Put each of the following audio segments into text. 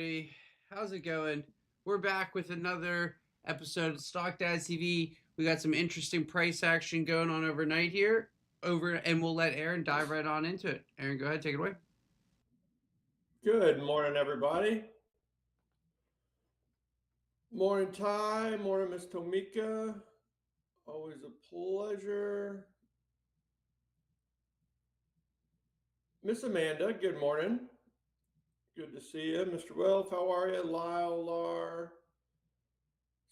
everybody. How's it going? We're back with another episode of Stock Dads TV. We got some interesting price action going on overnight here. And we'll let Aaron dive right on into it. Aaron, go ahead, take it away. Good morning, everybody. Morning, Ty. Morning, Miss Tomika. Always a pleasure. Miss Amanda, good morning. Good to see you. Mr. Wilf, how are you? Lyle, Lar.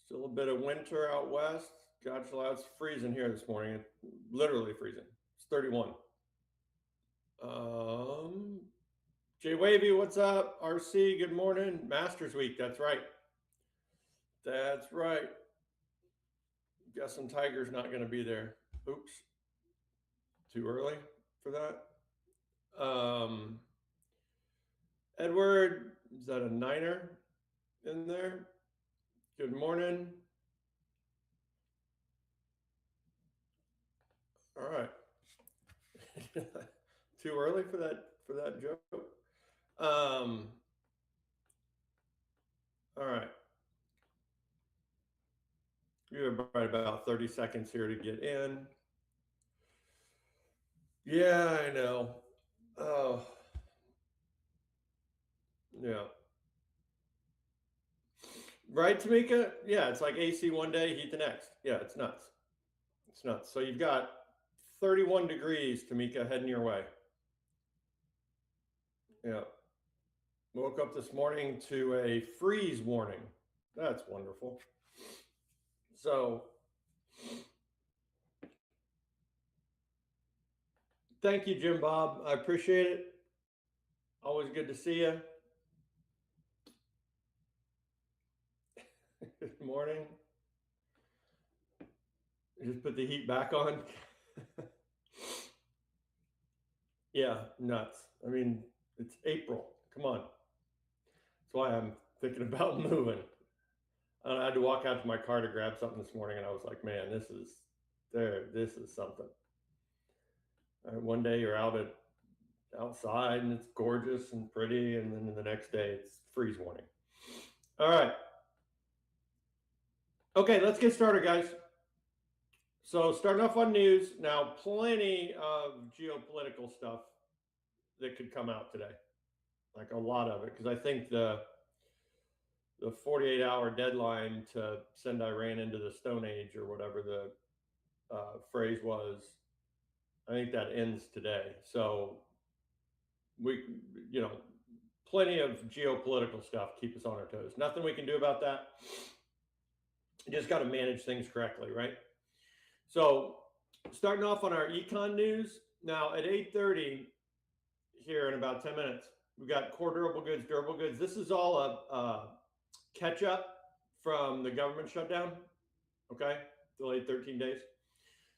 Still a bit of winter out west. Gosh, it's freezing here this morning. Literally freezing. It's 31. Jay Wavy, what's up? RC, good morning. Masters Week, that's right. That's right. Guessing Tiger's not going to be there. Oops. Too early for that. Edward, is that a Niner in there? Good morning. All right. Too early for that joke. All right. You have right about 30 seconds here to get in. Yeah, I know. Oh, yeah. Right, Tamika? Yeah, it's like AC one day, heat the next. Yeah, it's nuts. It's nuts. So you've got 31 degrees, Tamika, heading your way. Yeah. Woke up this morning to a freeze warning. That's wonderful. So thank you, Jim Bob. I appreciate it. Always good to see you. Good morning. Just put the heat back on. Yeah, nuts. I mean, it's April. Come on. That's why I'm thinking about moving. I had to walk out to my car to grab something this morning, and I was like, man, this is something. One day you're outside and it's gorgeous and pretty, and then the next day it's freeze warning. All right. Okay, let's get started, guys. So starting off on news, now plenty of geopolitical stuff that could come out today, like a lot of it, because I think the 48-hour deadline to send Iran into the Stone Age or whatever the phrase was, I think that ends today. So we, plenty of geopolitical stuff keep us on our toes. Nothing we can do about that. You just got to manage things correctly, right? So starting off on our econ news, now at 8:30 here in about 10 minutes, we've got core durable goods. This is all a catch up from the government shutdown, okay? Delayed 13 days.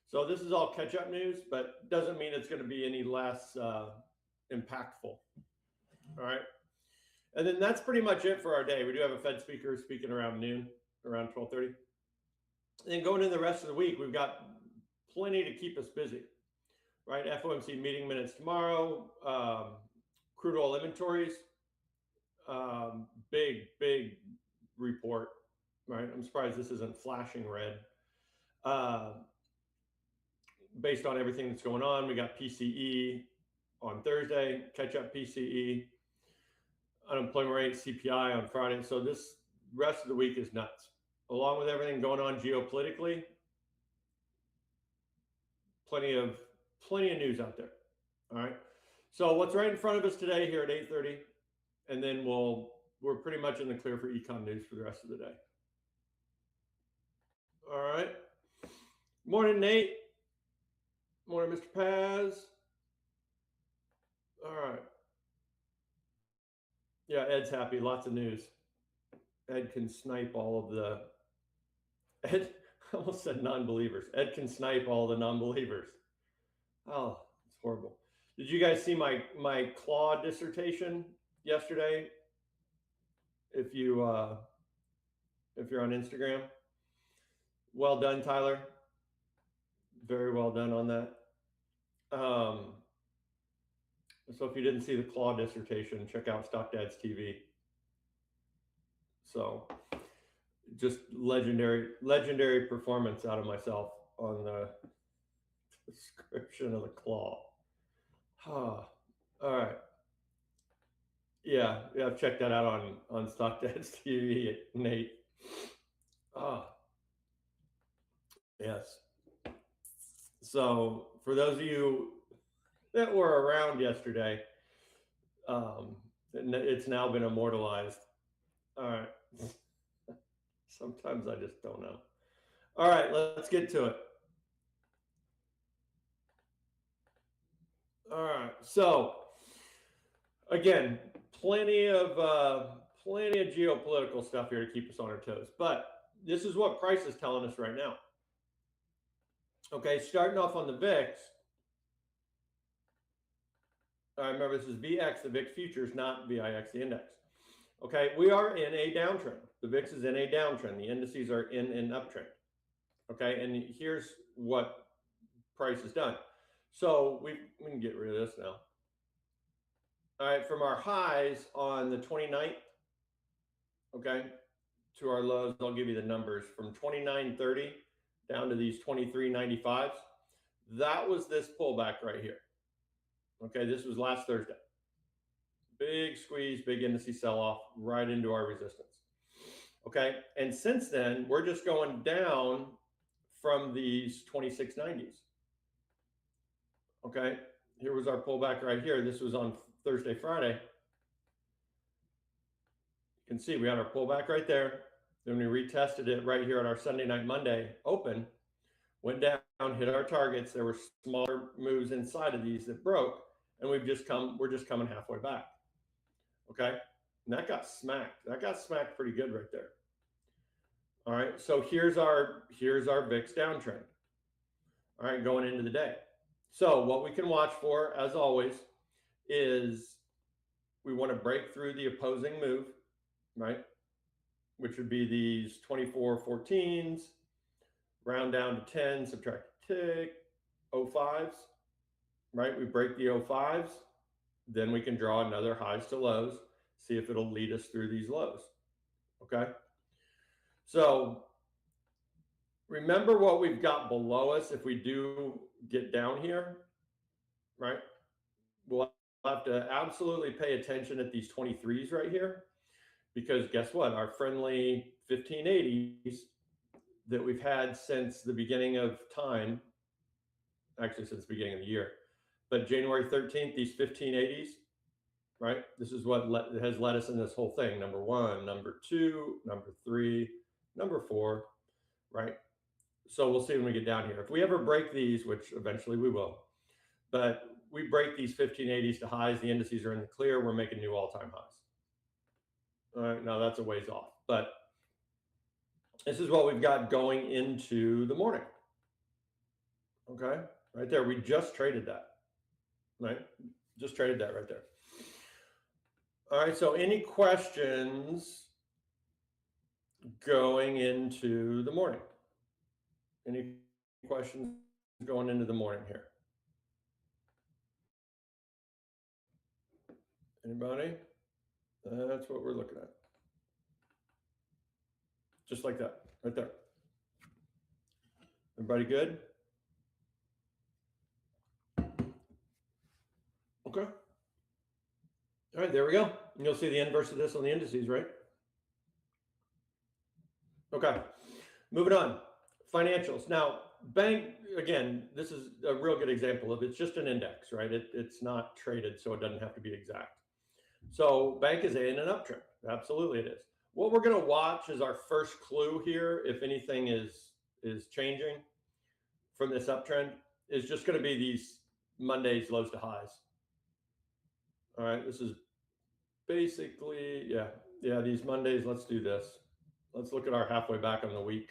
So this is all catch up news, but doesn't mean it's going to be any less impactful, all right? And then that's pretty much it for our day. We do have a Fed speaker speaking around noon, around 12:30. And then going into the rest of the week, we've got plenty to keep us busy, right? FOMC meeting minutes tomorrow, crude oil inventories, big report, right? I'm surprised this isn't flashing red. Based on everything that's going on, we got PCE on Thursday, catch up PCE, unemployment rate, CPI on Friday. So this rest of the week is nuts. Along with everything going on geopolitically, plenty of news out there. All right. So what's right in front of us today here at 8:30, and then we're pretty much in the clear for econ news for the rest of the day. All right. Morning, Nate. Morning, Mr. Paz. All right. Yeah, Ed's happy. Lots of news. Ed can snipe all of the. Ed I almost said non-believers. Ed can snipe all the non-believers. Oh, it's horrible. Did you guys see my claw dissertation yesterday? If you're on Instagram, well done, Tyler. Very well done on that. So if you didn't see the claw dissertation, check out Stock Dads TV. So just legendary performance out of myself on the description of the claw. All right. Yeah, check that out on StockDads TV, Nate. Ah, yes. So for those of you that were around yesterday, it's now been immortalized. All right. Sometimes I just don't know. All right, let's get to it. All right. So again, plenty of geopolitical stuff here to keep us on our toes. But this is what price is telling us right now. Okay, starting off on the VIX. All right, remember this is VX, the VIX futures, not VIX, the index. Okay, we are in a downtrend. The VIX is in a downtrend. The indices are in an uptrend. Okay, and here's what price has done. So we can get rid of this now. All right, from our highs on the 29th, okay, to our lows, I'll give you the numbers from 29.30 down to these 23.95s. That was this pullback right here. Okay, this was last Thursday. Big squeeze, big indice sell-off right into our resistance. Okay, and since then, we're just going down from these 26.90s. Okay, here was our pullback right here. This was on Thursday, Friday. You can see we had our pullback right there. Then we retested it right here on our Sunday night, Monday open, went down, hit our targets. There were smaller moves inside of these that broke, and we're just coming halfway back. Okay, and that got smacked. That got smacked pretty good right there. All right, so here's our VIX downtrend. All right, going into the day. So what we can watch for, as always, is we want to break through the opposing move, right? Which would be these 24.14s, round down to 10, subtract tick, 05s, right? We break the 05s, then we can draw another highs to lows, see if it'll lead us through these lows, okay? So remember what we've got below us if we do get down here, right? We'll have to absolutely pay attention at these 23s right here, because guess what? Our friendly 1580s that we've had since the beginning of time, actually since the beginning of the year, but January 13th, these 1580s, right? This is what has led us in this whole thing. Number 1, number 2, number 3, number 4, right? So we'll see when we get down here. If we ever break these, which eventually we will, but we break these 1580s to highs, the indices are in the clear, we're making new all-time highs. All right, now that's a ways off, but this is what we've got going into the morning. Okay, right there. We just traded that, right? Just traded that right there. All right, so any questions going into the morning? Any questions going into the morning here? Anybody? That's what we're looking at. Just like that, right there. Everybody good? Okay. All right, there we go. And you'll see the inverse of this on the indices, right? Okay, moving on. Financials. Now, bank, again, this is a real good example of it's just an index, right? It's not traded, so it doesn't have to be exact. So bank is in an uptrend. Absolutely it is. What we're going to watch is our first clue here, if anything is changing from this uptrend, is just going to be these Mondays lows to highs. All right, this is basically, yeah, these Mondays. Let's do this. Let's look at our halfway back on the week.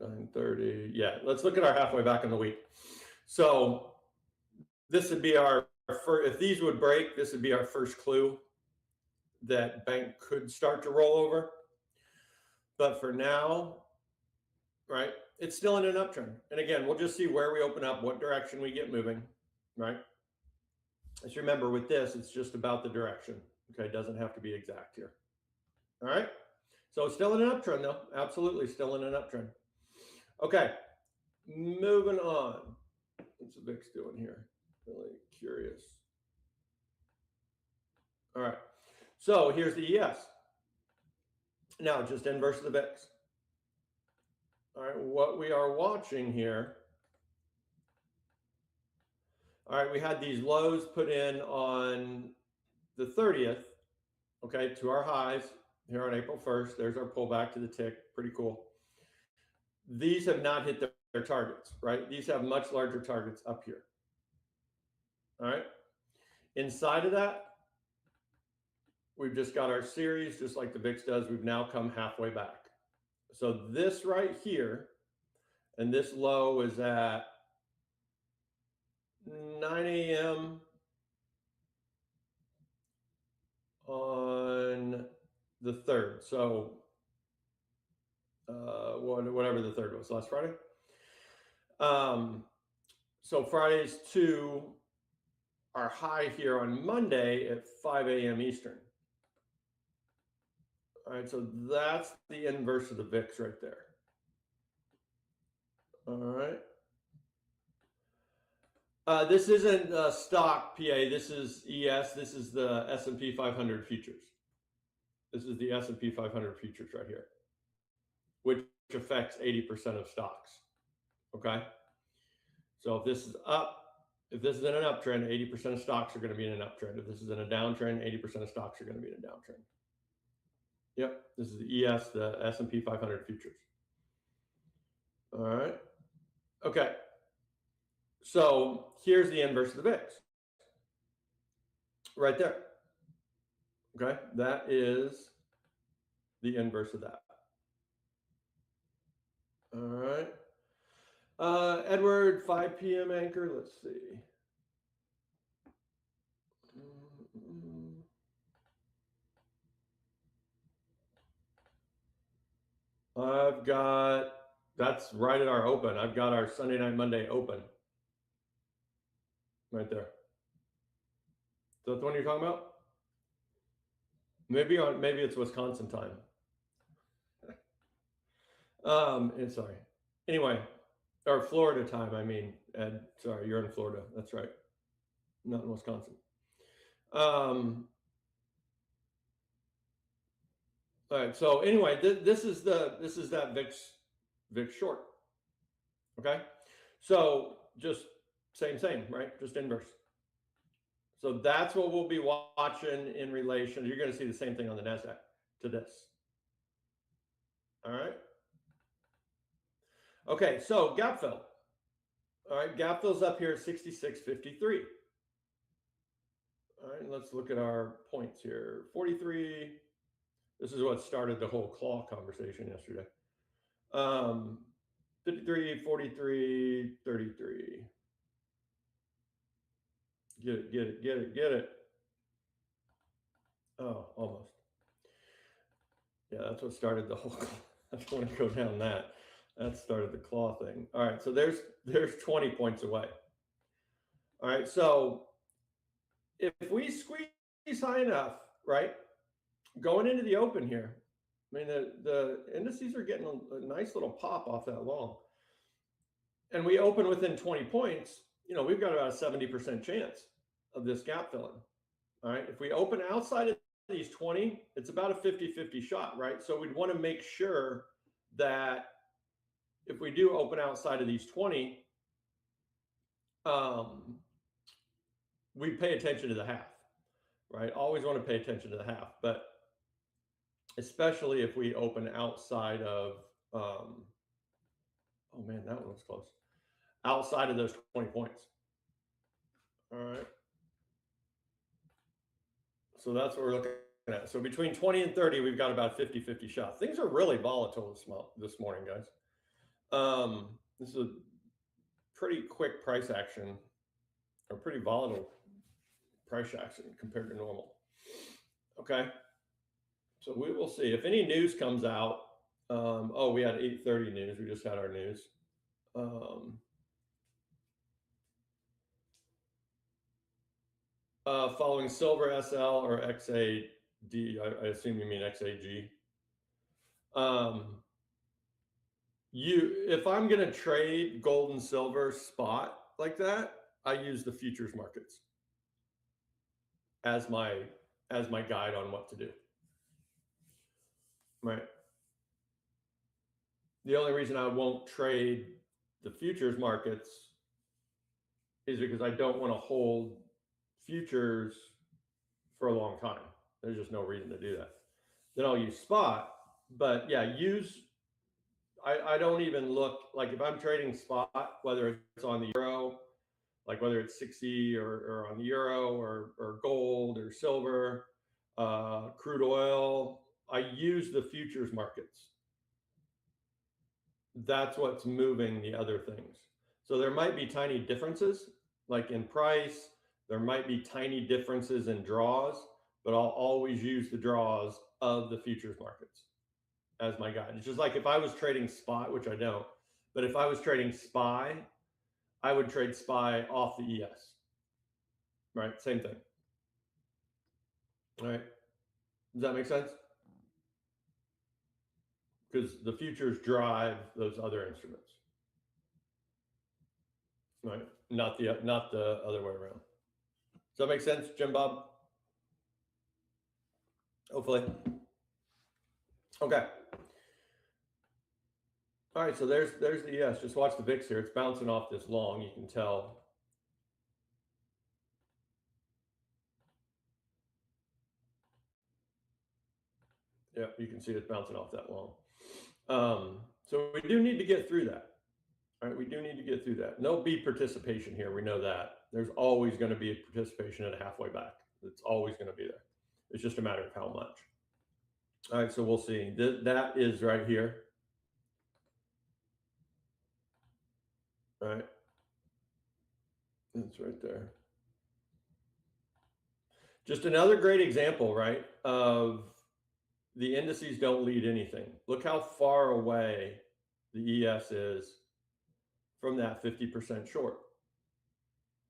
9:30. Yeah, let's look at our halfway back on the week. So this would be our first, if these would break, this would be our first clue that bank could start to roll over. But for now, right, it's still in an uptrend. And again, we'll just see where we open up, what direction we get moving, right? Just remember with this, it's just about the direction. Okay, it doesn't have to be exact here. All right. So still in an uptrend though. Absolutely still in an uptrend. Okay, moving on. What's the VIX doing here? Really curious. All right. So here's the ES. Now just inverse of the VIX. All right, what we are watching here. All right, we had these lows put in on the 30th, okay, to our highs here on April 1st. There's our pullback to the tick. Pretty cool. These have not hit their targets, right? These have much larger targets up here. All right. Inside of that, we've just got our series, just like the VIX does. We've now come halfway back. So this right here, and this low is at 9 a.m. on the 3rd. So whatever the 3rd was, last Friday. So Fridays to our high here on Monday at 5 a.m. Eastern. All right, so that's the inverse of the VIX right there. All right. This isn't stock PA. This is ES. This is the S&P 500 futures. This is the S&P 500 futures right here, which affects 80% of stocks. Okay. So if this is up, if this is in an uptrend, 80% of stocks are going to be in an uptrend. If this is in a downtrend, 80% of stocks are going to be in a downtrend. Yep, this is the ES, the S&P 500 futures. All right. Okay. So here's the inverse of the VIX. Right there. Okay, that is the inverse of that. All right. Edward, 5 p.m. anchor. Let's see. I've got, that's right at our open. I've got our Sunday night, Monday open. Right there. Is that the one you're talking about? Maybe it's Wisconsin time. And sorry. Anyway, or Florida time, I mean, Ed, sorry, you're in Florida. That's right. Not in Wisconsin. All right. So anyway, this is that VIX short. Okay. So just same, right? Just inverse. So that's what we'll be watching in relation. You're going to see the same thing on the NASDAQ to this. All right. Okay. So gap fill. All right. Gap fill's up here at 66.53. All right. Let's look at our points here. 43. This is what started the whole claw conversation yesterday. 53, 43, 33. Get it. Oh, almost. Yeah, that's what started the whole claw. I don't want to go down that. That started the claw thing. All right, so there's 20 points away. All right, so if we squeeze high enough, right, going into the open here, I mean, the indices are getting a nice little pop off that long. And we open within 20 points, you know, we've got about a 70% chance of this gap filling. All right. If we open outside of these 20, it's about a 50-50 shot, right? So we'd want to make sure that if we do open outside of these 20, we pay attention to the half, right? Always want to pay attention to the half, but especially if we open outside of, oh man, that one was close. Outside of those 20 points. All right. So that's what we're looking at. So between 20 and 30, we've got about 50-50 shots. Things are really volatile this morning, guys. This is a pretty quick price action, or pretty volatile price action compared to normal. Okay. So we will see. If any news comes out, oh, we had 8:30 news. We just had our news. Following silver SL or XAD, I assume you mean XAG. If I'm going to trade gold and silver spot like that, I use the futures markets as my guide on what to do. Right. The only reason I won't trade the futures markets is because I don't want to hold futures for a long time. There's just no reason to do that. Then I'll use spot. But yeah, I don't even look, like if I'm trading spot, whether it's on the euro, like whether it's 60 or on the euro or gold or silver, crude oil, I use the futures markets. That's what's moving the other things. So there might be tiny differences, like in price, there might be tiny differences in draws, but I'll always use the draws of the futures markets as my guide. It's just like if I was trading spot, which I don't, but if I was trading SPY, I would trade SPY off the ES. Right? Same thing. All right. Does that make sense? Because the futures drive those other instruments. Right? Not the other way around. Does that make sense, Jim Bob? Hopefully. Okay. All right, so there's the ES. Just watch the VIX here. It's bouncing off this long. You can tell. Yeah, you can see it's bouncing off that long. So we do need to get through that. All right, we do need to get through that. There'll be participation here. We know that. There's always going to be participation at a halfway back. It's always going to be there. It's just a matter of how much. All right, so we'll see. That is right here. All right. It's right there. Just another great example, right, of the indices don't lead anything. Look how far away the ES is from that 50% short,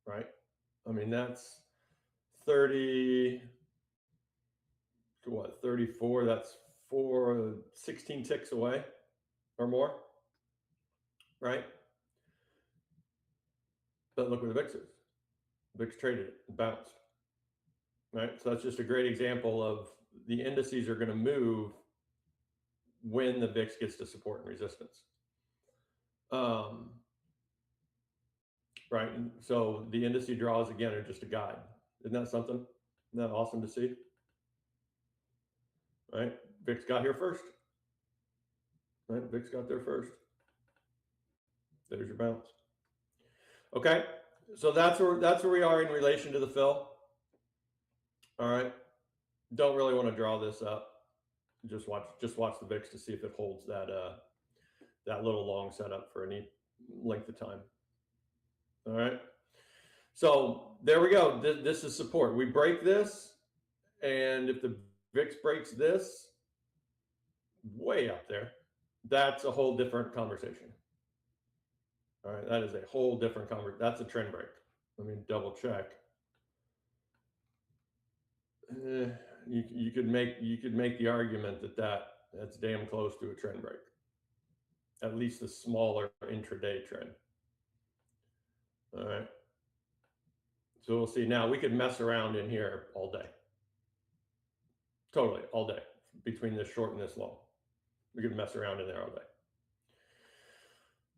right? I mean, that's 30, what, 34, that's 16 ticks away or more, right? But look where the VIX is. The VIX traded it, bounced, right? So that's just a great example of the indices are going to move when the VIX gets to support and resistance. Right. And so the indice draws again are just a guide. Isn't that something? Isn't that awesome to see? Right. VIX got here first. Right. VIX got there first. There's your bounce. Okay. So that's where we are in relation to the fill. All right. Don't really want to draw this up. Just watch the VIX to see if it holds that little long setup for any length of time. All right. So there we go. This is support. We break this, and if the VIX breaks this, way up there, that's a whole different conversation. All right, that is a whole different conversation. That's a trend break. Let me double check. You could make the argument that's damn close to a trend break. At least a smaller intraday trend. All right. So we'll see. Now we could mess around in here all day. Totally, all day, between this short and this long. We could mess around in there all day.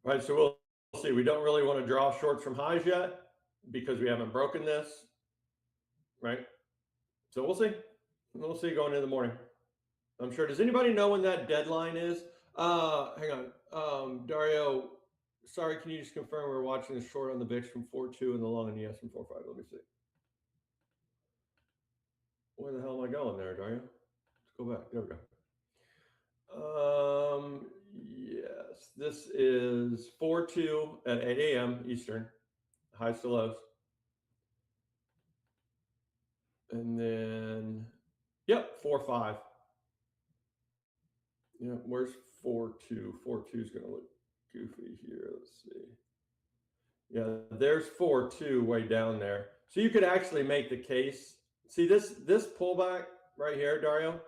All right, so we'll see. We don't really want to draw shorts from highs yet because we haven't broken this, right? So we'll see. We'll see going into the morning. I'm sure. Does anybody know when that deadline is? Hang on. Dario, sorry, can you just confirm we're watching the short on the VIX from 4.2 and the long on the ES from 4.5? Let me see. Where the hell am I going there, Dario? Let's go back. There we go. Yes, this is 4.2 at 8 a.m. Eastern, highs to lows. And then, yep, 4.5. Yeah, where's 4.2? 4.2 is going to look goofy here. Let's see. Yeah, there's 4.2 way down there. So you could actually make the case. See this pullback right here, Dario.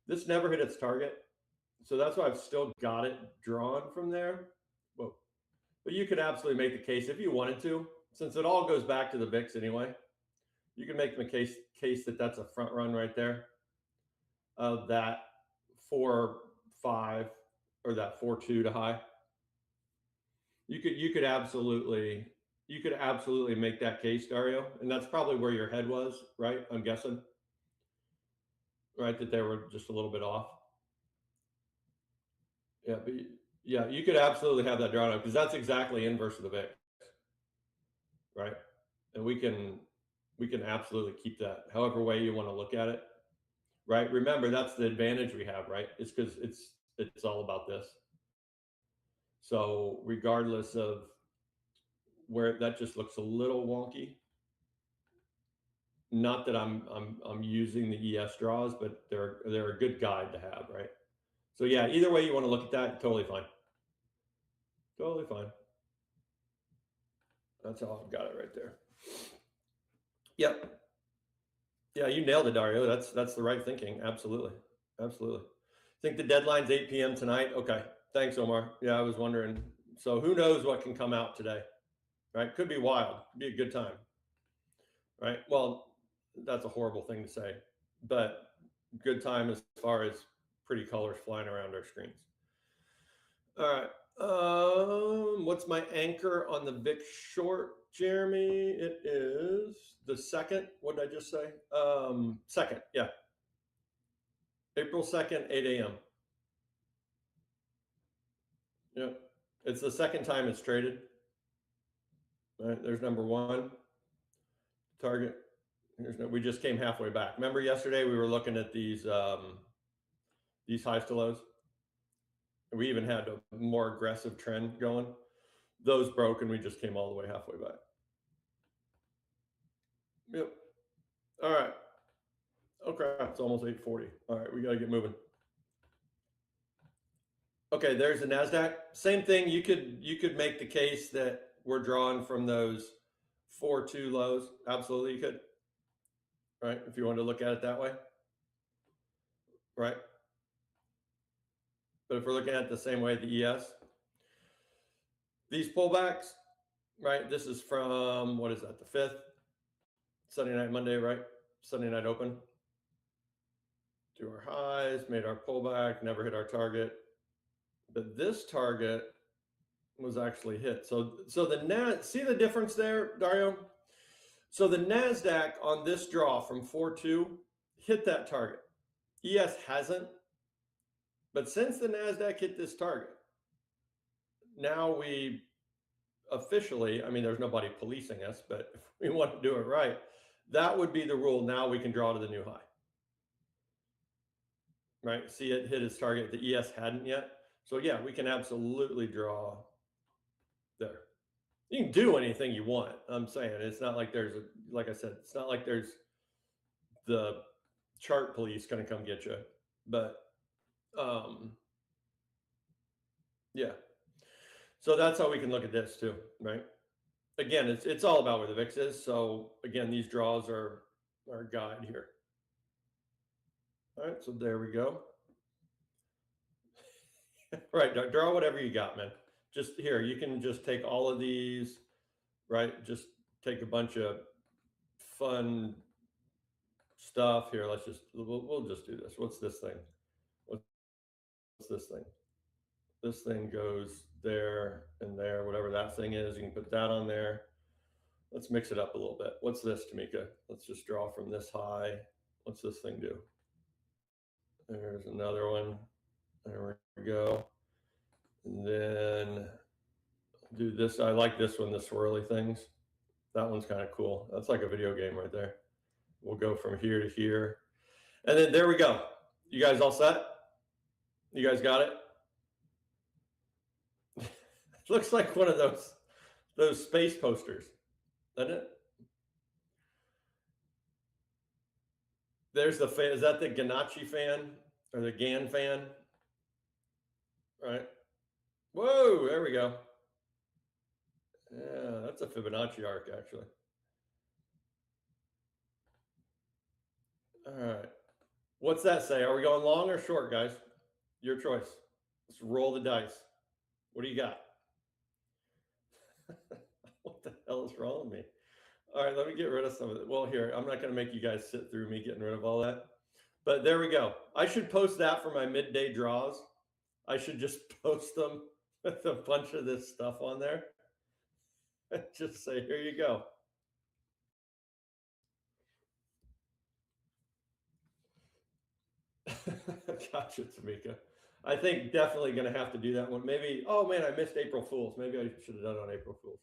This never hit its target, so that's why I've still got it drawn from there. Whoa. But you could absolutely make the case if you wanted to, since it all goes back to the VIX anyway. You can make the case that that's a front run right there of that 4.5 or that 4.2 to high. You could absolutely make that case, Dario, and that's probably where your head was, right? I'm guessing, right, that they were just a little bit off. Yeah, but yeah, you could absolutely have that drawn up because that's exactly inverse of the VIX, right? And we can absolutely keep that however way you want to look at it, right? Remember, that's the advantage we have, right? It's because it's all about this. So regardless of where that just looks a little wonky. Not that I'm using the ES draws, but they're a good guide to have, right? So yeah, either way you want to look at that, totally fine. Totally fine. That's how I've got it right there. Yep. Yeah, you nailed it, Dario. That's the right thinking. Absolutely. Absolutely. I think the deadline's 8 p.m. tonight. Okay. Thanks, Omar. Yeah, I was wondering. So who knows what can come out today, right? Could be wild. Could be a good time, right? Well, that's a horrible thing to say, but good time as far as pretty colors flying around our screens. All right. What's my anchor on the VIX short, Jeremy? It is the second. What did I just say? Second. Yeah. April 2nd, 8 a.m. Yep. It's the second time it's traded. All right. There's number one. Target. We just came halfway back. Remember yesterday we were looking at these highs to lows. We even had a more aggressive trend going. Those broke and we just came all the way halfway back. Yep. All right. Oh crap, it's almost 8:40. All right, we got to get moving. Okay, there's the NASDAQ. Same thing, you could make the case that we're drawing from those 4.2 lows. Absolutely, you could. Right, if you want to look at it that way. Right. But if we're looking at it the same way, the ES, these pullbacks, right? This is from, what is that, the 5th? Sunday night, Monday, right? Sunday night open. Do our highs, made our pullback, never hit our target. But this target was actually hit. So the see the difference there, Dario? So the NASDAQ on this draw from 4.2 hit that target. ES hasn't. But since the NASDAQ hit this target, now we officially, I mean, there's nobody policing us, but if we want to do it right, that would be the rule. Now we can draw to the new high. Right? See, it hit its target. The ES hadn't yet. So yeah, we can absolutely draw there. You can do anything you want. I'm saying it's not like there's like I said, it's not like there's the chart police going to come get you. But yeah. So that's how we can look at this too, right? Again, it's all about where the VIX is. So again, these draws are our guide here. All right, so there we go. Right, draw whatever you got, man. Just here, you can just take all of these, right? Just take a bunch of fun stuff here. Let's just, we'll just do this. What's this thing? What's this thing? This thing goes there and there, whatever that thing is. You can put that on there. Let's mix it up a little bit. What's this, Tamika? Let's just draw from this high. What's this thing do? There's another one. There we go. And then do this. I like this one, the swirly things. That one's kind of cool. That's like a video game right there. We'll go from here to here. And then there we go. You guys all set? You guys got it? It looks like one of those space posters, doesn't it? There's the fan. Is that the Ganache fan or the Gan fan? Right. Whoa, there we go. Yeah, that's a Fibonacci arc, actually. All right. What's that say? Are we going long or short, guys? Your choice. Let's roll the dice. What do you got? What the hell is wrong with me? All right, let me get rid of some of it. Well, here, I'm not going to make you guys sit through me getting rid of all that. But there we go. I should post that for my midday draws. I should just post them with a bunch of this stuff on there. And just say, here you go. Gotcha, Tamika. I think definitely going to have to do that one. Maybe, oh man, I missed April Fools. Maybe I should have done it on April Fools.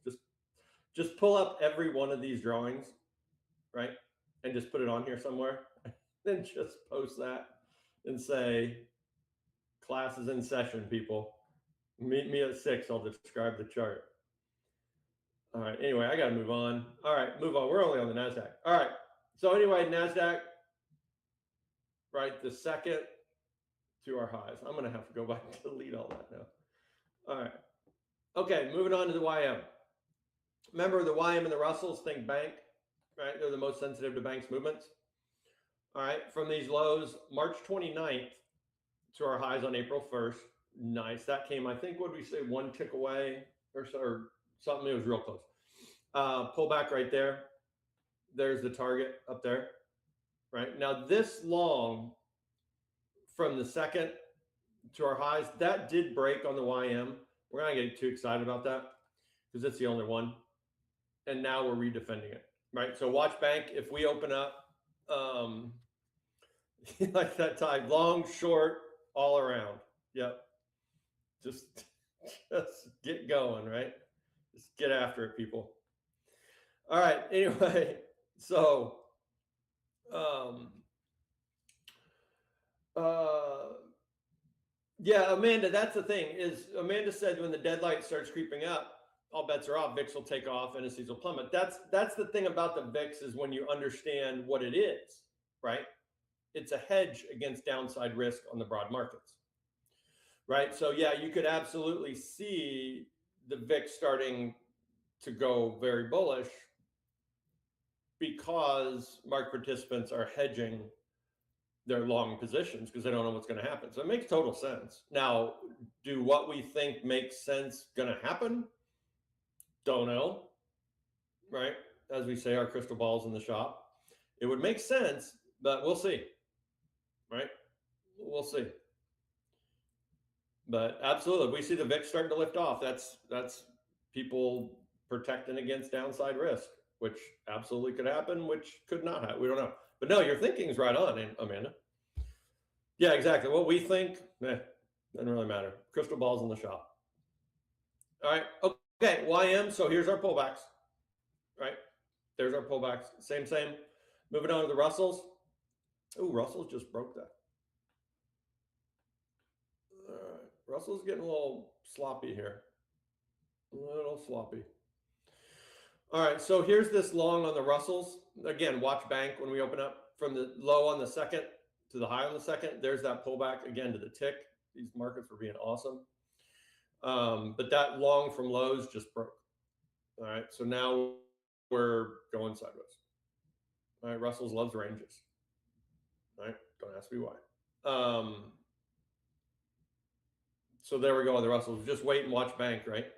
Just pull up every one of these drawings, right? And just put it on here somewhere. Then just post that and say, class is in session, people. Meet me at 6. I'll describe the chart. All right. Anyway, I got to move on. All right, move on. We're only on the NASDAQ. All right. So anyway, NASDAQ, right, the second to our highs. I'm going to have to go back and delete all that now. All right. Okay, moving on to the YM. Remember the YM and the Russells, think bank, right? They're the most sensitive to banks movements. All right, from these lows, March 29th to our highs on April 1st. Nice. That came, I think, what did we say, one tick away or something? It was real close. Pull back right there. There's the target up there, right? Now, this long from the second to our highs, that did break on the YM. We're not getting too excited about that because it's the only one. And now we're redefending it, right? So watch bank. If we open up like that type, long, short, all around. Yep. Just get going, right? Just get after it, people. All right. Anyway, so yeah, Amanda, that's the thing is Amanda said when the deadlight starts creeping up, all bets are off. VIX will take off, indices will plummet. That's the thing about the VIX is when you understand what it is, right? It's a hedge against downside risk on the broad markets, right? So yeah, you could absolutely see the VIX starting to go very bullish because market participants are hedging their long positions because they don't know what's going to happen. So it makes total sense. Now, do what we think makes sense going to happen? Don't know, right? As we say, our crystal ball's in the shop. It would make sense, but we'll see, right? We'll see. But absolutely, if we see the VIX starting to lift off, that's people protecting against downside risk, which absolutely could happen, which could not happen. We don't know. But no, your thinking is right on, Amanda. Yeah, exactly. What we think, doesn't really matter. Crystal ball's in the shop. All right. Okay, YM. So here's our pullbacks, right? There's our pullbacks. Same. Moving on to the Russells. Oh, Russells just broke that. All right. Russell's getting a little sloppy here. A little sloppy. All right, so here's this long on the Russells. Again, watch bank when we open up from the low on the second to the high on the second. There's that pullback again to the tick. These markets were being awesome. But that long from lows just broke. All right, so now we're going sideways. All right, Russell's loves ranges. All right, don't ask me why. So there we go on the Russells. Just wait and watch bank, right?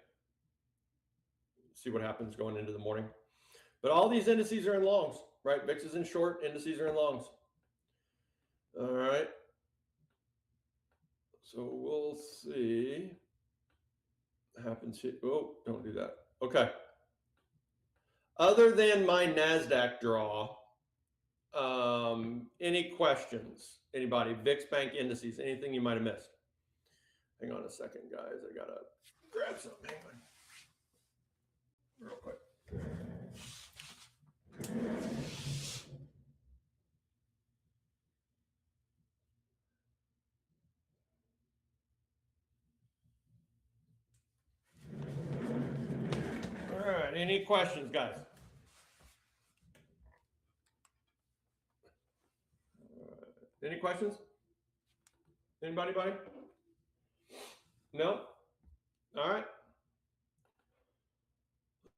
See what happens going into the morning. But all these indices are in longs, right? VIX is in short, indices are in longs. All right. So we'll see what happens here. Oh, don't do that. Okay. Other than my NASDAQ draw, any questions? Anybody? VIX bank indices, anything you might have missed? Hang on a second, guys. I got to grab something. Hang on. Real quick. All right, any questions, guys? Any questions? Anybody? No? All right.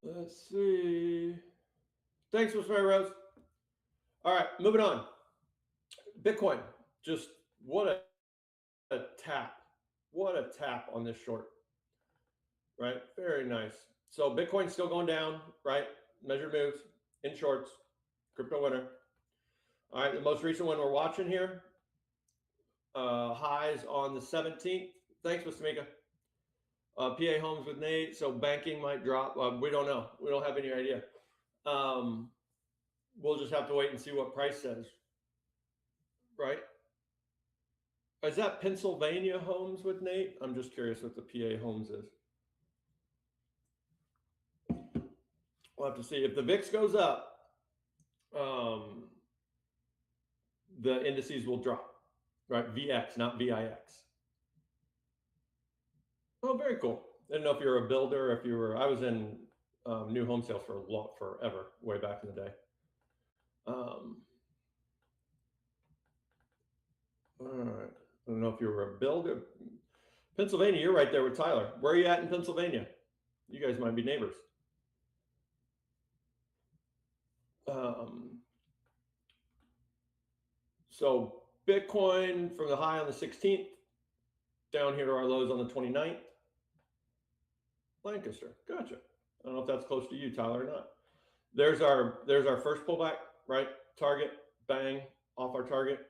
Let's see. Thanks, Miss Mary Rose. All right, moving on. Bitcoin, just a tap. What a tap on this short, right? Very nice. So Bitcoin's still going down, right? Measured moves in shorts, crypto winner. All right, the most recent one we're watching here, highs on the 17th. Thanks, Mr. Mika. PA Homes with Nate. So banking might drop. We don't know. We don't have any idea. We'll just have to wait and see what price says, right? Is that Pennsylvania Homes with Nate? I'm just curious what the PA Homes is. We'll have to see. If the VIX goes up, the indices will drop, right? VX, not VIX. Oh, very cool. I didn't know if you're a builder, if you were, I was in new home sales for forever, way back in the day. All right. I don't know if you were a builder. Pennsylvania, you're right there with Tyler. Where are you at in Pennsylvania? You guys might be neighbors. So Bitcoin from the high on the 16th, down here to our lows on the 29th. Lancaster, gotcha. I don't know if that's close to you, Tyler, or not. There's our first pullback, right? Target, bang, off our target.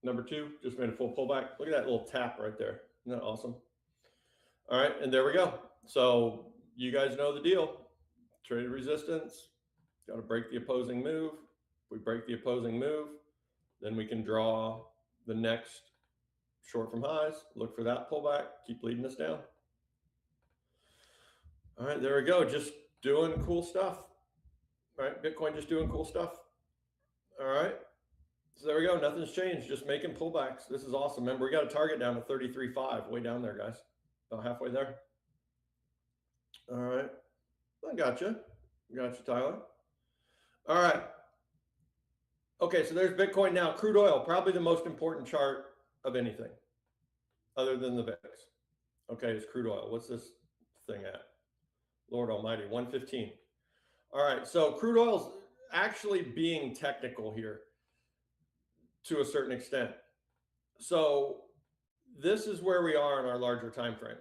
Number 2, just made a full pullback. Look at that little tap right there. Isn't that awesome? All right, and there we go. So you guys know the deal. Traded resistance, got to break the opposing move. If we break the opposing move, then we can draw the next short from highs, look for that pullback, keep leading us down. All right, there we go. Just doing cool stuff. All right, Bitcoin just doing cool stuff. All right, so there we go. Nothing's changed, just making pullbacks. This is awesome. Remember, we got a target down to 33.5, way down there, guys. About halfway there. All right, I gotcha. Gotcha, Tyler. All right. Okay, so there's Bitcoin now. Crude oil, probably the most important chart of anything other than the VIX. Okay, it's crude oil. What's this thing at? Lord Almighty, 115. All right, so crude oil's actually being technical here to a certain extent. So this is where we are in our larger time frame.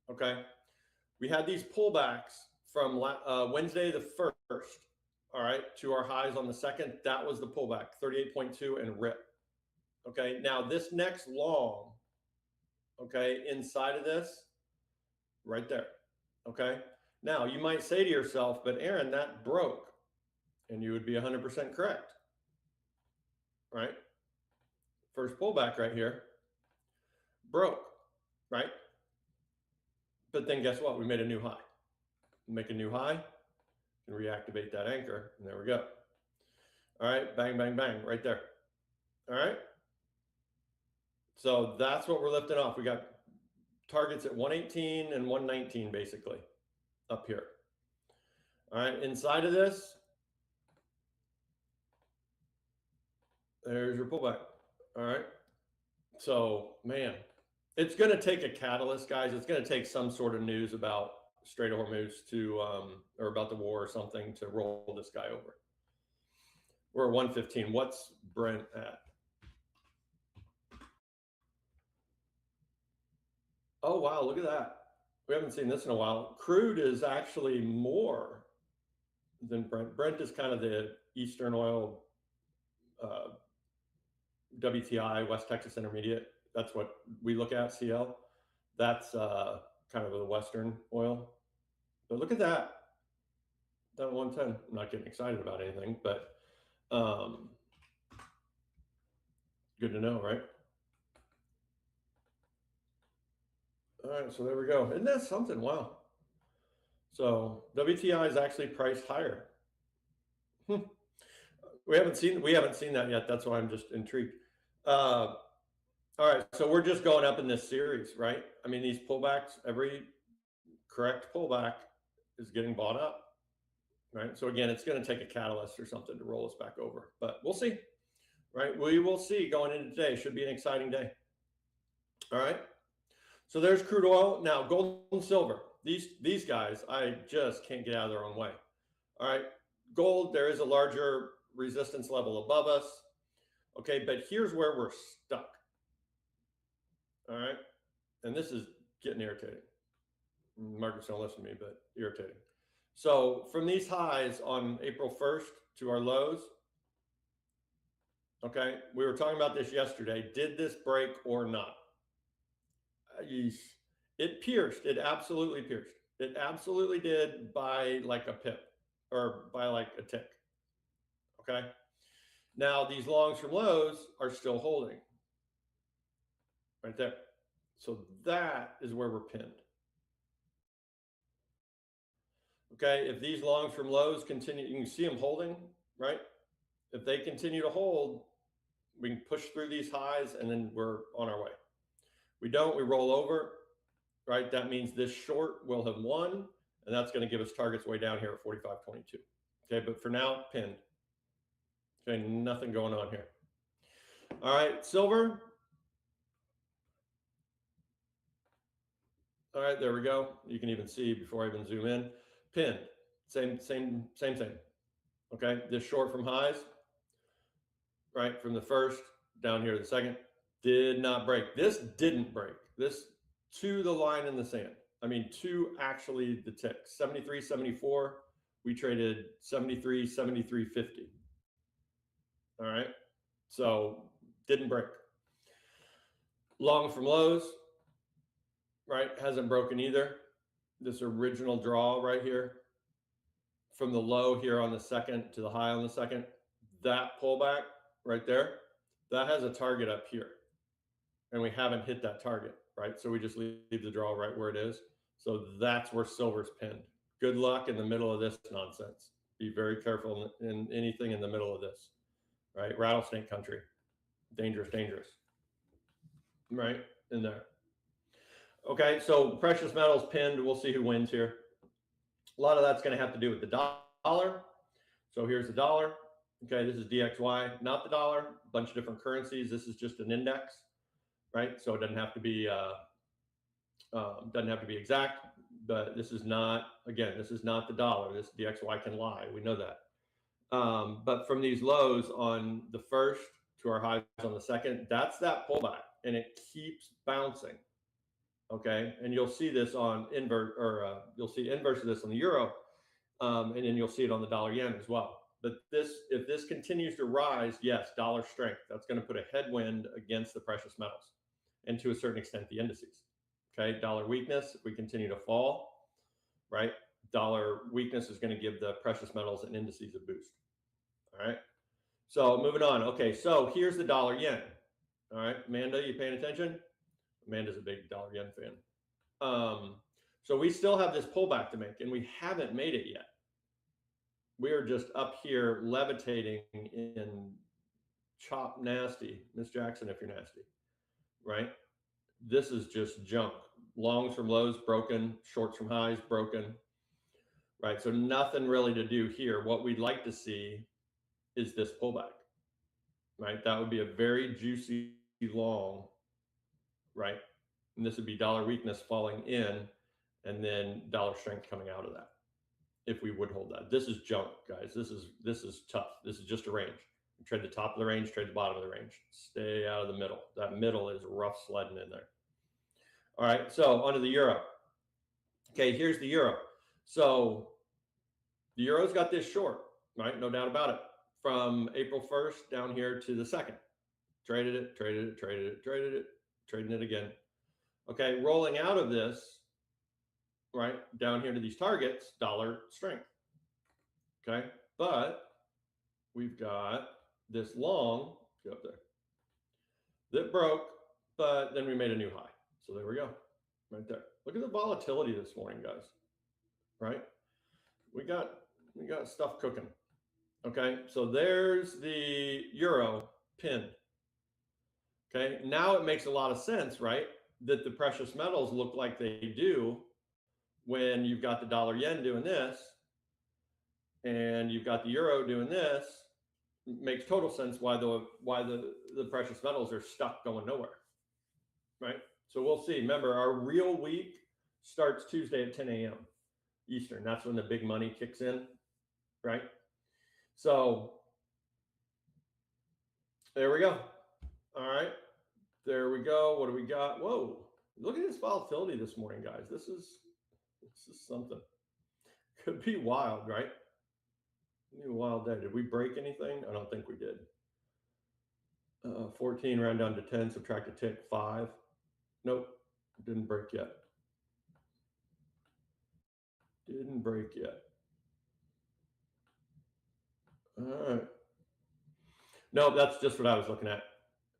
Okay, we had these pullbacks from Wednesday the 1st, all right, to our highs on the 2nd. That was the pullback, 38.2 and rip. Okay, now this next long, okay, inside of this, right there, okay? Now, you might say to yourself, but Aaron, that broke. And you would be 100% correct, right? First pullback right here, broke, right? But then guess what? We made a new high. Make a new high and reactivate that anchor. And there we go. All right, bang, bang, bang, right there. All right. So that's what we're lifting off. We got targets at 118 and 119 basically up here. All right, inside of this, there's your pullback. All right. So, man, it's going to take a catalyst, guys. It's going to take some sort of news about Strait of Hormuz to, or about the war or something to roll this guy over. We're at 115. What's Brent at? Oh, wow. Look at that. We haven't seen this in a while. Crude is actually more than Brent. Brent is kind of the Eastern oil, WTI, West Texas Intermediate. That's what we look at, CL. That's kind of the Western oil. But look at that. Down at 110. I'm not getting excited about anything, but good to know, right? All right, so there we go. Isn't that something? Wow. So WTI is actually priced higher. We haven't seen that yet. That's why I'm just intrigued. All right, so we're just going up in this series, right? I mean, these pullbacks, every correct pullback is getting bought up, right? So again, it's going to take a catalyst or something to roll us back over, but we'll see, right? We will see going into today. Should be an exciting day. All right. So there's crude oil. Now, gold and silver. These guys, I just can't get out of their own way. All right. Gold, there is a larger resistance level above us. Okay, but here's where we're stuck. All right, and this is getting irritating. Market's don't listen to me, but irritating. So from these highs on April 1st to our lows, okay, we were talking about this yesterday. Did this break or not? It pierced. It absolutely pierced. It absolutely did by like a pip or by like a tick. Okay. Now these longs from lows are still holding right there. So that is where we're pinned. Okay. If these longs from lows continue, you can see them holding, right? If they continue to hold, we can push through these highs and then we're on our way. We don't, we roll over, right? That means this short will have won, and that's going to give us targets way down here at 45.22. Okay, but for now, pinned. Okay, nothing going on here. All right, silver. All right, there we go. You can even see before I even zoom in. Pinned. Same. Okay, this short from highs, right, from the first down here to the second, did not break. This didn't break. This to the line in the sand. I mean, to actually the tick. 73.74. We traded 73, 73.50. All right. So didn't break. Long from lows, right? Hasn't broken either. This original draw right here from the low here on the second to the high on the second, that pullback right there, that has a target up here. And we haven't hit that target, right? So we just leave the draw right where it is. So that's where silver's pinned. Good luck in the middle of this nonsense. Be very careful in anything in the middle of this, right? Rattlesnake country. Dangerous, dangerous. Right in there. Okay, so precious metals pinned. We'll see who wins here. A lot of that's going to have to do with the dollar. So here's the dollar. Okay, this is DXY, not the dollar. A bunch of different currencies. This is just an index, right? So it doesn't have to be exact. But this is not, again, this is not the dollar. This DXY can lie. We know that. But from these lows on the first to our highs on the second, that's that pullback, and it keeps bouncing. Okay, and you'll see this on invert, or you'll see inverse of this on the euro, and then you'll see it on the dollar yen as well. But this, if this continues to rise, yes, dollar strength, that's going to put a headwind against the precious metals, and to a certain extent the indices. Okay, dollar weakness, if we continue to fall, right, dollar weakness is going to give the precious metals and indices a boost. All right, so moving on. Okay, so here's the dollar yen. All right, Amanda, you paying attention? Amanda's a big dollar yen fan. So we still have this pullback to make, and we haven't made it yet. We are just up here levitating in chop nasty. Miss Jackson, if you're nasty, right? This is just junk. Longs from lows broken, shorts from highs broken, right? So nothing really to do here. What we'd like to see is this pullback, right? That would be a very juicy long, right? And this would be dollar weakness falling in and then dollar strength coming out of that if we would hold that. This is junk, guys. This is tough. This is just a range. Trade the top of the range, trade the bottom of the range. Stay out of the middle. That middle is rough sledding in there. All right, so onto the euro. Okay, here's the euro. So the euro's got this short, right? No doubt about it. From April 1st down here to the 2nd. Traded it, traded it, traded it, traded it, trading it again. Okay, rolling out of this, right, down here to these targets, dollar strength. Okay, but we've got this long, go up there, that broke, but then we made a new high. So there we go, right there. Look at the volatility this morning, guys, right? We got stuff cooking. Okay, so there's the euro pinned. Okay, now it makes a lot of sense, right? That the precious metals look like they do when you've got the dollar yen doing this and you've got the euro doing this. It makes total sense why the precious metals are stuck going nowhere, right? So we'll see. Remember, our real week starts Tuesday at 10 a.m. Eastern. That's when the big money kicks in, right? So There we go. All right. There we go. What do we got? Whoa. Look at this volatility this morning, guys. This is something. Could be wild, right? Could be a wild day. Did we break anything? I don't think we did. 14 round down to 10, subtract a tick, 5. Nope. Didn't break yet. Didn't break yet. All right. Nope, that's just what I was looking at.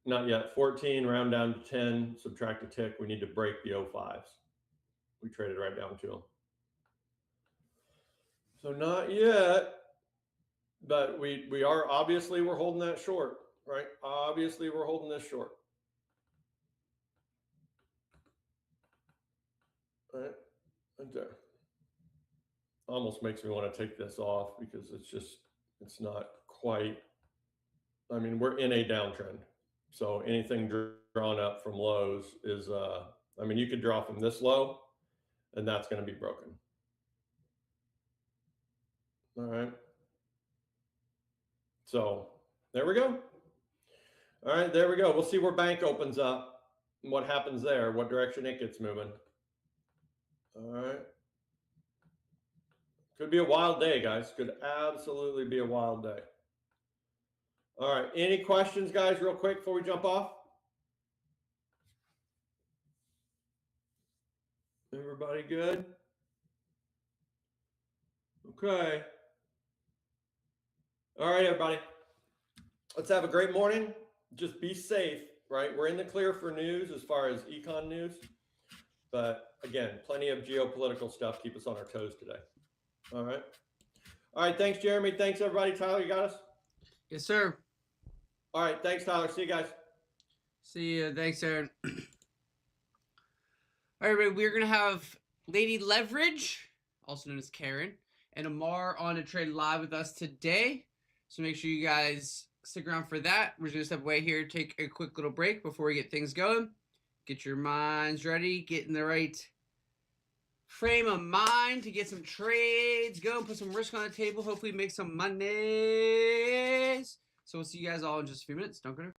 Not yet. 14, round down to 10, subtract a tick. We need to break the 05s. We traded right down to them. So not yet, but we are obviously we're holding that short, right? Obviously we're holding this short. All right, right there. Almost makes me want to take this off because it's not quite. I mean, we're in a downtrend, so anything drawn up from lows is I mean, you could draw from this low and that's going to be broken. All right, so there we go. All right, there we go. We'll see where bank opens up and what happens there, what direction it gets moving. All right, could be a wild day, guys. Could absolutely be a wild day. All right, any questions, guys, real quick before we jump off? Everybody good? Okay. All right, everybody. Let's have a great morning. Just be safe, right? We're in the clear for news as far as econ news. But again, plenty of geopolitical stuff. Keep us on our toes today. All right. All right. Thanks, Jeremy. Thanks, everybody. Tyler, you got us? Yes, sir. All right. Thanks, Tyler. See you guys. See you. Thanks, Aaron. All right, everybody. We're going to have Lady Leverage, also known as Karen, and Ammar on to trade live with us today. So make sure you guys stick around for that. We're just going to step away here, take a quick little break before we get things going. Get your minds ready. Get in the right frame of mind to get some trades going. Put some risk on the table. Hopefully make some Mondays. So we'll see you guys all in just a few minutes. Don't go to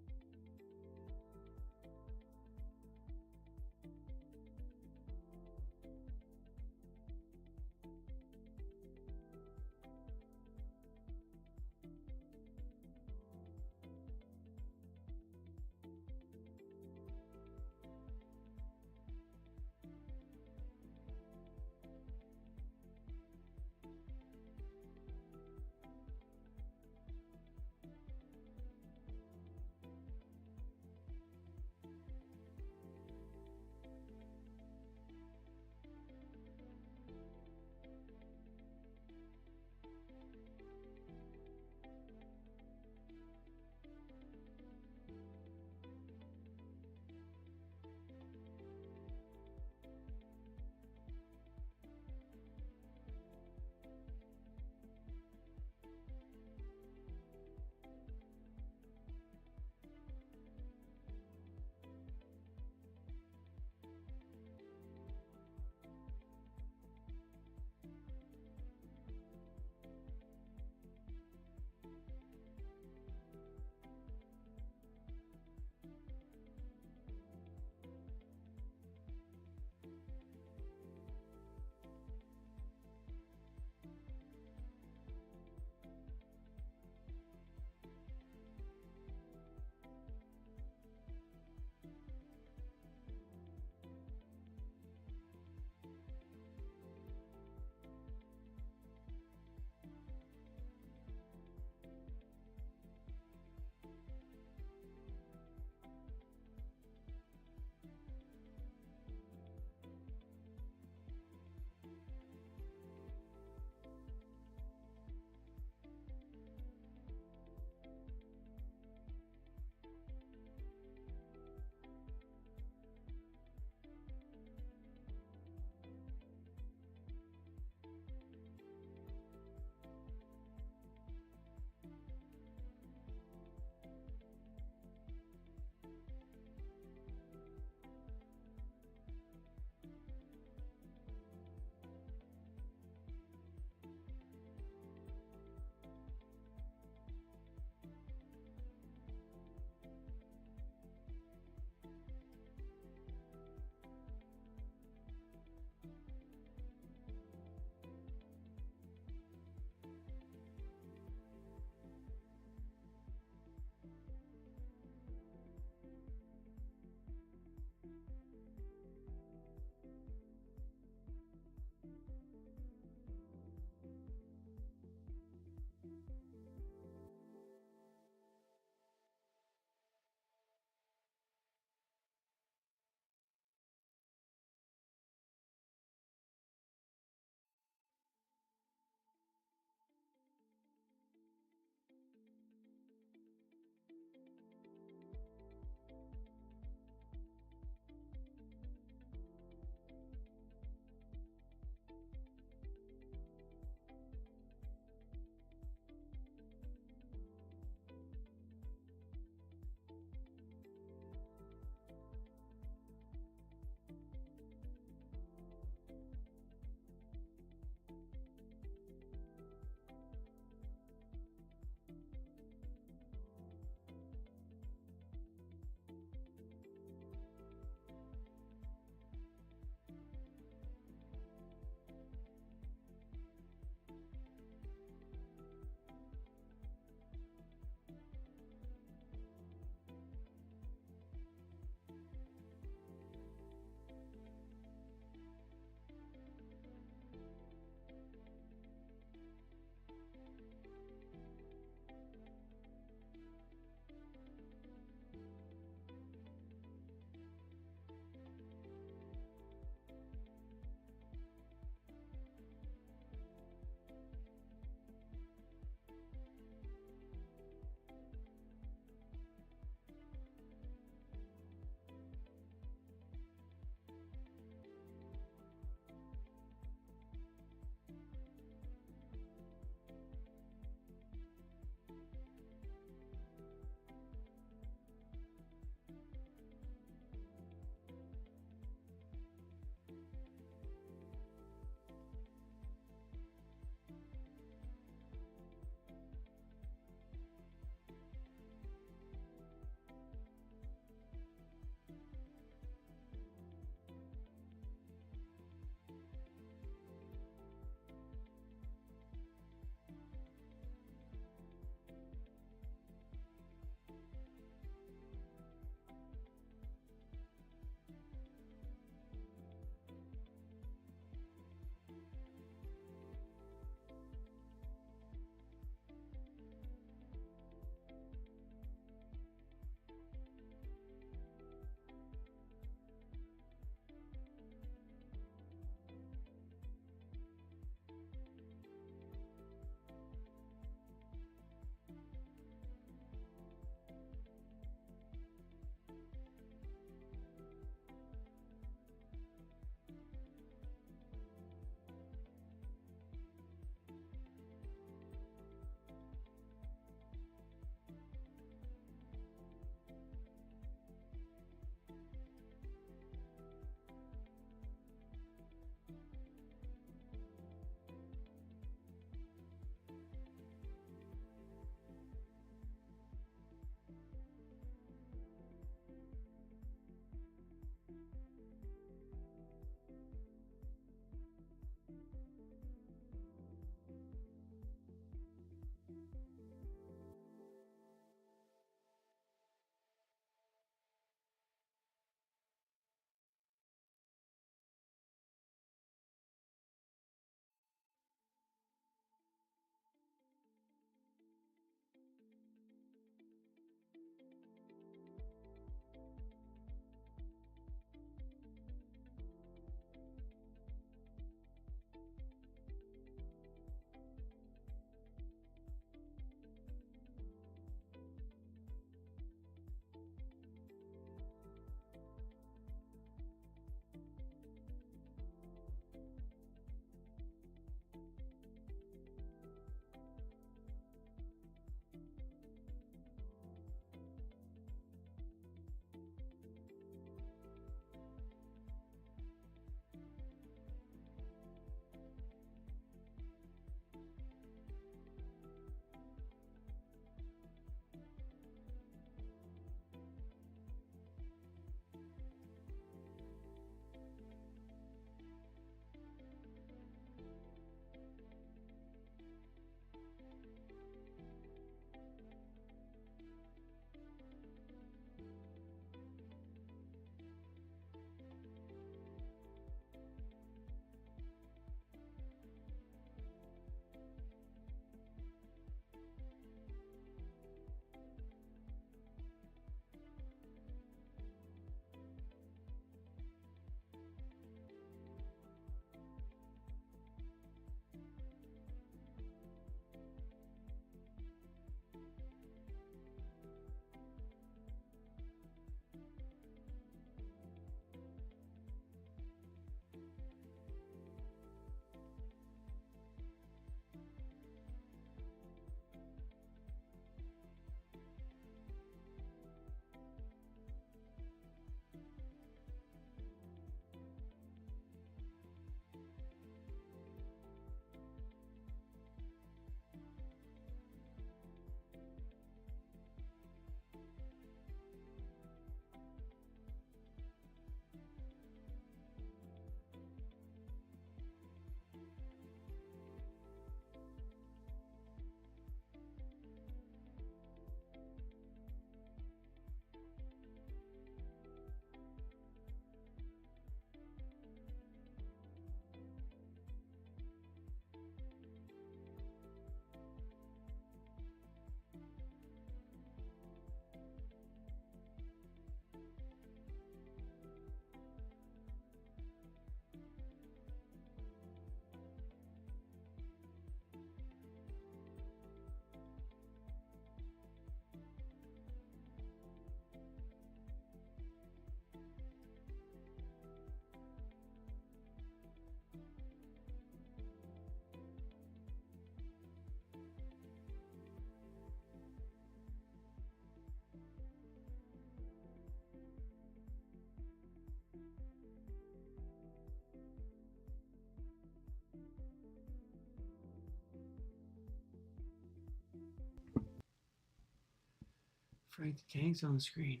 Frank the Tank's on the screen.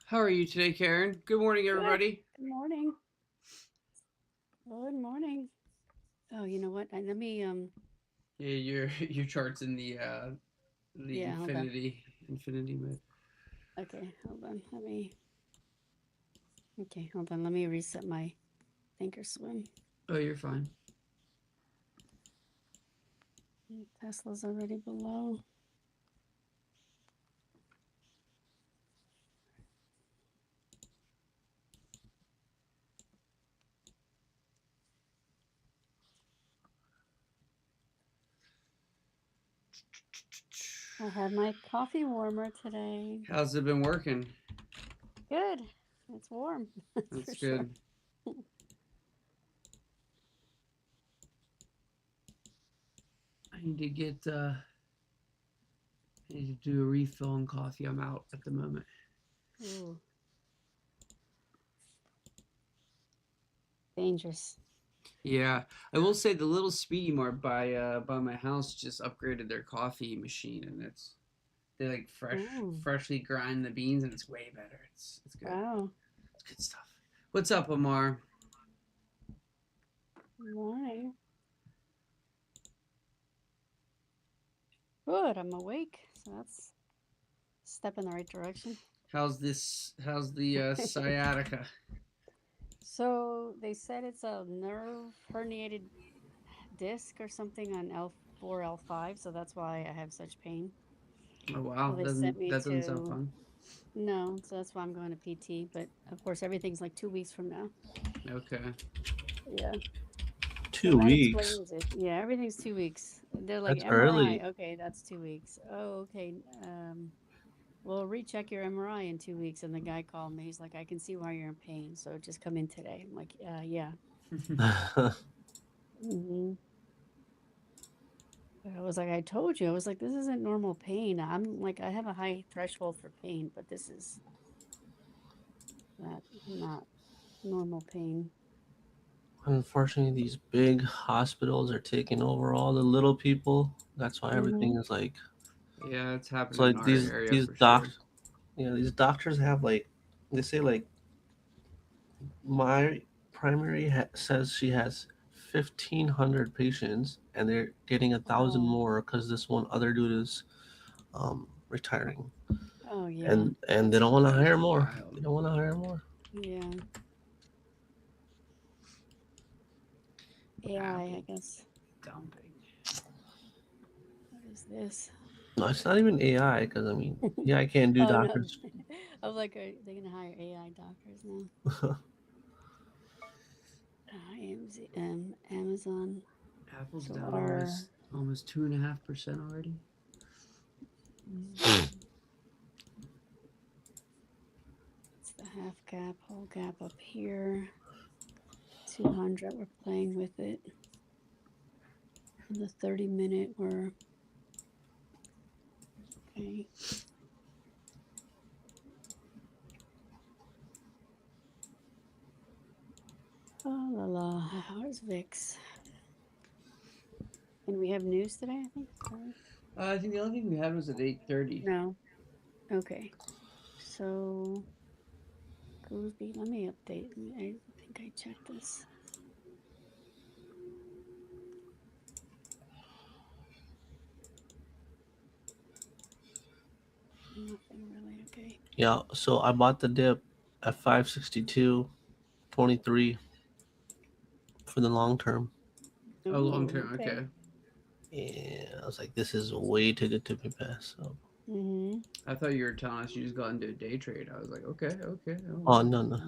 How are you today, Karen? Good morning, everybody. Good morning. Good morning. Oh, you know what? Let me Yeah, your chart's in the yeah, hold on. infinity mode. Okay, hold on. Hold on. Let me reset my thinkorswim. Oh, you're fine. Tesla's already below. I have my coffee warmer today. How's it been working? Good. It's warm. That's for sure. good. I need to get I need to do a refill on coffee. I'm out at the moment. Ooh. Dangerous. Yeah, I will say the little Speedy Mart by my house just upgraded their coffee machine, and they like freshly grind the beans, and it's way better. It's good. Wow. It's good stuff. What's up, Ammar? Good morning. Good. I'm awake, so that's a step in the right direction. How's the sciatica? So they said it's a nerve herniated disc or something on L4, L5, so that's why I have such pain. Oh wow, So they sent me that doesn't sound fun. No, so that's why I'm going to PT. But of course, everything's like 2 weeks from now. Okay. Yeah. 2 so that weeks. explains it. Yeah, everything's 2 weeks. They're like That's MRI. early. Okay, that's 2 weeks. Oh, okay. We'll recheck your MRI in 2 weeks. And the guy called me. He's like, I can see why you're in pain. So just come in today. I'm like, yeah. Mm-hmm. I was like, I told you. I was like, this isn't normal pain. I'm like, I have a high threshold for pain, but this is not normal pain. Unfortunately, these big hospitals are taking over all the little people. That's why everything is like. Yeah, it's happening It's like in our these area for sure. these doctors have like, they say like, my primary says she has 1,500 patients, and they're getting 1,000 Oh. more because this one other dude is retiring. Oh yeah. And they don't want to hire more. Wild. They don't want to hire more. Yeah. AI, I guess. Dumping. What is this? No, it's not even AI, because I mean, AI can't do Oh, doctors. no. I'm like, are they gonna hire AI doctors now? Amazon. Apple's So down our almost 2.5% already. it's the half gap, whole gap up here. 200. We're playing with it. And the 30-minute, we're okay. Oh la la. Where's VIX? And we have news today, I think. I think the only thing we had was at 8:30. No. Okay. So Gooseby, let me update. I think I checked this. Nothing really. Okay. Yeah, so I bought the dip at 562.23 for the long term. Oh, long term. Okay. Yeah, I was like, this is way too good to be passed. So. I thought you were telling us you just got into a day trade. I was like, okay. Oh, no.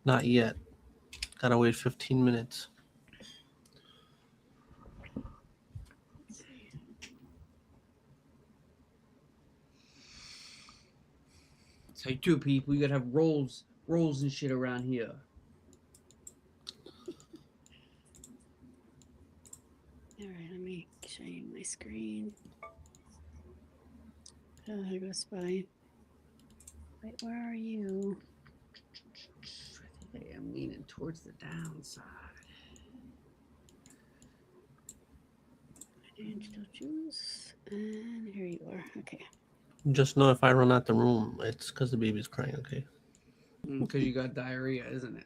Not yet. Gotta wait 15 minutes. Let's see. It's like, two people. You gotta have rolls and shit around here. All right, let me show you my screen. Oh, there goes Spy. Wait, where are you? I think I am leaning towards the downside. Angel juice. And here you are. Okay. Just know if I run out the room, it's because the baby's crying, okay? Because you got diarrhea, isn't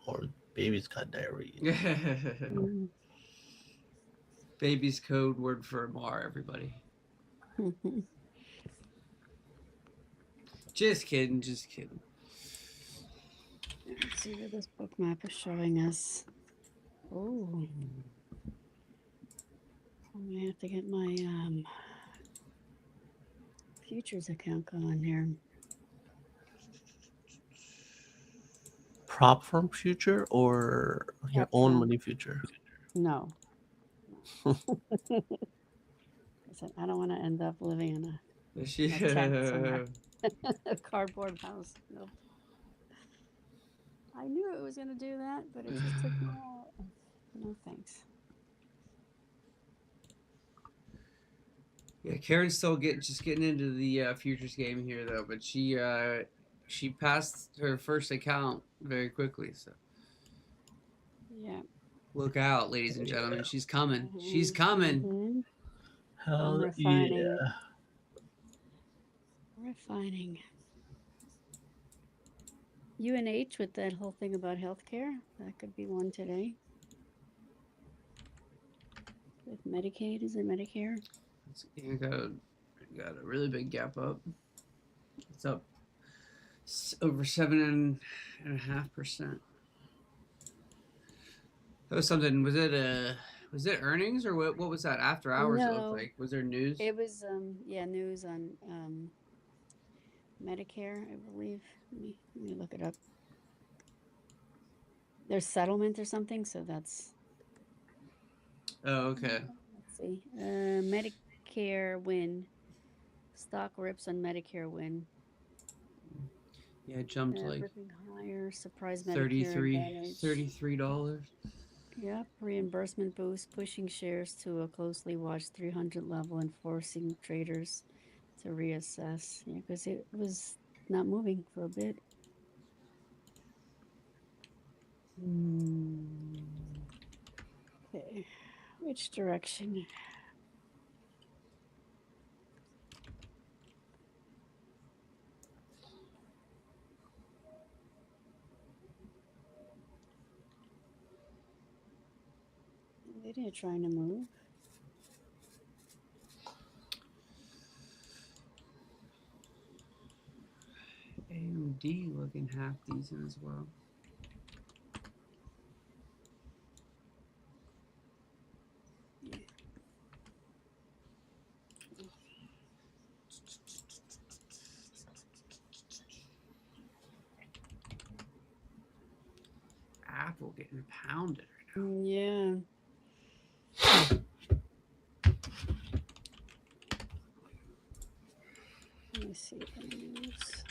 Or baby's got diarrhea. it? Mm. Baby's code word for Ammar, everybody. Just kidding, just kidding. Let's see what this book map is showing us. Oh, I'm gonna have to get my futures account going here. Prop firm future or your Prop own firm. money future? No. I said I don't want to end up living in a tent somewhere, a cardboard house. Nope. I knew it was gonna do that, but it just took me a while. No thanks. Yeah, Karen's still getting into the futures game here though, but she passed her first account very quickly. So Yeah. look out, ladies and gentlemen. She's coming. Mhm, She's coming. mhm. I'm Hell refining. yeah. Refining. UNH with that whole thing about healthcare. That could be one today. With Medicaid, is it Medicare? You got a really big gap up. It's up over 7.5%. That was something. Was it earnings or what was that after hours? It looked No. like. Was there news? It was news on Medicare, I believe. Let me look it up. There's settlement or something, so that's Oh, okay. let's see. Medicare win. Stock rips on Medicare win. Yeah, it jumped like Ripping higher. Surprise Medicare Advantage. $33. Yep, reimbursement boost, pushing shares to a closely watched 300 level and forcing traders to reassess. Yeah, because it was not moving for a bit. Okay, which direction? Nvidia trying to move. AMD looking half decent as well. Apple getting pounded right now. Yeah. Let me see the news.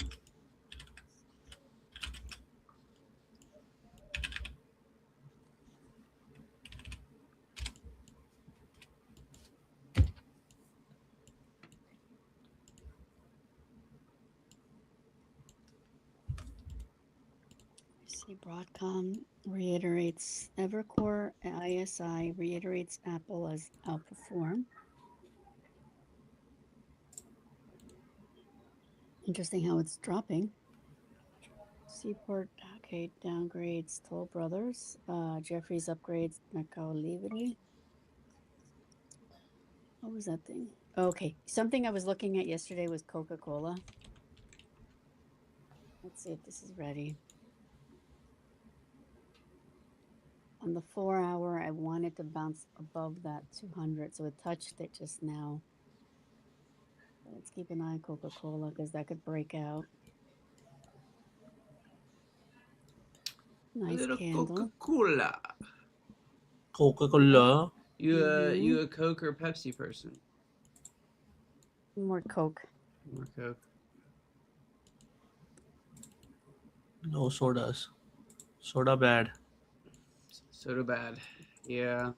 See, Broadcom reiterates Evercore, ISI reiterates Apple as outperform. Interesting how it's dropping. Seaport, okay, downgrades Toll Brothers. Jeffries upgrades Mercado Libre. What was that thing? Okay, something I was looking at yesterday was Coca-Cola. Let's see if this is ready. On the 4 hour, I wanted to bounce above that 200, so it touched it just now. Let's keep an eye on Coca-Cola because that could break out. Nice candle. Coca-Cola. Coca-Cola. You a Coke or Pepsi person? More Coke. More Coke. No sodas. Soda bad. Soda bad. Yeah.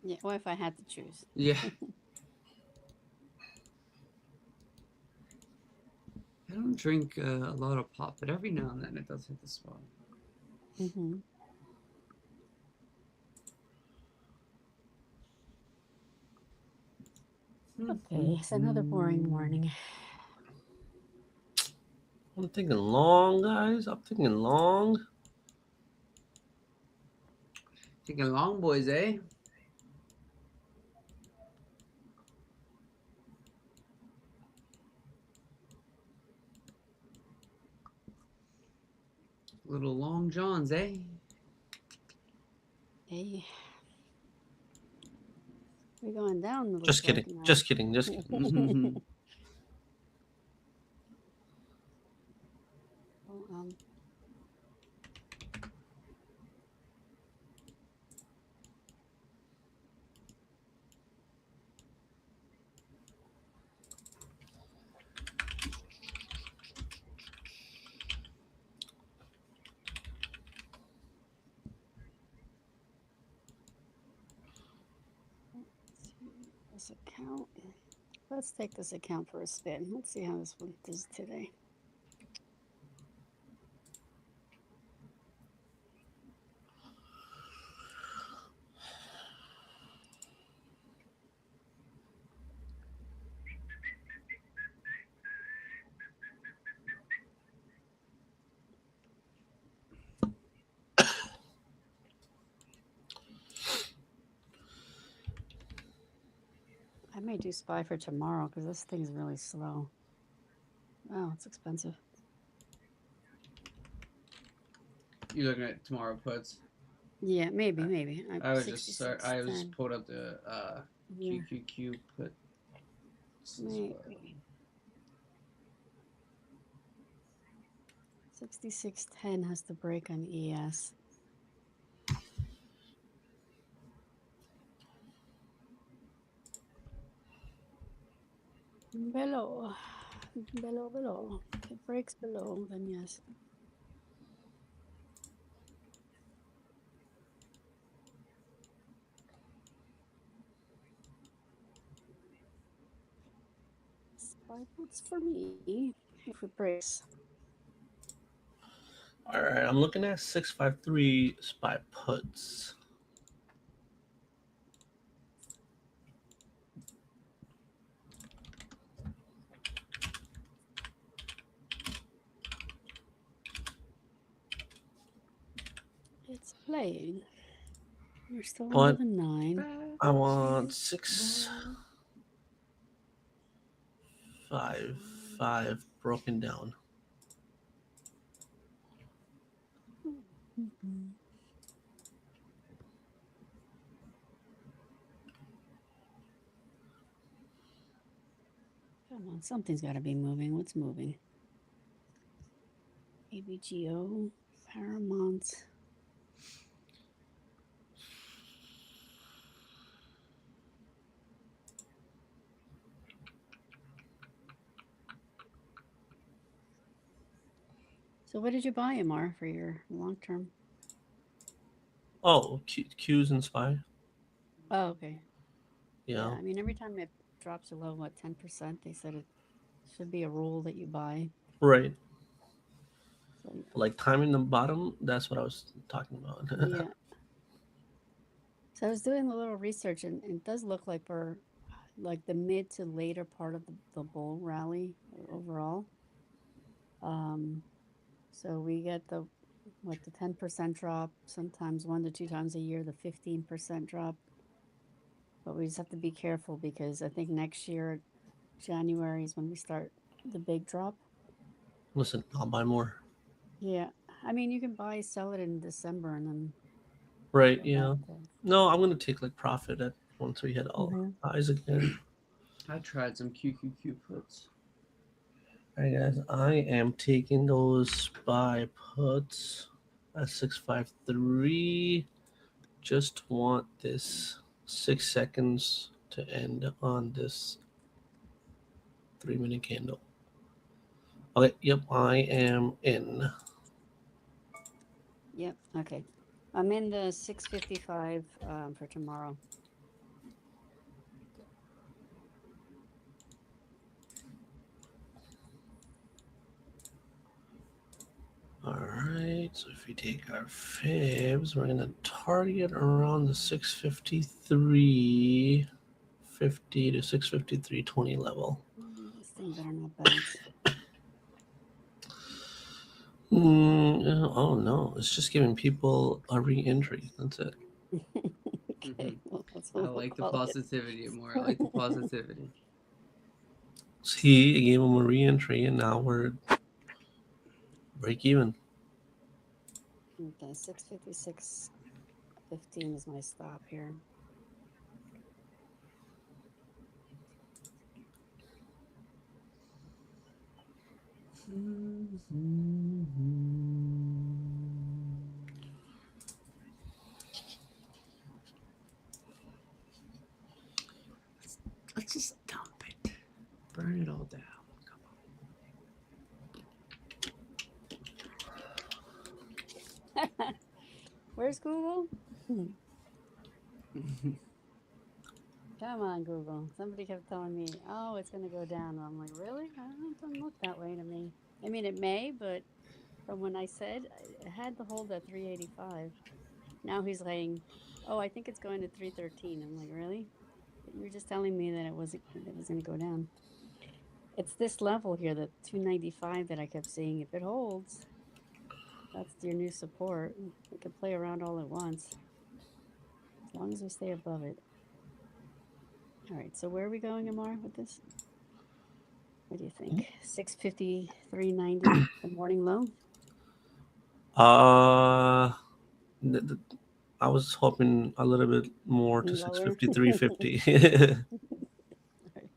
Yeah, well, if I had to choose. Yeah. I don't drink a lot of pop, but every now and then it does hit the spot. Mm-hmm. Okay, it's another boring morning. I'm thinking long, guys. I'm thinking long. Taking long, boys, eh? Little long johns, eh? Hey, we're going down. It looks Just kidding. like now. Just kidding. Just kidding. Well, let's see this account. Let's take this account for a spin. Let's see how this one does today. I may do SPY for tomorrow because this thing's really slow. Oh, it's expensive. You looking at tomorrow puts? Yeah, maybe. I was just pulled up the Yeah, QQQ put. maybe. 6610 has to break on ES. Below. If it breaks below, then yes. SPY puts for me if it breaks. All right, I'm looking at 653 SPY puts. It's playing. We're still What? under the 9. I want 6, 5, 5 broken down. Come on, something's got to be moving. What's moving? ABGO, Paramount. So what did you buy, Ammar, for your long term? Oh, Q's and SPY. Oh, okay. Yeah. I mean, every time it drops below, 10%, they said it should be a rule that you buy. Right. So, Like timing the bottom, that's what I was talking about. yeah. So I was doing a little research, and it does look like we're like the mid to later part of the bull rally overall. So we get the 10% drop, sometimes 1 to 2 times a year, the 15% drop. But we just have to be careful because I think next year, January is when we start the big drop. Listen, I'll buy more. Yeah. I mean, you can sell it in December and then. Right, yeah. No, I'm going to take like profit at once we hit all highs again. I tried some QQQ puts. All right, guys, I am taking those SPY puts at 653. Just want this 6 seconds to end on this 3-minute candle. Okay, yep, I am in. Yep, okay. I'm in the 655 for tomorrow. All right, so if we take our fibs, we're going to target around the 653, 650 to 653.20 level. This thing better not bounce. Oh no, it's just giving people a re-entry. That's it. Okay, well, that's I what we'll like the call it. positivity more. I like the positivity. See, it gave them a re-entry, and now we're break even. Okay, 656.15 is my stop here. Let's just dump it. Burn it all down. Come Where's Google? on. Come on, Google. Somebody kept telling me, oh, it's going to go down. I'm like, really? It doesn't look that way to me. I mean, it may, but from when I said I had to hold at 385. Now he's saying, oh, I think it's going to 313. I'm like, really? But you were just telling me that it was going to go down. It's this level here, the 295 that I kept seeing. If it holds, that's your new support. We could play around all at once, as long as we stay above it. All right, so where are we going, Ammar, with this? What do you think? 653.90, the morning low? I was hoping a little bit more to Lower? 653.50. Right.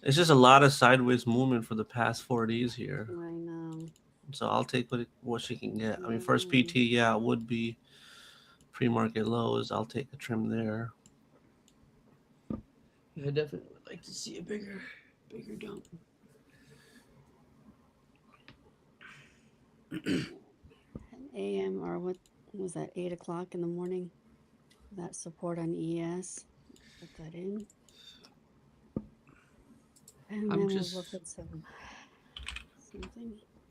It's just a lot of sideways movement for the past 4 days here. I know. So I'll take what she can get. I mean, first PT, yeah, would be pre-market lows. I'll take a trim there. Yeah, I definitely would like to see a bigger dump. 10 a.m. or what was that, 8 o'clock in the morning? That support on ES. Put that in. And I'm then just- we'll look at something.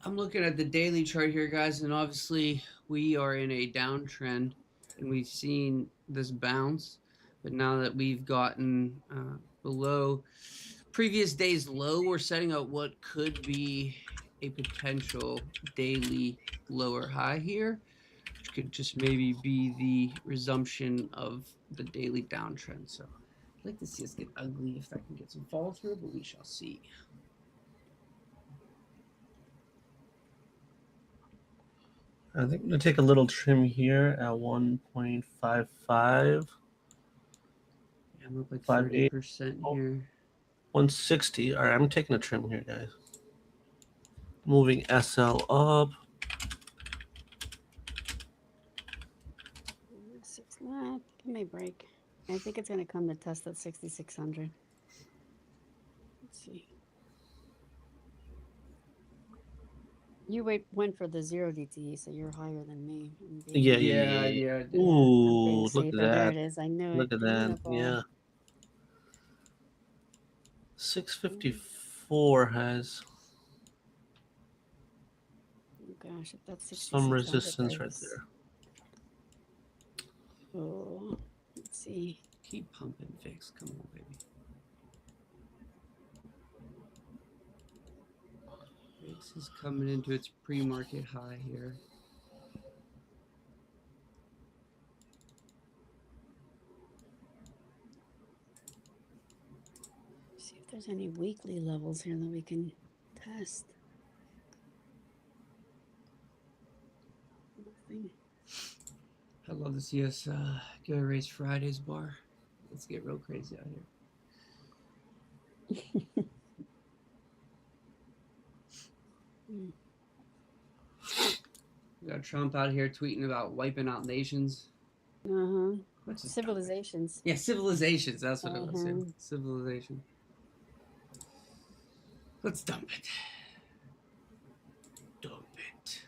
I'm looking at the daily chart here, guys, and obviously we are in a downtrend, and we've seen this bounce. But now that we've gotten below previous day's low, we're setting up what could be a potential daily lower high here, which could just maybe be the resumption of the daily downtrend. So I'd like to see us get ugly if that can get some fall through, but we shall see. I think I'm gonna take a little trim here at 1.55. Yeah, I'm up like 5.8. 30% here. 160. All right, I'm taking a trim here, guys. Moving SL up. 6, nah, it may break. I think it's going to come to test at 6,600. Let's see. You went for the 0 DTE, so you're higher than me. Yeah. I did. Ooh, look at There that. it is. I knew Look it. at Give me that. the ball. Yeah. 654 has Oh gosh, if that's some 6,600 resistance right breaks. there. Oh, let's see. Keep pumping, Fix. Come on, baby. Fix is coming into its pre-market high here. See if there's any weekly levels here that we can test. Nothing. I'd love to see us go to Race Fridays bar. Let's get real crazy out here. We got Trump out here tweeting about wiping out nations. What's his Civilizations. topic? Yeah, civilizations. That's what it was. Yeah. Civilization. Let's dump it. Dump it.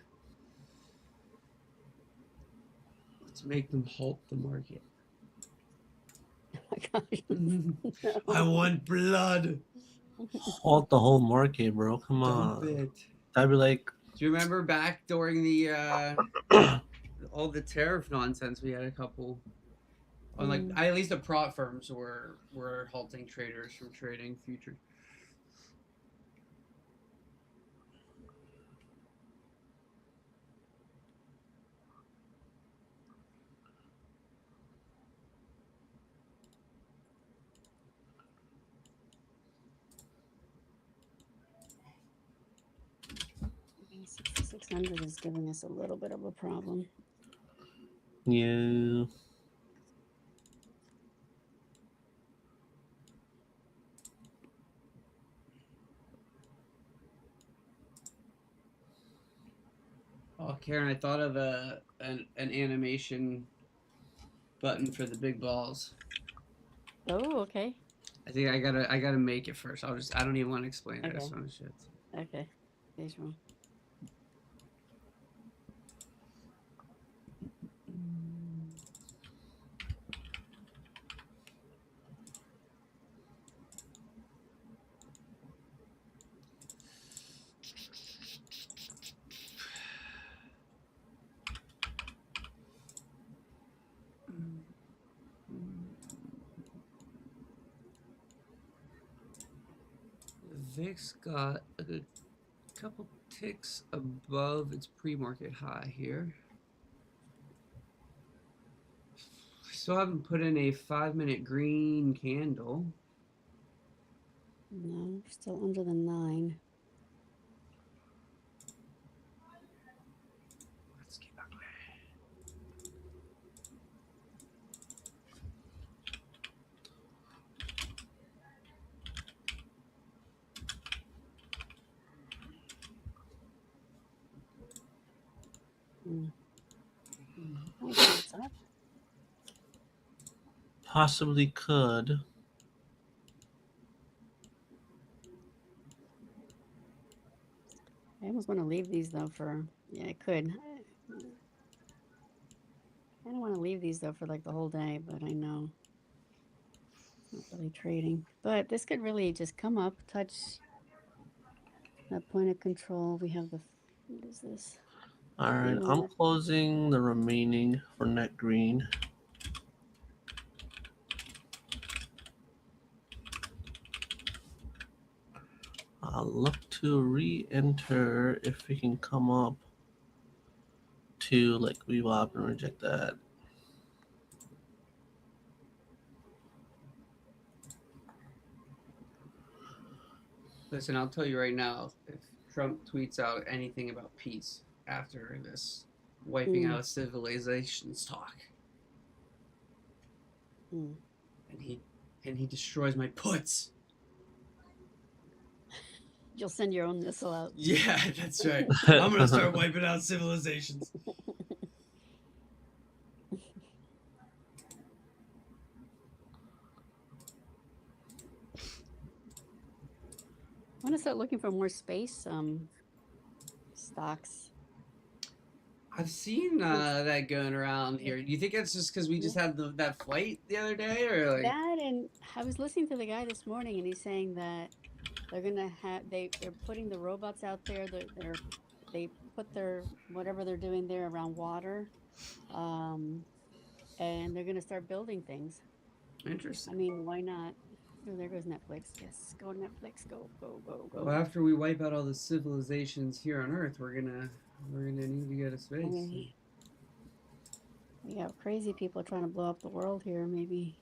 Let's make them halt the market. Oh my gosh. I want blood. Halt the whole market, bro. Come Dump on. it. I'd be like, Do you remember back during the all the tariff nonsense? We had a couple On like at least the prop firms were halting traders from trading futures. Mm, 6,600 is giving us a little bit of a problem. Yeah. Oh, Karen, I thought of an animation button for the big balls. Oh, okay. I think I gotta make it first. I don't even want to explain it. I just Okay. want to shit. Okay. Visual. VIX got a couple ticks above its pre-market high here. Still haven't put in a 5-minute green candle. No, still under the 9. Let's get ugly. Oh, it's up. Possibly could. I almost want to leave these though for, yeah, I could. I don't want to leave these though for like the whole day, but I know it's not really trading. But this could really just come up, touch that point of control. We have the, what is this? All right, I'm closing the remaining for net green. I'll look to re-enter if we can come up to like VWAP and reject that. Listen, I'll tell you right now, if Trump tweets out anything about peace after this wiping out civilizations talk, and he destroys my puts. You'll send your own missile out. Yeah, that's right. I'm gonna start wiping out civilizations. I want to start looking for more space stocks. I've seen that going around here. Do you think it's just because we just had that flight the other day, or like that? And I was listening to the guy this morning, and he's saying that they're gonna have they're putting the robots out there. They put their whatever they're doing there around water, and they're gonna start building things. Interesting. I mean, why not? Oh, there goes Netflix. Yes, go Netflix. Go. Well, after we wipe out all the civilizations here on Earth, we're gonna need to go to space. I mean, we have crazy people trying to blow up the world here. Maybe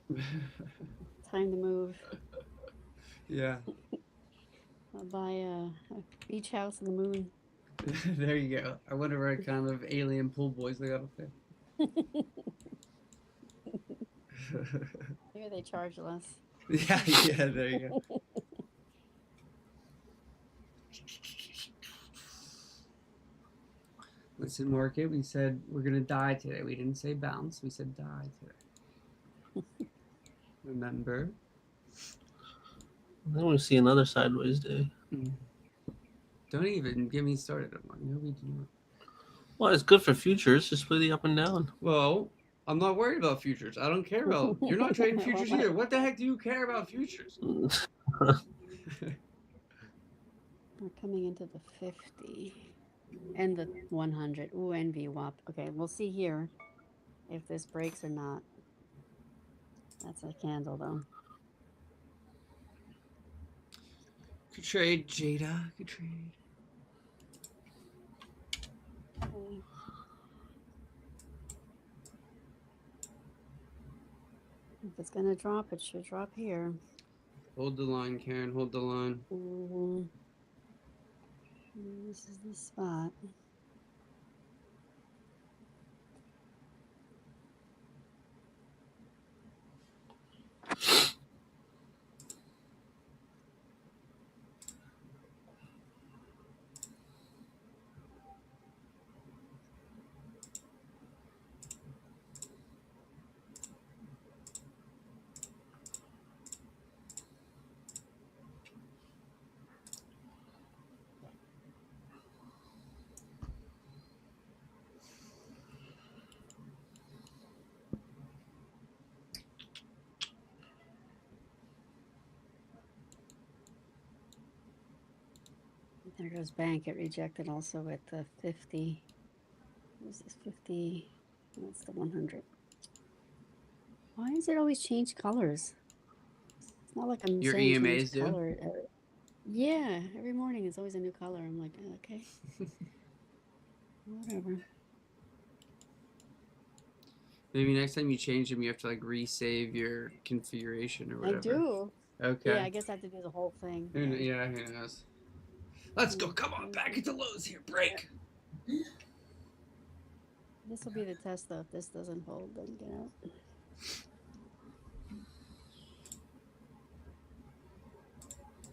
time to move. Yeah. I'll buy a beach house in the moon. There you go. I wonder what kind of alien pool boys they got up there. Maybe they charge less. Yeah, there you go. Listen, market, we said we're going to die today. We didn't say bounce. We said die today. Remember? Then we see another sideways day. Don't even get me started on one. No, we do not. Well, it's good for futures. Just play the up and down. Well, I'm not worried about futures. I don't care about. You're not trading futures either. What the heck do you care about futures? We're coming into the 50 and the 100. Ooh, and VWAP. Okay, we'll see here if this breaks or not. That's a candle though. Good trade, Jada. Good trade. Okay. If it's gonna drop, it should drop here. Hold the line, Karen. Hold the line. Mhm. This is the spot. There goes bank. It rejected also at the 50. This is 50. That's the 100. Why does it always change colors? It's not like I'm Your saying EMAs change do? color. Yeah, every morning it's always a new color. I'm like, okay, whatever. Maybe next time you change them, you have to like resave your configuration or whatever. I do. Okay. Yeah, I guess I have to do the whole thing. Yeah, who knows? Let's go. Come on, back into lows here. Break. This will be the test though. If this doesn't hold, then get out.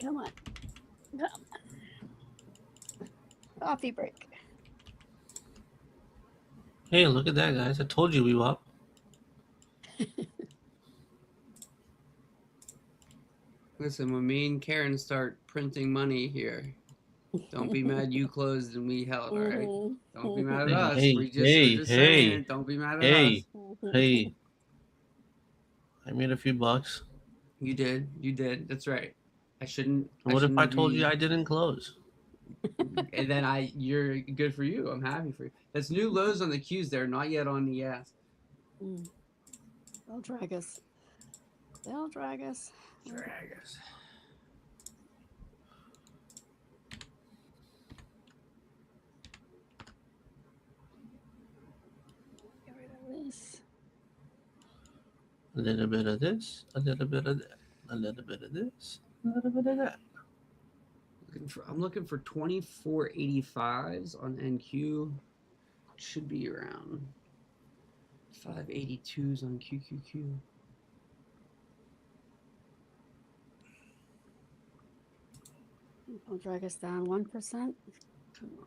Come on. Come on. Coffee break. Hey, look at that, guys. I told you we were up. Listen, when me and Karen start printing money here, don't be mad you closed and we held, all right? Don't be mad at us. We're just saying, don't be mad at us. Hey. I made a few bucks. You did. That's right. I shouldn't. What if I told you be- I didn't close? And then you're good for you. I'm happy for you. That's new lows on the Qs there, not yet on the S. They'll drag us. They'll drag us. Drag us. Get rid of this. A little bit of this, a little bit of that, a little bit of this, a little bit of that. I'm looking for 2485s on NQ. Should be around 582s on QQQ. I'll drag us down 1%. Come on.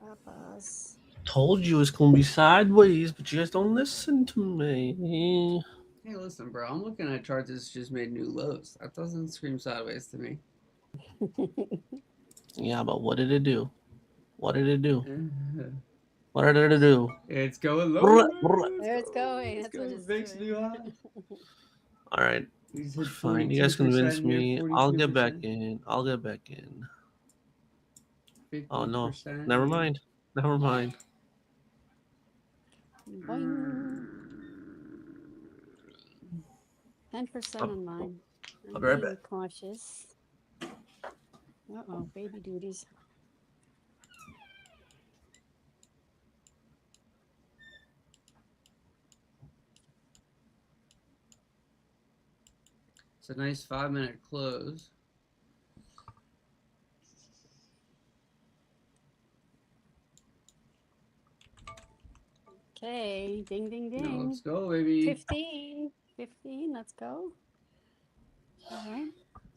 Papas. Told you it's gonna be sideways, but you guys don't listen to me. Hey, listen, bro. I'm looking at charts that's just made new lows. That doesn't scream sideways to me. Yeah, but what did it do? What did it do? What did it do? It's going low. There it's going. That's what it's Makes doing. new high. All right, He's hit fine. You guys 42% convinced here, me. I'll get back 42%, in. I'll get back in. 50%. Oh no, never mind. Never mind. Boing. 10% on mine. I'll be right being back. cautious. Uh-oh, baby duties. It's a nice 5-minute close. Okay, ding, ding, ding. Now let's go, baby. 15, let's go. All right.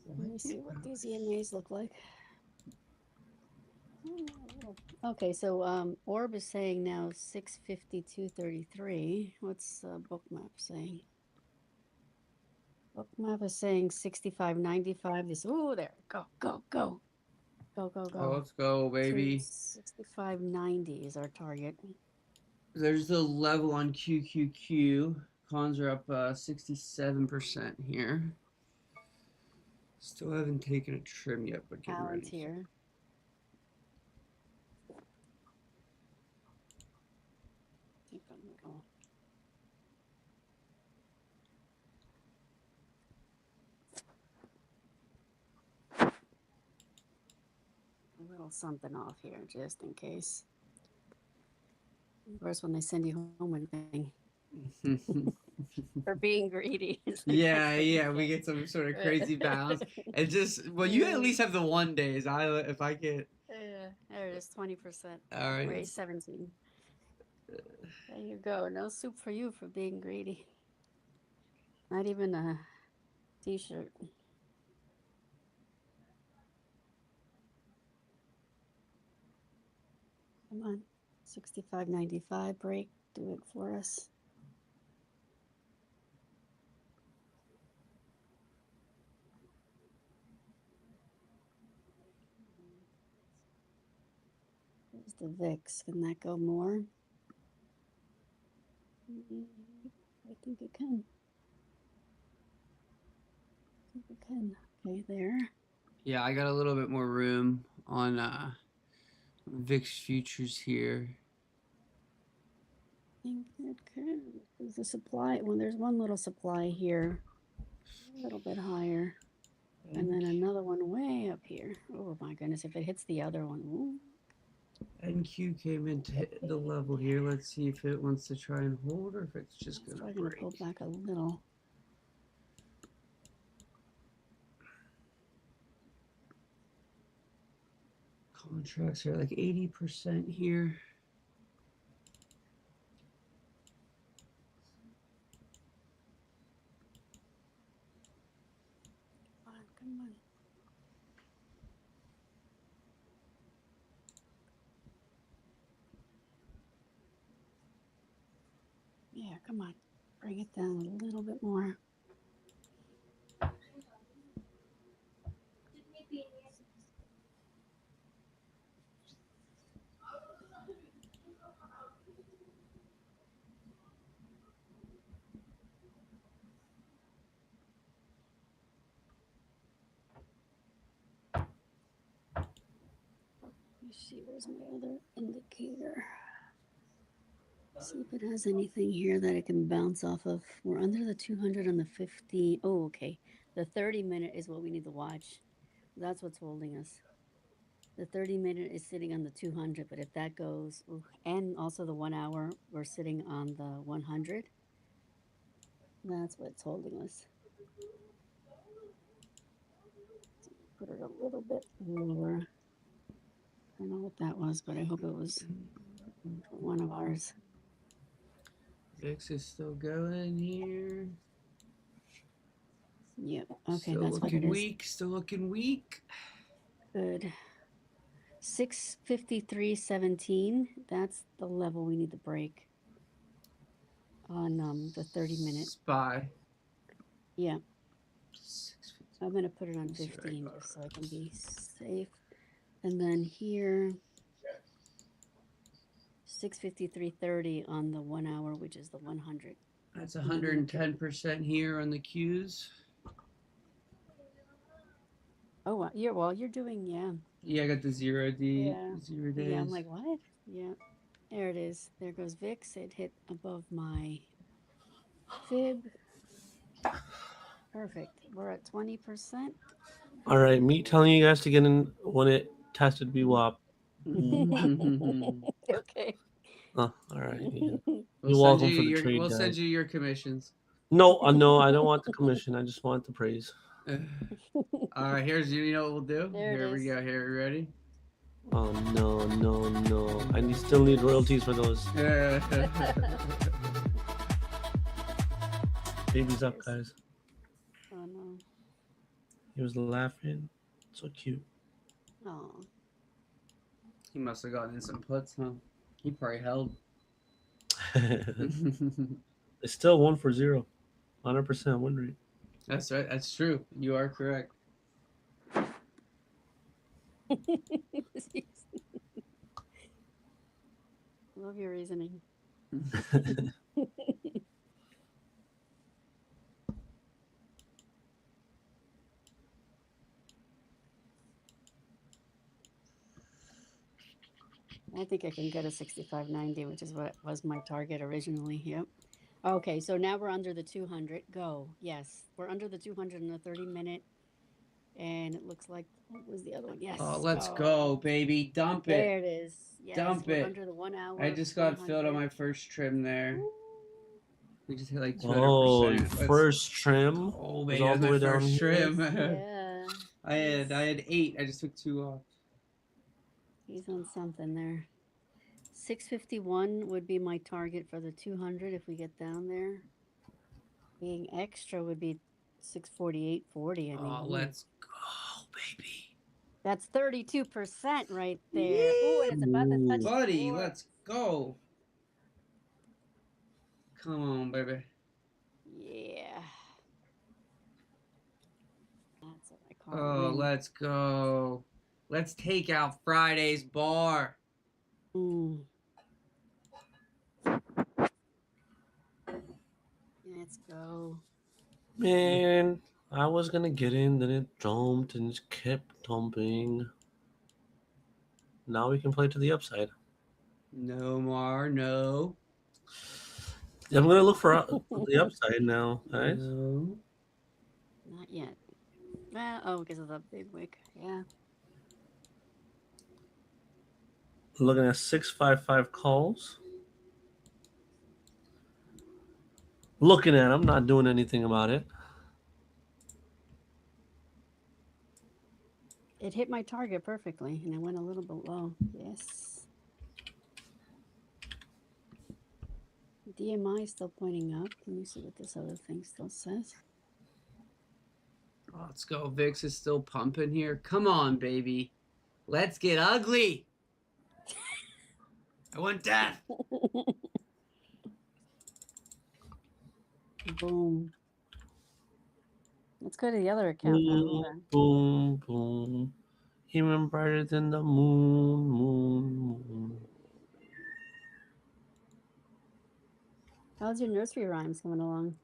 Let me see what these EMAs look like. Okay, so Orb is saying now 652.33. What's Bookmap saying? Bookmap is saying 65.95. This there. Go. Oh, let's go, baby. 65.90 is our target. There's the level on QQQ. Cons are up 67% here. Still haven't taken a trim yet, but getting ready. Palantir. Take a little. A little something off here, just in case. Of course, when they send you home with thing for being greedy. Yeah, we get some sort of crazy balance. And just you at least have the 1 days. If I get There it is, 20%. all right. Raise 17. There you go. No soup for you for being greedy. Not even a t-shirt. Come on. 65.95 break. Do it for us. There's the VIX. Can that go more? I think it can. Okay, there. Yeah, I got a little bit more room on VIX futures here. I think it can. There's a supply. Well, there's one little supply here. A little bit higher. And then another one way up here. Oh my goodness, if it hits the other one. Ooh. NQ came into hit the level here. Let's see if it wants to try and hold or if it's just It's gonna trying break. to pull back a little. Contracts are like 80% here. Come on. Yeah, come on. Bring it down a little bit more. Let me see, where's my other indicator? See if it has anything here that it can bounce off of. We're under the 200 on the 50. Oh, okay. The 30-minute is what we need to watch. That's what's holding us. The 30-minute is sitting on the 200, but if that goes, and also the 1 hour, we're sitting on the 100. That's what's holding us. Put it a little bit lower. I don't know what that was, but I hope it was one of ours. VIX is still going here. Yep. Okay, Still that's what it looking is. weak. Still looking weak. Good. 653.17. That's the level we need to break on the 30-minute. SPY. Yeah. 650. I'm gonna put it on 15 just so I can be safe. And then here, 653.30 on the 1 hour, which is the 100. That's 110% here on the Qs. Oh, you're doing, yeah. Yeah, I got the 0 D, Yeah. 0 days. Yeah, I'm like, what? Yeah. There it is. There goes VIX. It hit above my fib. Perfect. We're at 20%. All right, me telling you guys to get in when it tested VWAP. Okay. Oh, all right. Yeah. We'll You're welcome send for you the trade, we'll guys. send you your commissions. No, I don't want the commission. I just want the praise. All right, here's you know what we'll do. There it Here we is. go. Here, you ready? Oh no. I still need royalties for those. Yeah. Baby's up, guys. Oh no. He was laughing. So cute. Oh, He must have gotten in some puts, huh? He probably held. It's still 1-0. 100% win rate. That's right. That's true. You are correct. love your reasoning. I think I can get a 65.90, which is what was my target originally. Yep. Okay, so now we're under the 200. Go. Yes, we're under the 200 in a 30-minute. And it looks like, what was the other one? Yes. Oh, let's go, baby. Dump it. There it is. Yes, Dump we're it. under the 1 hour. I just got filled on 100. my first trim there. Ooh. We just hit like 200%. Oh, Let's- first trim. Oh, was baby, all that's the my way down first here. trim. Yeah. I had 8. I just took 2 off. He's on something there. 651 would be my target for the 200 if we get down there. Being extra would be 648.40. I mean, Oh, let's go, baby. that's 32% right there. Oh, and it's about to touch the Buddy, floor. let's go. Come on, baby. Yeah. That's what I call Oh, a win. let's go. Let's take out Friday's bar. Mm. Let's go. Man, I was gonna get in, then it jumped and just kept dumping. Now we can play to the upside. No more, no. I'm gonna look for the upside now, guys. No. Not yet. Well, oh, because of the big wick. Yeah. Looking at 655 calls. Looking at them, not doing anything about it. It hit my target perfectly, and I went a little bit low. Yes. DMI is still pointing up. Let me see what this other thing still says. Oh, let's go. Vix is still pumping here. Come on, baby. Let's get ugly. I want death. Boom. Let's go to the other account now. Hold on. Boom, boom. Even brighter than the moon, moon, moon. How's your nursery rhymes coming along?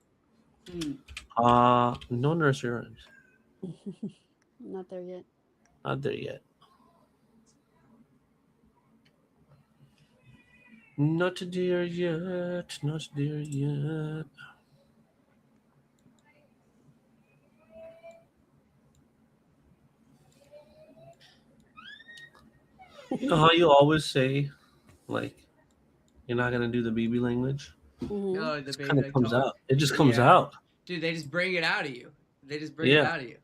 No nursery rhymes. Not there yet. Not there yet. Not there yet. Not there yet. You know how you always say, like, you're not gonna do the BB language? Mhm. No, the It baby kind of like comes talk. out. It just comes Yeah. out. Dude, they just bring it out of you. They just bring it Yeah. out of you.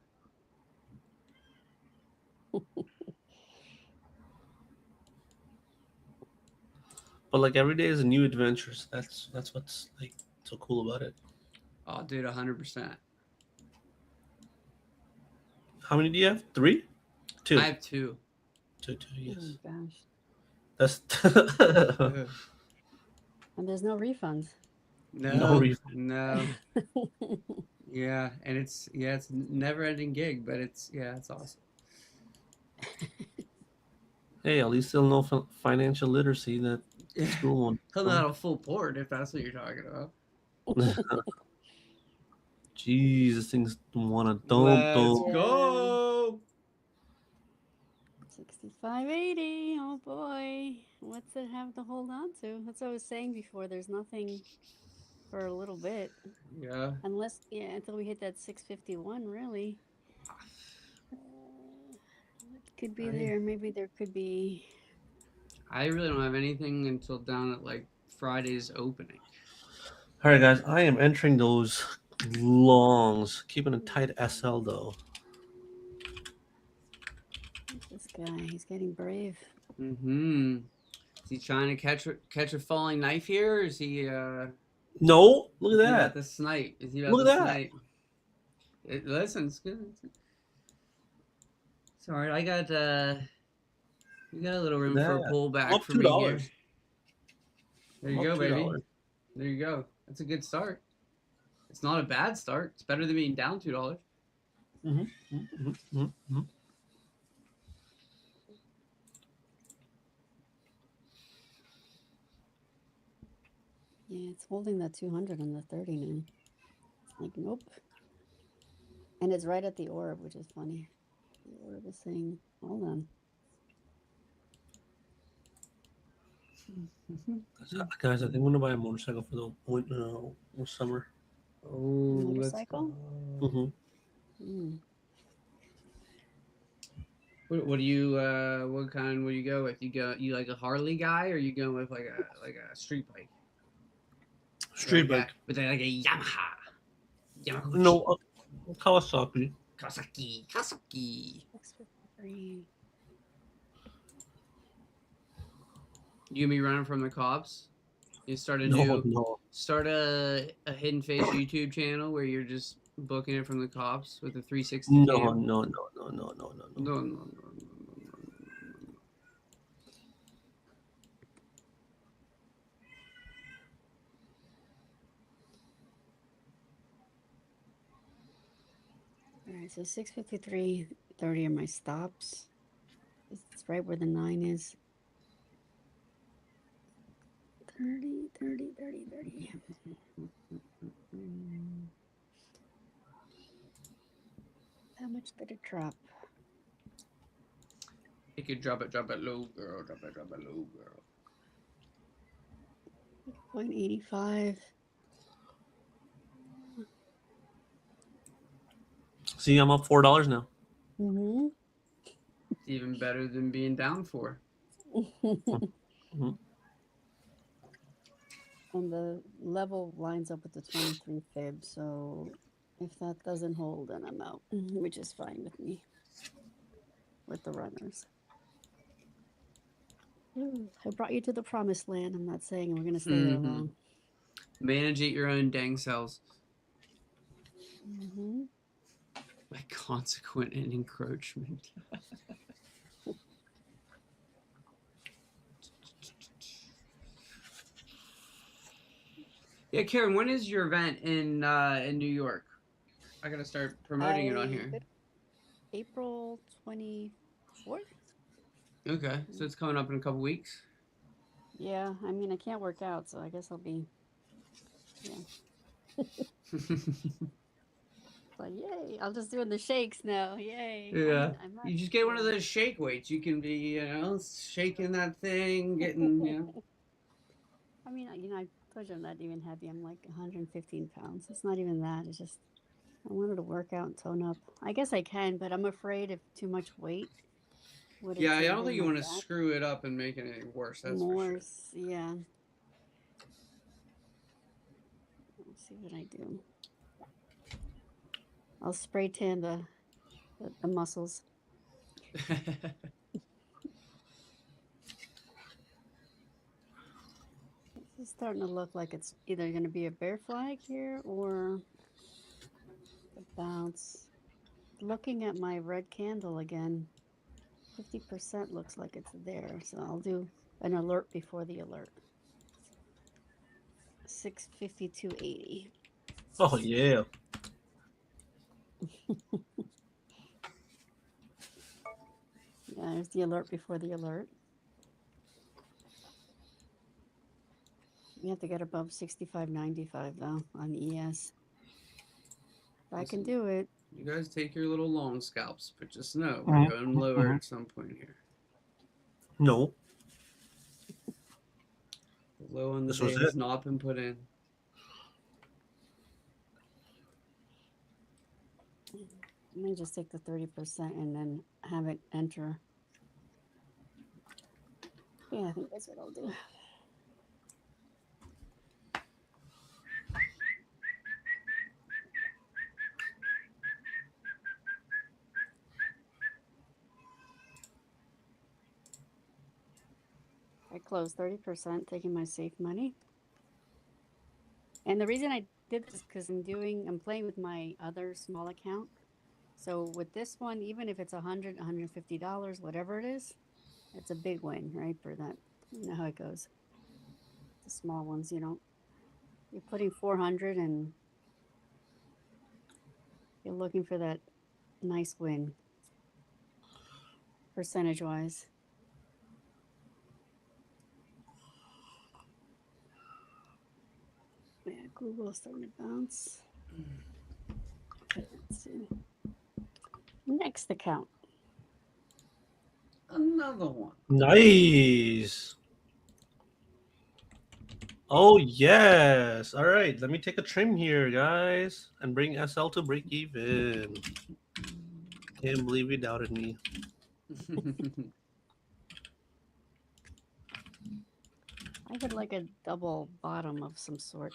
But like every day is a new adventure. So that's what's like so cool about it. Oh, dude, 100%. How many do you have? 3? 2. I have 2. 2, yes. Oh gosh. That's And there's no refunds. No, refund. no. Yeah, and it's never ending gig, but it's awesome. Hey, at least they'll know financial literacy that Yeah. school one. He'll not a full port if that's what you're talking about. Jeez, this thing's wanna dump. Let's Yeah. go. 65.80. Oh boy. What's it have to hold on to? That's what I was saying before. There's nothing for a little bit. Yeah. Unless, until we hit that 651, really. It could be there. Maybe there could be. I really don't have anything until down at like Friday's opening. All right, guys, I am entering those longs, keeping a tight SL though. This guy, he's getting brave. Mm-hmm. Is he trying to catch a falling knife here, or is he No, look is at he about that. the snipe? Is he about Look the at that. snipe? Listen, it's good. It's all right. I got we got a little room for a Yeah. pullback Up for me here. $2. There you Up go, baby. $2. There you go. That's a good start. It's not a bad start. It's better than being down $2. Yeah, it's holding that 200 on the 30 now. It's like, nope. And it's right at the orb, which is funny. The orb is saying, hold on. Guys, I think I'm gonna buy a motorcycle for the winter, summer. Oh, Motorcycle? Mm. What do you what kind would you go with? You like a Harley guy, or you going with like a street bike? Street bike. With like a Yamaha. Yamaguchi. No, Kawasaki. Kawasaki. 653. You gonna be running from the cops? You start a hidden face YouTube channel where you're just booking it from the cops with a 360 No. cam? No. All right, so 653, 30 are my stops. It's right where the 9 is. 30. How much did it drop? You could drop it low, girl. Drop it low, girl. 0.85. See, I'm up $4 now. Mm-hmm. It's even better than being down 4. And the level lines up with the 23 fib, so if that doesn't hold, then I'm out, which is fine with me. With the runners. Ooh, I brought you to the promised land. I'm not saying we're going to stay there long. Manage at your own dang selves. Mm-hmm. By consequent and encroachment. Yeah, Karen, when is your event in New York? I gotta start promoting it on here. April 24th? Okay, so it's coming up in a couple weeks. Yeah, I mean, I can't work out, so I guess I'll be, like, yay, I'll just doing the shakes now, yay. Yeah, I'm not, you just get one of those shake weights. You can be, shaking that thing, getting, I mean, I told you I'm not even heavy. I'm like 115 pounds. It's not even that. It's just, I wanted to work out and tone up. I guess I can, but I'm afraid of too much weight. Yeah, I don't think you want to screw it up and make it worse. That's for sure. Yeah. Let's see what I do. I'll spray tan the muscles. It's starting to look like it's either going to be a bear flag here or a bounce. Looking at my red candle again, 50% looks like it's there. So I'll do an alert before the alert. 652.80. Oh, yeah. Yeah, there's the alert before the alert. We have to get above 65.95 though on ES. I can do it. You guys take your little long scalps, but just know we're going lower at some point here. No. The low on the day has not been put in. Let me just take the 30% and then have it enter. Yeah, I think that's what I'll do. I closed 30%, taking my safe money. And the reason I did this is because I'm playing with my other small account. So with this one, even if it's $100, $150, whatever it is, it's a big win, right? For that, you know how it goes. The small ones, you know, you're putting 400 and you're looking for that nice win, percentage-wise. Yeah, Google's starting to bounce. Okay, let's see. Next account. Another one. Nice. Oh, yes. All right. Let me take a trim here, guys, and bring SL to break even. Can't believe you doubted me. I would like a double bottom of some sort.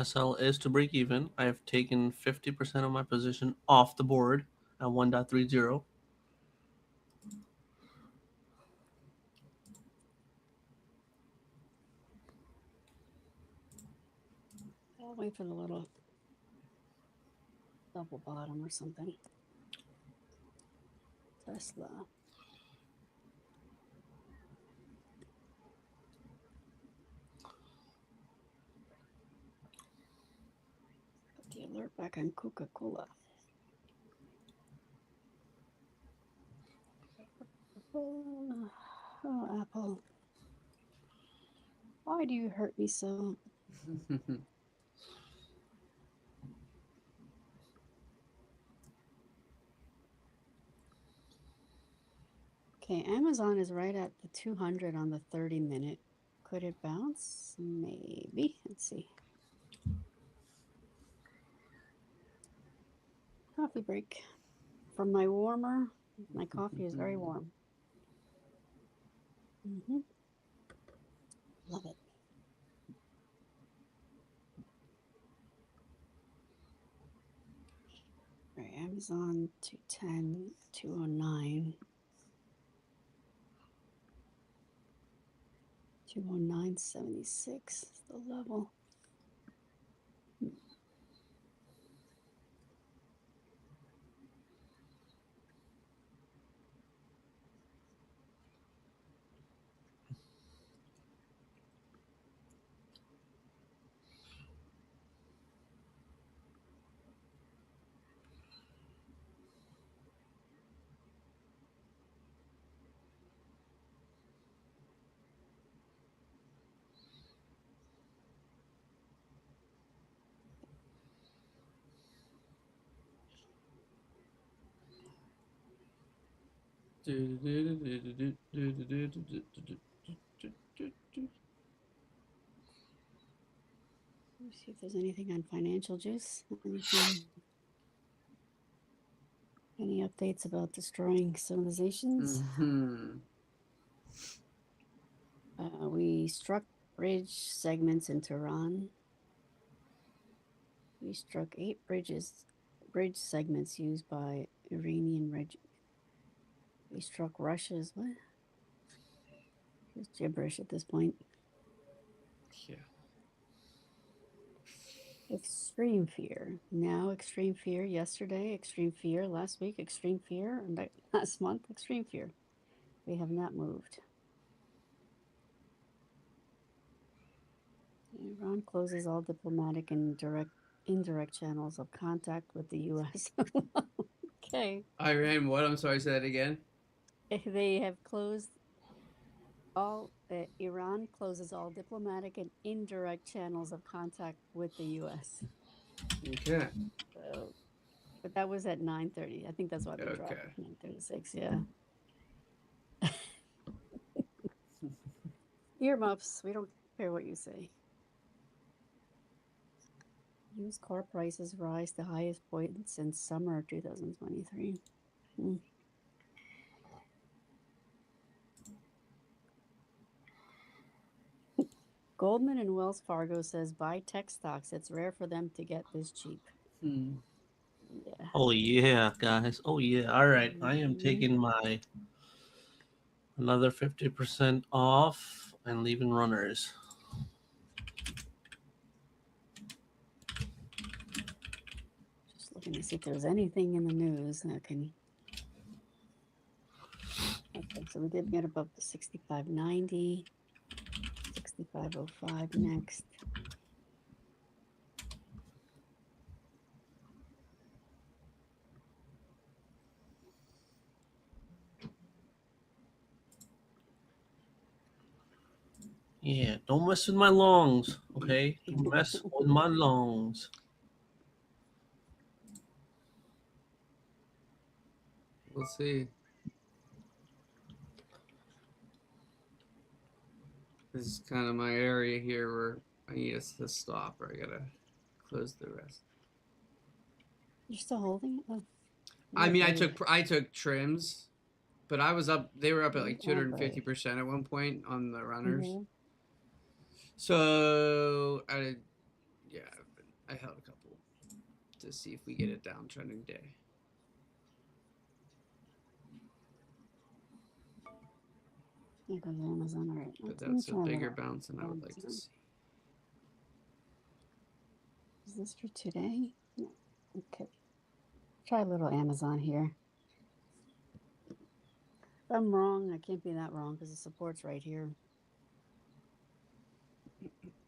SL is to break even. I have taken 50% of my position off the board at 1.30. I'll wait for the little double bottom or something. Tesla. Put the alert back on Coca-Cola. Oh, Apple. Why do you hurt me so? Okay, Amazon is right at the 200 on the 30-minute. Could it bounce? Maybe. Let's see. Coffee break. From my warmer, my coffee is very warm. Love it. All right, Amazon 210, 209. 209.76 is the level. Let's see if there's anything on financial juice. Anything? Any updates about destroying civilizations? We struck bridge segments in Tehran. We struck 8 bridge segments used by Iranian regiment. We struck Russia's what? It's gibberish at this point. Yeah. Extreme fear. Now extreme fear. Yesterday, extreme fear. Last week, extreme fear. And last month, extreme fear. We have not moved. Iran closes all diplomatic and indirect channels of contact with the U.S. Okay. Iran, what? I'm sorry, say that again. They have closed all. Iran closes all diplomatic and indirect channels of contact with the U.S. Okay. But that was at 9:30. I think that's why they dropped. Okay. 9:36. Yeah. Earmuffs. We don't care what you say. Used car prices rise to highest point since summer 2023. Goldman and Wells Fargo says buy tech stocks. It's rare for them to get this cheap. Yeah. Oh yeah, guys. Oh yeah. All right. I am Mhm. taking my another 50% off and leaving runners. Just looking to see if there's anything in the news that can. Okay, so we did get above the 65.90, 65.05 next. Yeah, don't mess with my lungs, okay? Don't mess with my lungs. We'll see. This is kind of my area here where I need us to stop, or I gotta close the rest. You're still holding it? Oh, I mean, okay. I took trims, but I was up. They were up at like Oh, boy. 250% at one point on the runners. Mhm. So I held a couple to see if we get it down trending day. Here goes Amazon. All right. But Let me that's a try bigger little bounce than I would like to Amazon. see. Is this for today? No. Okay. Try a little Amazon here. If I'm wrong, I can't be that wrong because the support's right here.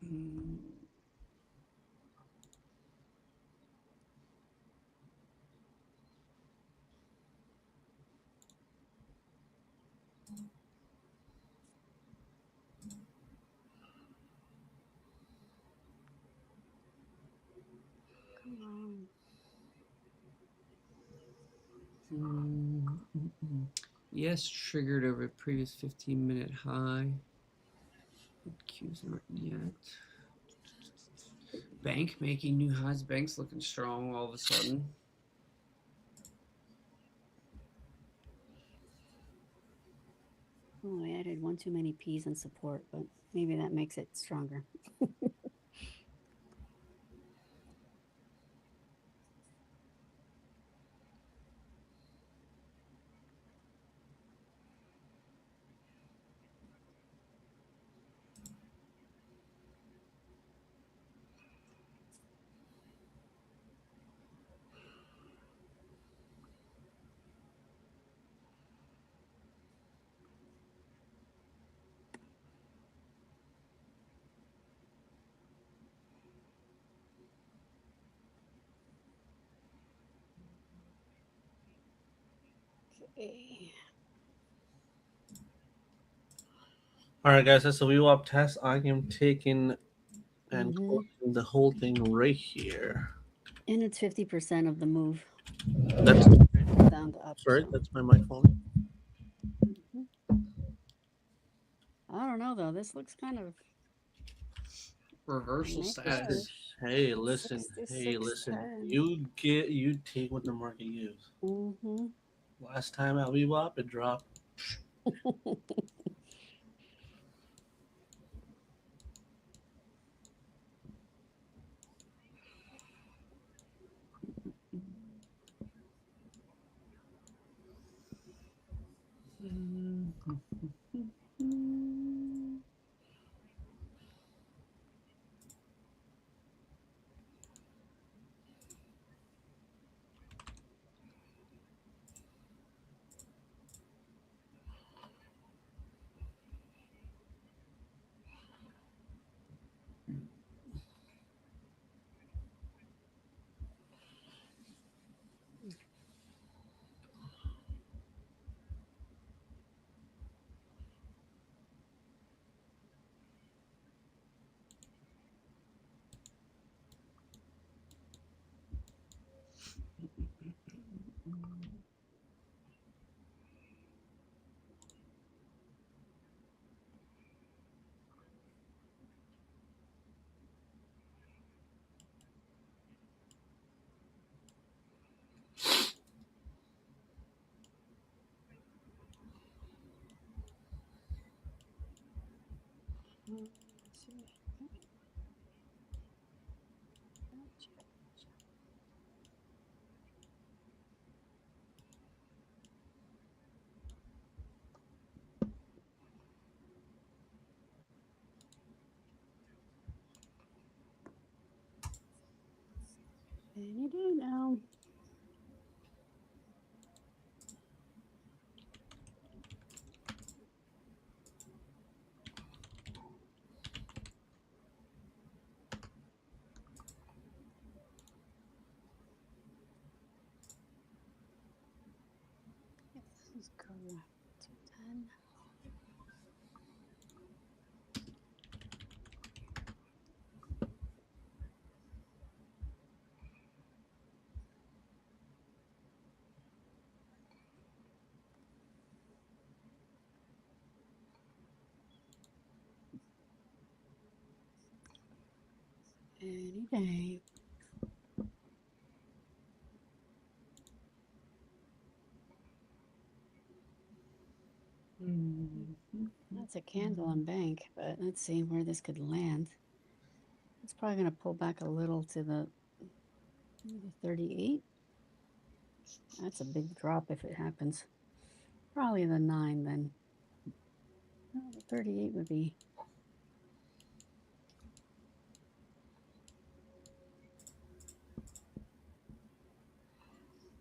Mm. Come on. Yes, triggered over previous 15-minute high. Q's not yet. Bank making new highs. Bank's looking strong all of a sudden. Oh, I added one too many P's in support, but maybe that makes it stronger. Okay. All right, guys. That's a VWAP test. I am taking and Mhm. closing the whole thing right here. And it's 50% of the move That's down to up. sorry. So. That's my microphone. Mhm. I don't know though. This looks kind of Reversal make status. Hey, listen. Hey, 66, listen. 10. You take what the market gives. Mm-hmm. Last time at VWAP, it dropped. Let's see. Gotcha. Any day now. Let's go to 10. Any day. That's a candle on bank, but let's see where this could land. It's probably going to pull back a little to the 38. That's a big drop if it happens. Probably the 9 then. No, the 38 would be.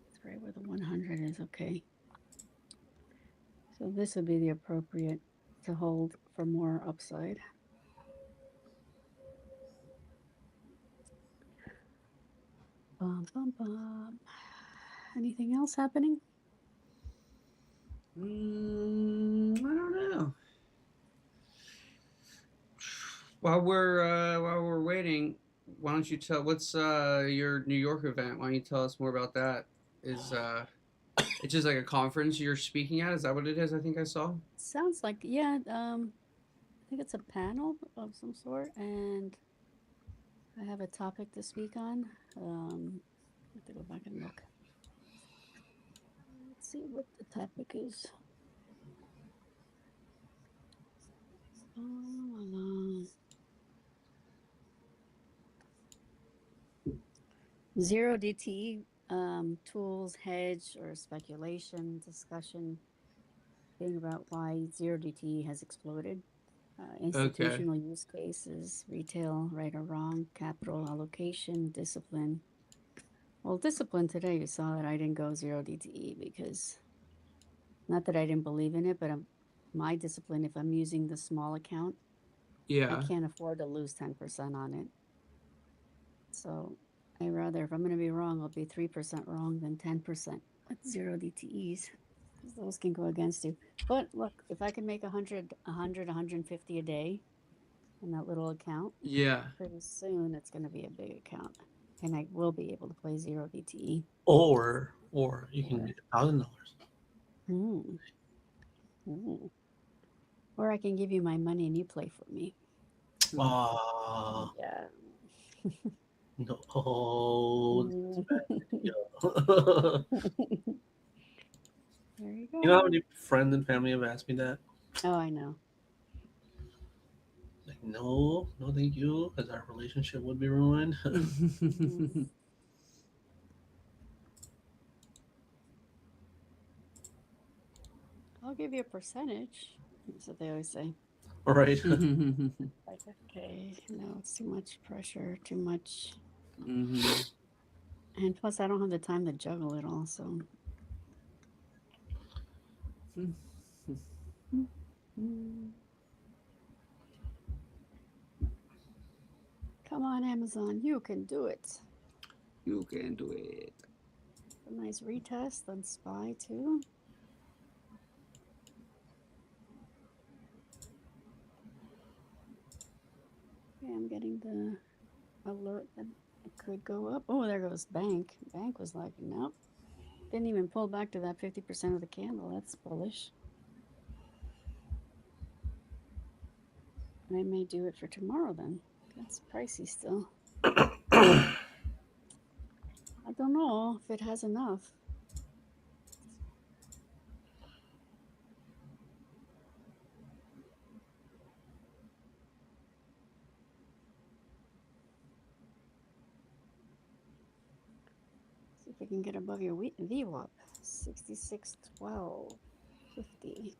It's right where the 100 is. Okay. So this would be the appropriate to hold for more upside. Bum, bum, bum. Anything else happening? I don't know. While we're waiting, why don't you tell what's your New York event? Why don't you tell us more about that? Is it's just like a conference you're speaking at? Is that what it is? I think I saw. Sounds like, yeah. I think it's a panel of some sort, and I have a topic to speak on. I have to go back and look. Let's see what the topic is. Zero DTE tools, hedge, or speculation discussion being about why zero DTE has exploded. Institutional use cases, retail, right or wrong, capital allocation, discipline. Well, discipline today, you saw that I didn't go zero DTE because, not that I didn't believe in it, but my discipline, if I'm using the small account, I can't afford to lose 10% on it. So I rather, if I'm going to be wrong, I'll be 3% wrong than 10% with zero DTEs, because those can go against you. But look, if I can make 100, 150 a day in that little account, pretty soon it's going to be a big account, and I will be able to play zero DTE. Or you can make $1,000. Or I can give you my money and you play for me. Yeah. No. There you go. You know how many friends and family have asked me that? Oh, I know. Like, no, thank you, because our relationship would be ruined. I'll give you a percentage. That's what they always say. Right. Like, okay, no, it's too much pressure, too much. And plus, I don't have the time to juggle it all, so. Come on, Amazon, you can do it. You can do it. A nice retest on SPY, too. Okay, I'm getting the alert that it could go up. Oh, there goes Bank. Bank was like, nope. Didn't even pull back to that 50% of the candle. That's bullish. I may do it for tomorrow then. That's pricey still. I don't know if it has enough. See if we can get above your VWAP. 66.12.50.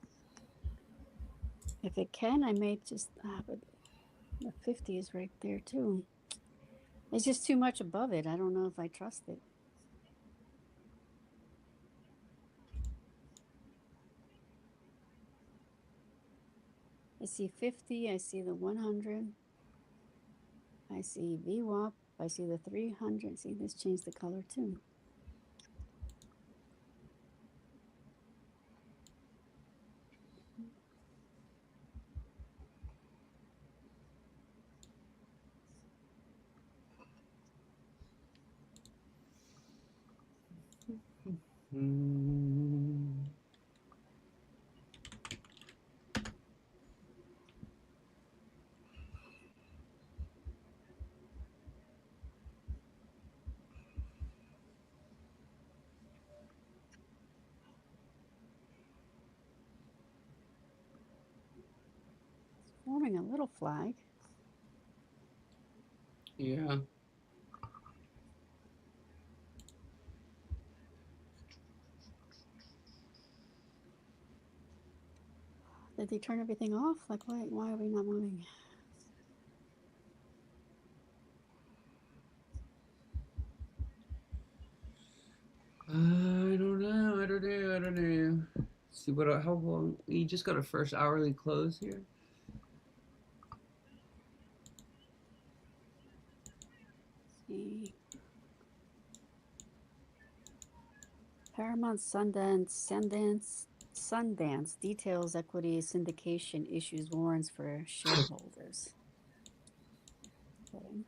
If it can, I may just, but the 50 is right there too. It's just too much above it. I don't know if I trust it. I see 50. I see the 100. I see VWAP. I see the 300. See, this changed the color too. Forming a little flag. Yeah. Did they turn everything off? Like, why are we not moving? I don't know. I don't know. See what? How long? You just got a first hourly close here. See. Paramount Sundance details equity syndication issues warrants for shareholders. Okay.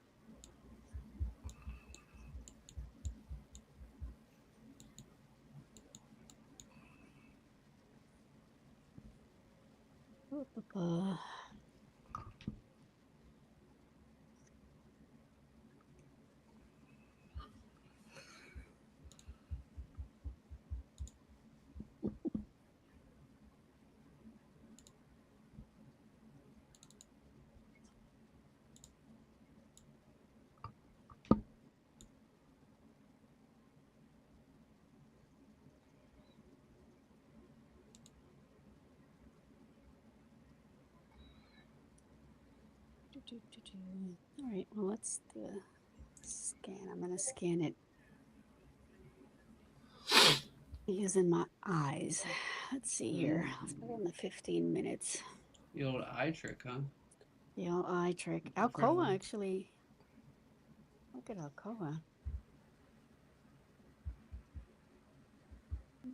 All right, well, let's do a scan. I'm going to scan it using my eyes. Let's see here. Let's put in the 15 minutes. The old eye trick, huh? The old eye trick. Alcoa, actually. Look at Alcoa.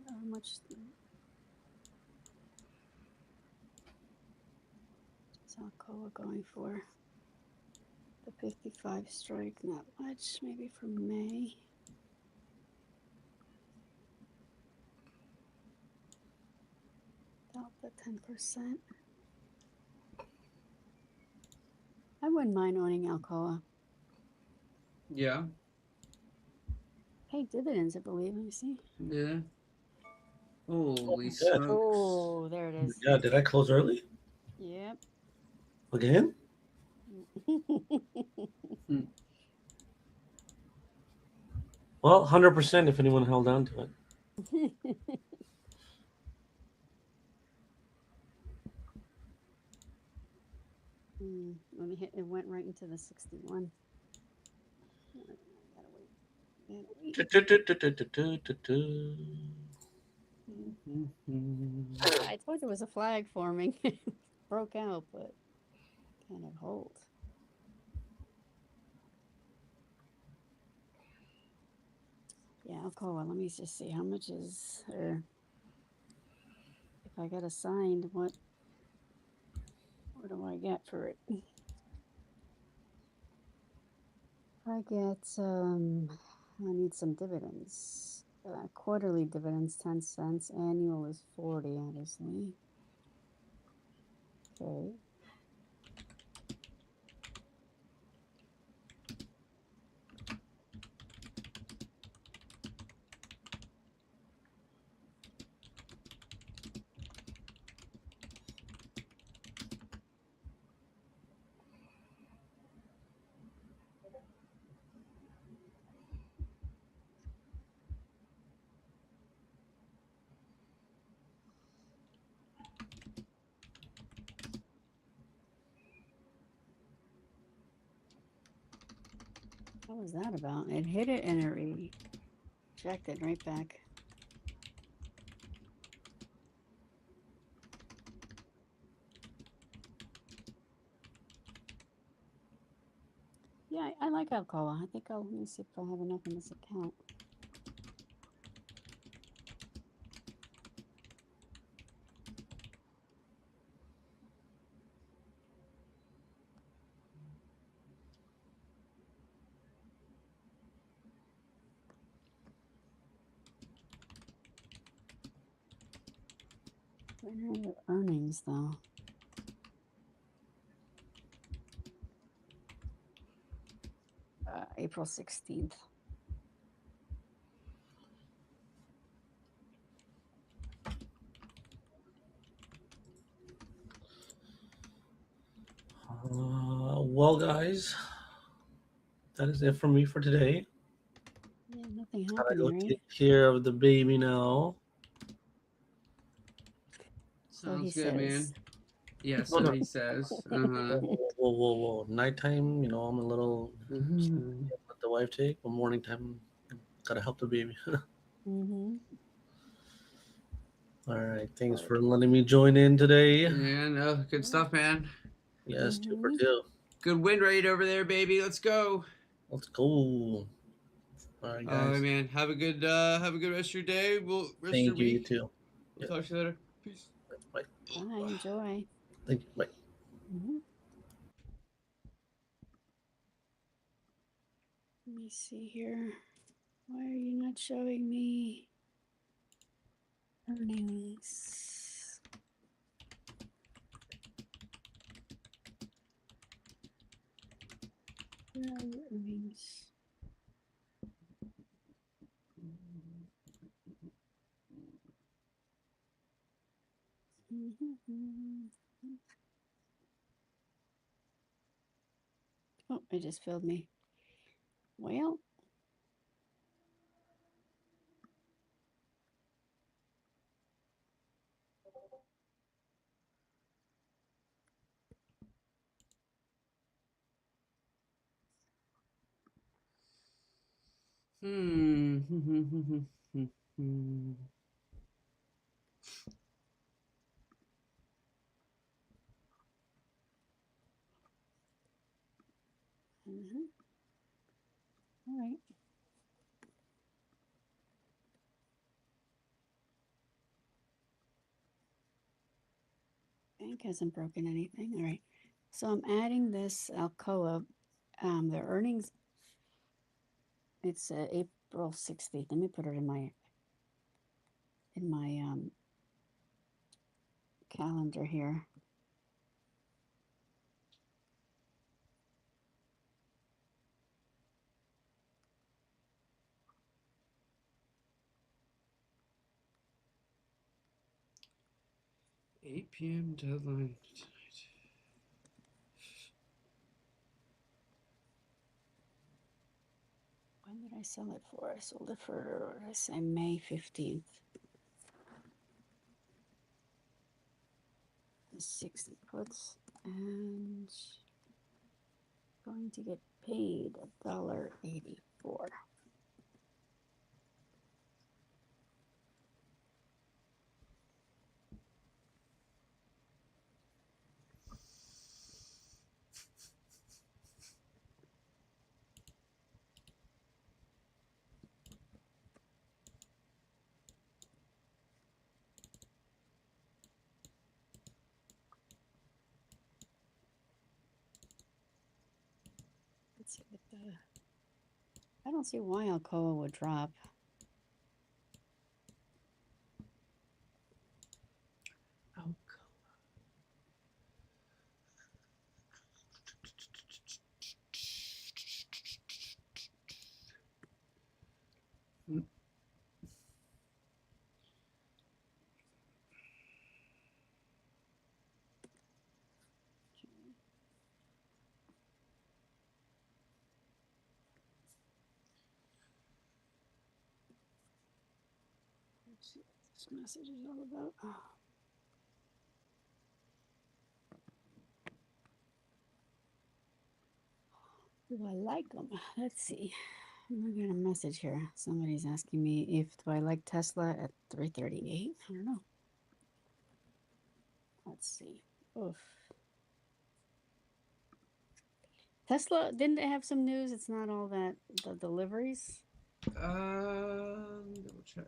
How much is Alcoa going for? The 55 strike, not much. Maybe for May. Delta 10%. I wouldn't mind owning Alcoa. Yeah. Hey, dividends, I believe. Let me see. Yeah. Holy yeah. smokes. Oh, there it is. Yeah, did I close early Yep. again? Well, 100% if anyone held on to it. Let me hit. It went right into the 61. Gotta wait. I told you there was a flag forming. Broke out, but can it hold? Yeah, Alcoa. Let me just see how much is there. If I get assigned, what do I get for it? I get I need some dividends. Quarterly dividends 10 cents. Annual is 40, obviously. Okay. What was that about? It hit it and it rejected right back. Yeah, I like Alcoa. I think let me see if I have enough in this account. When are the earnings though? April 16th. Well, guys, that is it for me for today. Yeah, nothing Gotta go happening, right? take care of the baby now. So he Sounds good, man. says. Yeah, No, so no. he says. Whoa. Nighttime, I'm a little Mhm. let the wife take, but morning time, gotta help the baby. Mm-hmm. All right. Thanks for letting me join in today. Yeah, no, good stuff, man. Yes, 2 for Mm-hmm. 2. Good win rate over there, baby. Let's go. Let's go. All right, All right, guys. man. Have a good rest of your day. Rest of your Thank you. You week. too. We'll Yeah. talk to you later. Peace. Bye. Bye. Enjoy. Thank you. Bye. Mm-hmm. Let me see here. Why are you not showing me earnings? Where are your earnings? Mm-hmm. Oh, it just filled me. Well, mm-hmm. All right. Bank hasn't broken anything. All right. So I'm adding this Alcoa. The earnings, it's April 16th. Let me put it in my calendar here. Hmm. 8 p.m. deadline tonight. When did I sell it for? I sold it for, what did I say, May 15th. The 60 puts and going to get paid $1.84. Let's see what I don't see why Alcoa would drop. Let's see what this message is all about. Do I like them? Let's see. I got a message here. Somebody's asking me if do I like Tesla at 338. I don't know. Let's see. Oof. Tesla, didn't they have some news? It's not all that the deliveries. Double check.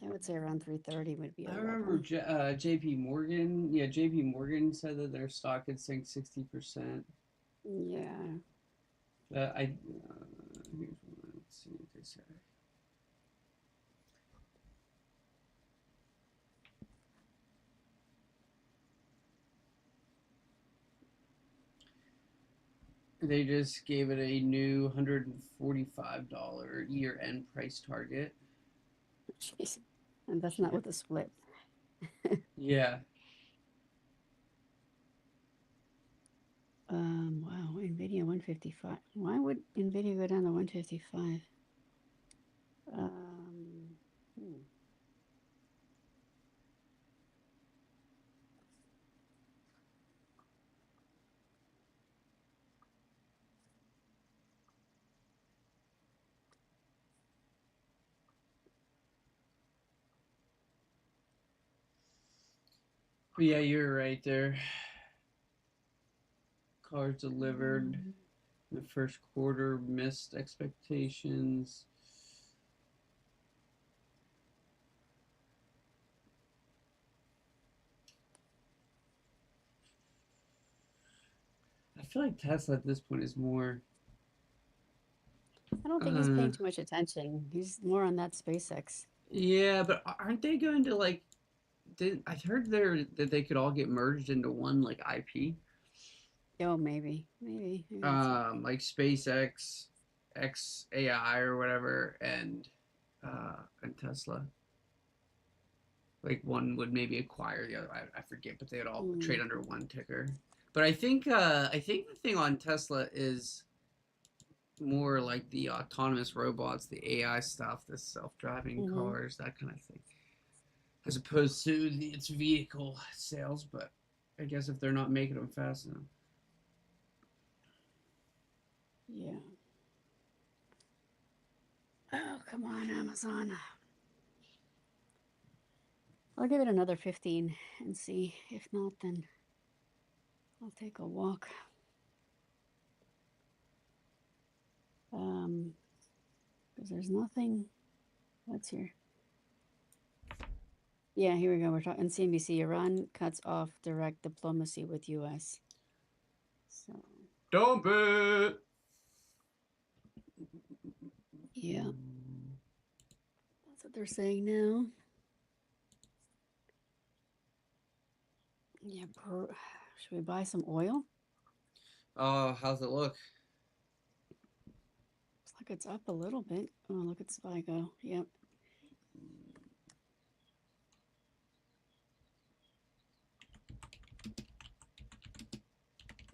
I would say around 330 would be a I level. remember JP Morgan. Yeah, JP Morgan said that their stock had sank 60%. Yeah. Here's one. Let's see what they say. They just gave it a new $145 year-end price target. Jeez. And that's not with a split. Yeah. Wow, NVIDIA 155. Why would NVIDIA go down to 155? Hmm. But yeah, you're right there. Cars delivered in the first quarter missed expectations. I feel like Tesla at this point is more. I don't think he's paying too much attention. He's more on that SpaceX. Yeah, but aren't they going to like? I heard that they could all get merged into one like IP. Oh, maybe. That's it. Like SpaceX, XAI or whatever, and Tesla. Like one would maybe acquire the other. I forget, but they would all trade under one ticker. But I think the thing on Tesla is more like the autonomous robots, the AI stuff, the self-driving cars, that kind of thing, as opposed to its vehicle sales. But I guess if they're not making them fast enough. Yeah. Oh, come on, Amazon. I'll give it another 15 and see. If not, then I'll take a walk. Because there's nothing. What's here? Yeah, here we go. We're talking CNBC. Iran cuts off direct diplomacy with U.S. So. Dump it. Yeah. That's what they're saying now. Yeah. Should we buy some oil? Oh, how's it look? Looks like it's up a little bit. Oh, look at SPY go. Yep.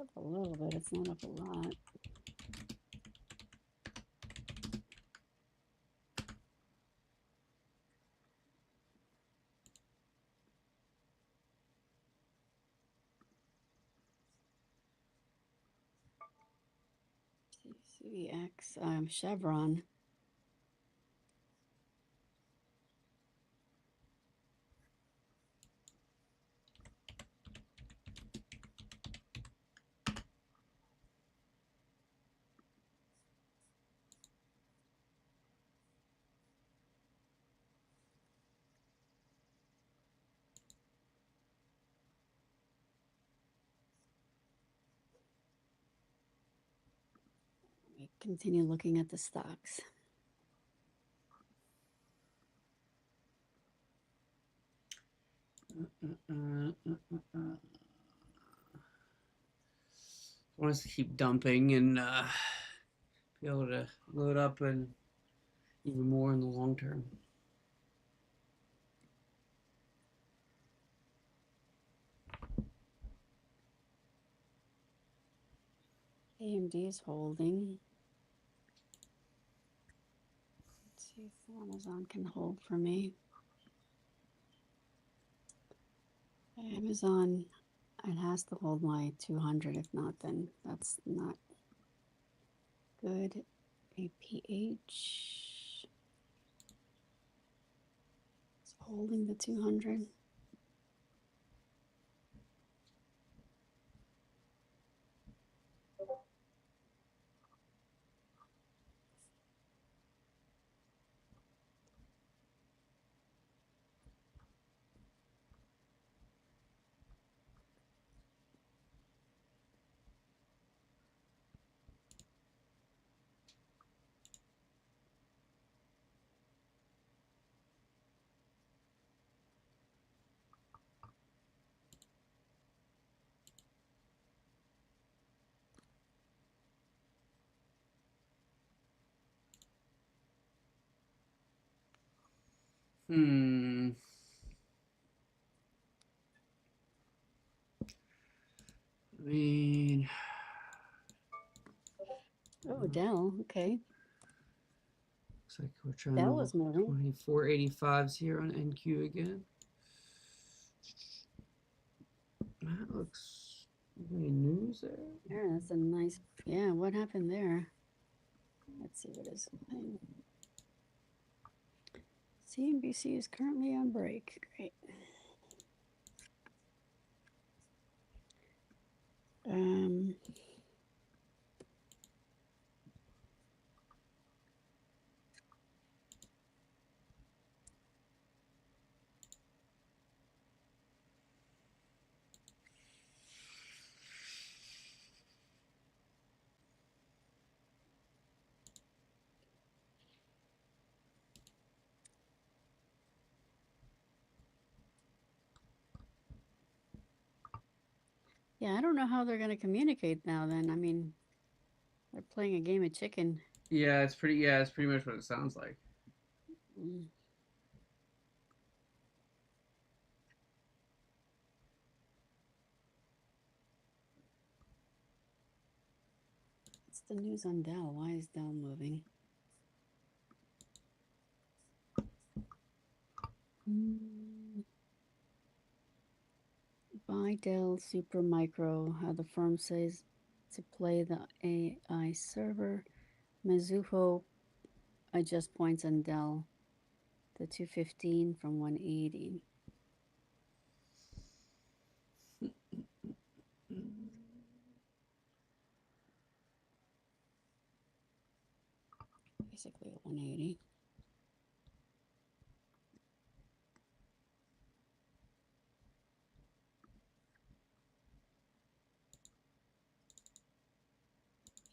Up a little bit. It's not up a lot. CVX, Chevron. Let me continue looking at the stocks. I want us to keep dumping and be able to load up and even more in the long term. AMD is holding. Let's see if Amazon can hold for me. Amazon, it has to hold my 200. If not, then that's not good. APH. It's holding the 200. Hmm. I mean, Oh, Dell. Okay. looks like we're trying Dell to was moving. 2485s here on NQ again. That looks any news there. Yeah, that's a nice. Yeah, what happened there? Let's see what is thing. CNBC is currently on break. Great. Um, yeah, I don't know how they're going to communicate now then. I mean, they're playing a game of chicken. Yeah, it's pretty. Yeah, it's pretty much what it sounds like. Mm. What's the news on Dell? Why is Dell moving? Buy Dell Supermicro, how the firm says to play the AI server. Mizuho adjust points on Dell. The 215 from 180. Basically 180.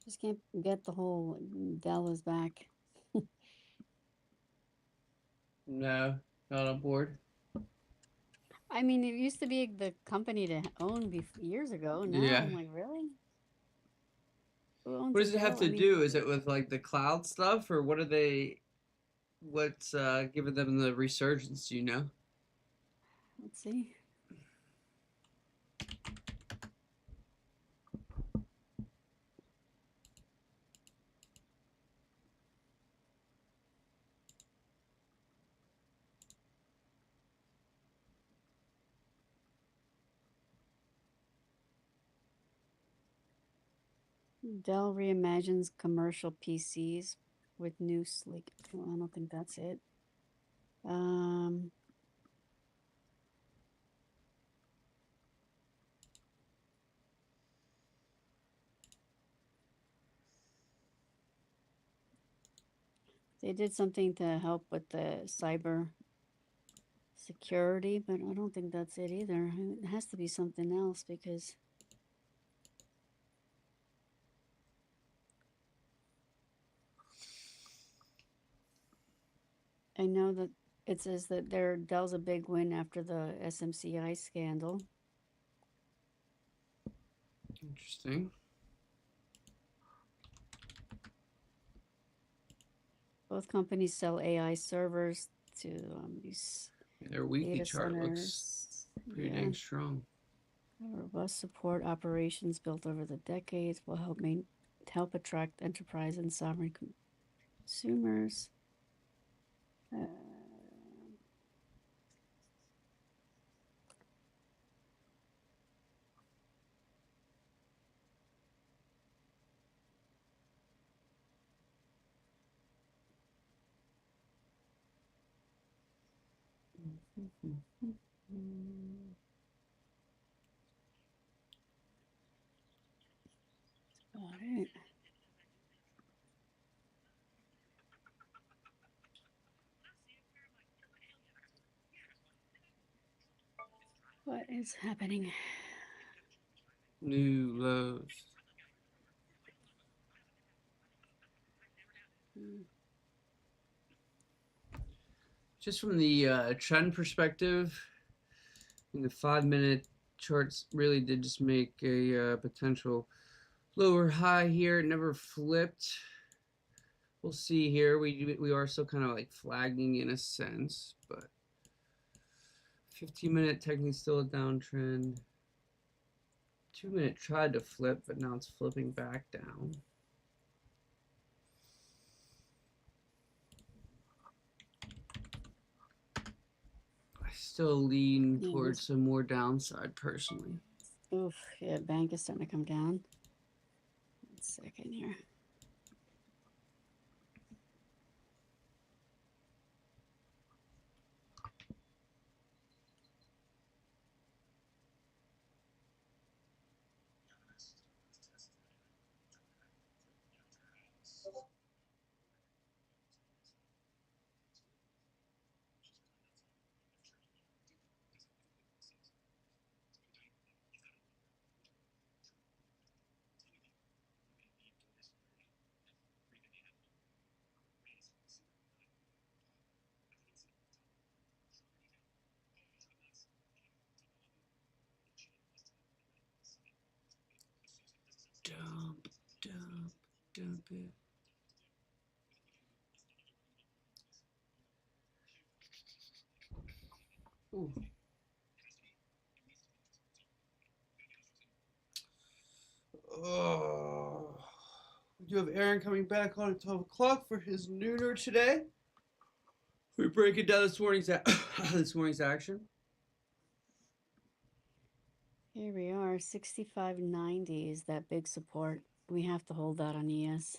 Just can't get the whole Dell is back. No, not on board. I mean, it used to be the company to own years ago. Now Yeah. I'm like, really? Who owns What a does it have Dell? to I mean, do? Is it with like the cloud stuff, or what are they? What's giving them the resurgence? Do you know? let's see. Dell reimagines commercial PCs with new sleek. Well, I don't think that's it. They did something to help with the cyber security, but I don't think that's it either. It has to be something else because I know that it says that Dell's a big win after the SMCI scandal. Interesting. Both companies sell AI servers to these Their weekly data chart looks centers. pretty dang strong. Robust support operations built over the decades will help attract enterprise and sovereign consumers. Got it. What is happening? New lows. Just from the trend perspective, the 5-minute charts really did just make a potential lower high here. It never flipped. We'll see here. We are still kind of like flagging in a sense, but 15-minute technically still a downtrend. 2-minute tried to flip, but now it's flipping back down. I still lean towards some more downside personally. Oof, yeah, bank is starting to come down. 1 second here. Dump it. Ooh. Oh. We do have Aaron coming back on at 12 o'clock for his nooner today. We're breaking down this morning's action. Here we are, 65.90 is that big support. We have to hold that on ES.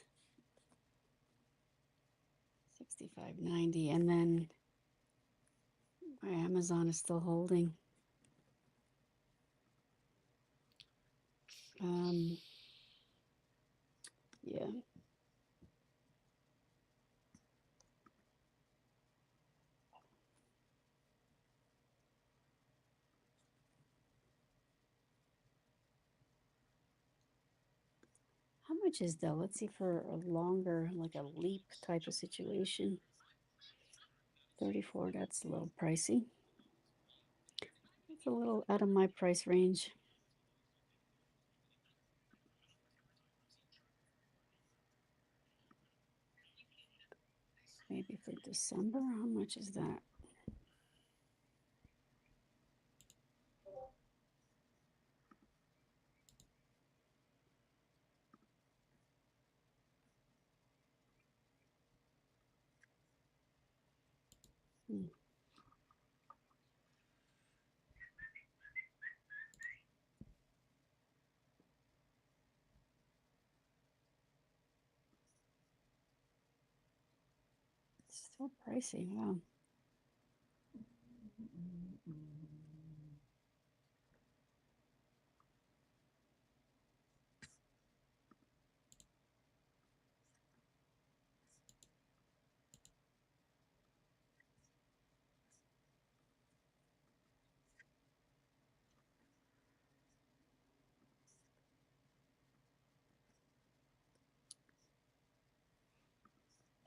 65.90, and then my Amazon is still holding. Yeah. How much is that? Let's see for a longer, like a leap type of situation. 34, that's a little pricey. It's a little out of my price range. Maybe for December, how much is that? It's still pricey, wow.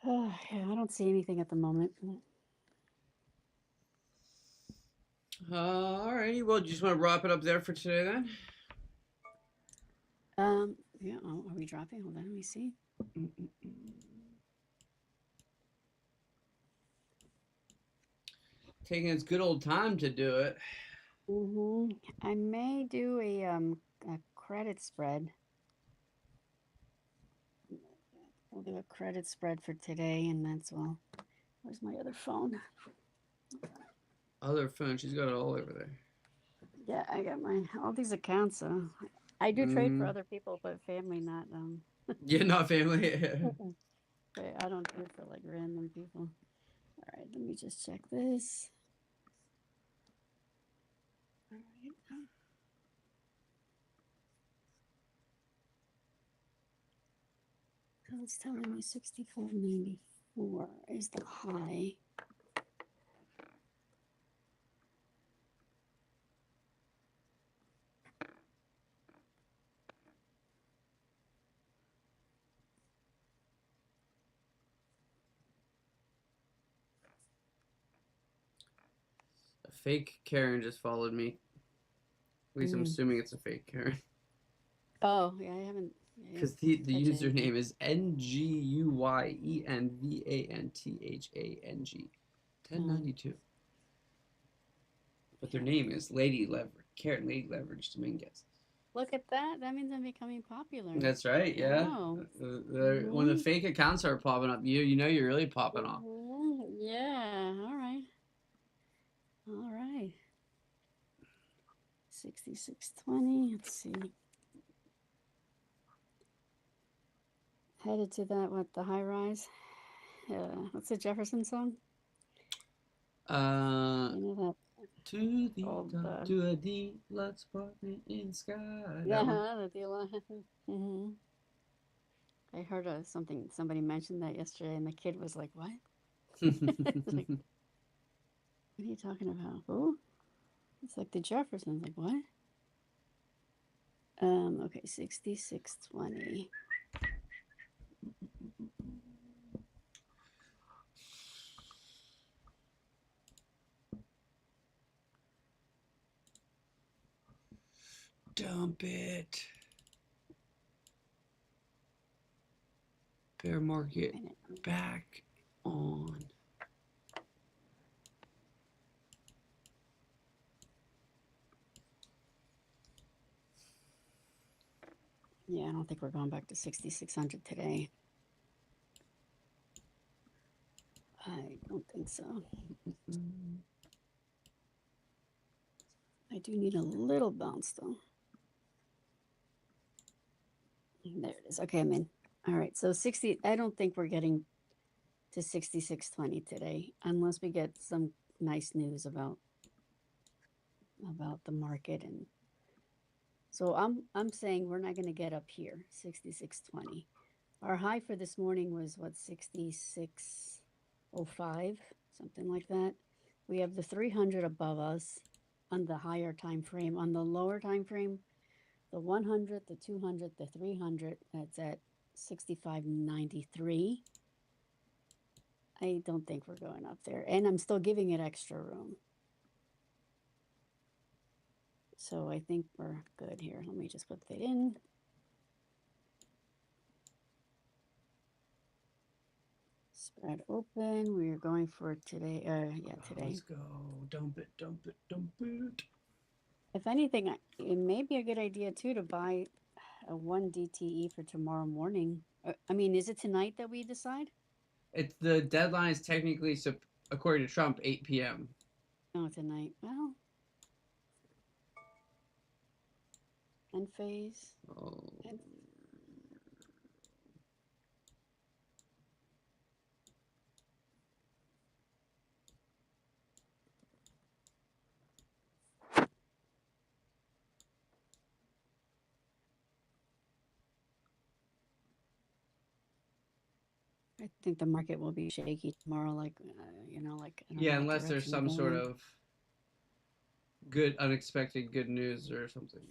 Yeah, I don't see anything at the moment. All righty. Well, do you just want to wrap it up there for today then? Yeah, oh, are we dropping? Hold on, let me see. Taking its good old time to do it. I may do a credit spread. We'll do a credit spread for today, and that's all. Where's my other phone? Other phone, she's got it all over there. Yeah, I got all these accounts. So I do trade for other people, but family not. Yeah, not family. I don't do for like random people. All right, let me just check this. All right. So it's telling me 64.94 is the high. A fake Karen just followed me. At least I'm assuming it's a fake Karen. Oh, yeah, I haven't. Because the username is NGUYENVANTHANG 1092. But their name is Lady Leverage, Karen Lady Leverage Dominguez. Look at that. That means I'm becoming popular. That's right, yeah. Wow. When the fake accounts are popping up, you know you're really popping off. Yeah, all right. All right. 6620, let's see. Headed to that, what, the high rise? What's the Jefferson song? You know that To the old, top, to a deluxe apartment in the sky. yeah, the deal. I heard somebody mentioned that yesterday, and the kid was like, what? It's like, what are you talking about? Who? It's like the Jeffersons. Like, what? Okay, 6620. Dump it. Bear market back on. Yeah, I don't think we're going back to 6,600 today. I don't think so. I do need a little bounce though. There it is. Okay, I'm in. All right, so 60. I don't think we're getting to 6620 today unless we get some nice news about the market. And so I'm saying we're not going to get up here 6620. Our high for this morning was what, 6605, something like that. We have the 300 above us on the higher time frame. On the lower time frame, the 100, the 200, the 300, that's at 65.93. I don't think we're going up there, and I'm still giving it extra room. So I think we're good here. Let me just put that in. Spread open. We are going for today. Yeah, today. Let's go. Dump it, dump it, dump it. If anything, it may be a good idea too to buy a 1 DTE for tomorrow morning. I mean, is it tonight that we decide? It's the deadline is technically, according to Trump, 8 p.m. No, tonight. Well, end phase. Oh. I think the market will be shaky tomorrow, like like I don't Yeah, know what unless there's direction some we're sort going. of good, unexpected good news or something.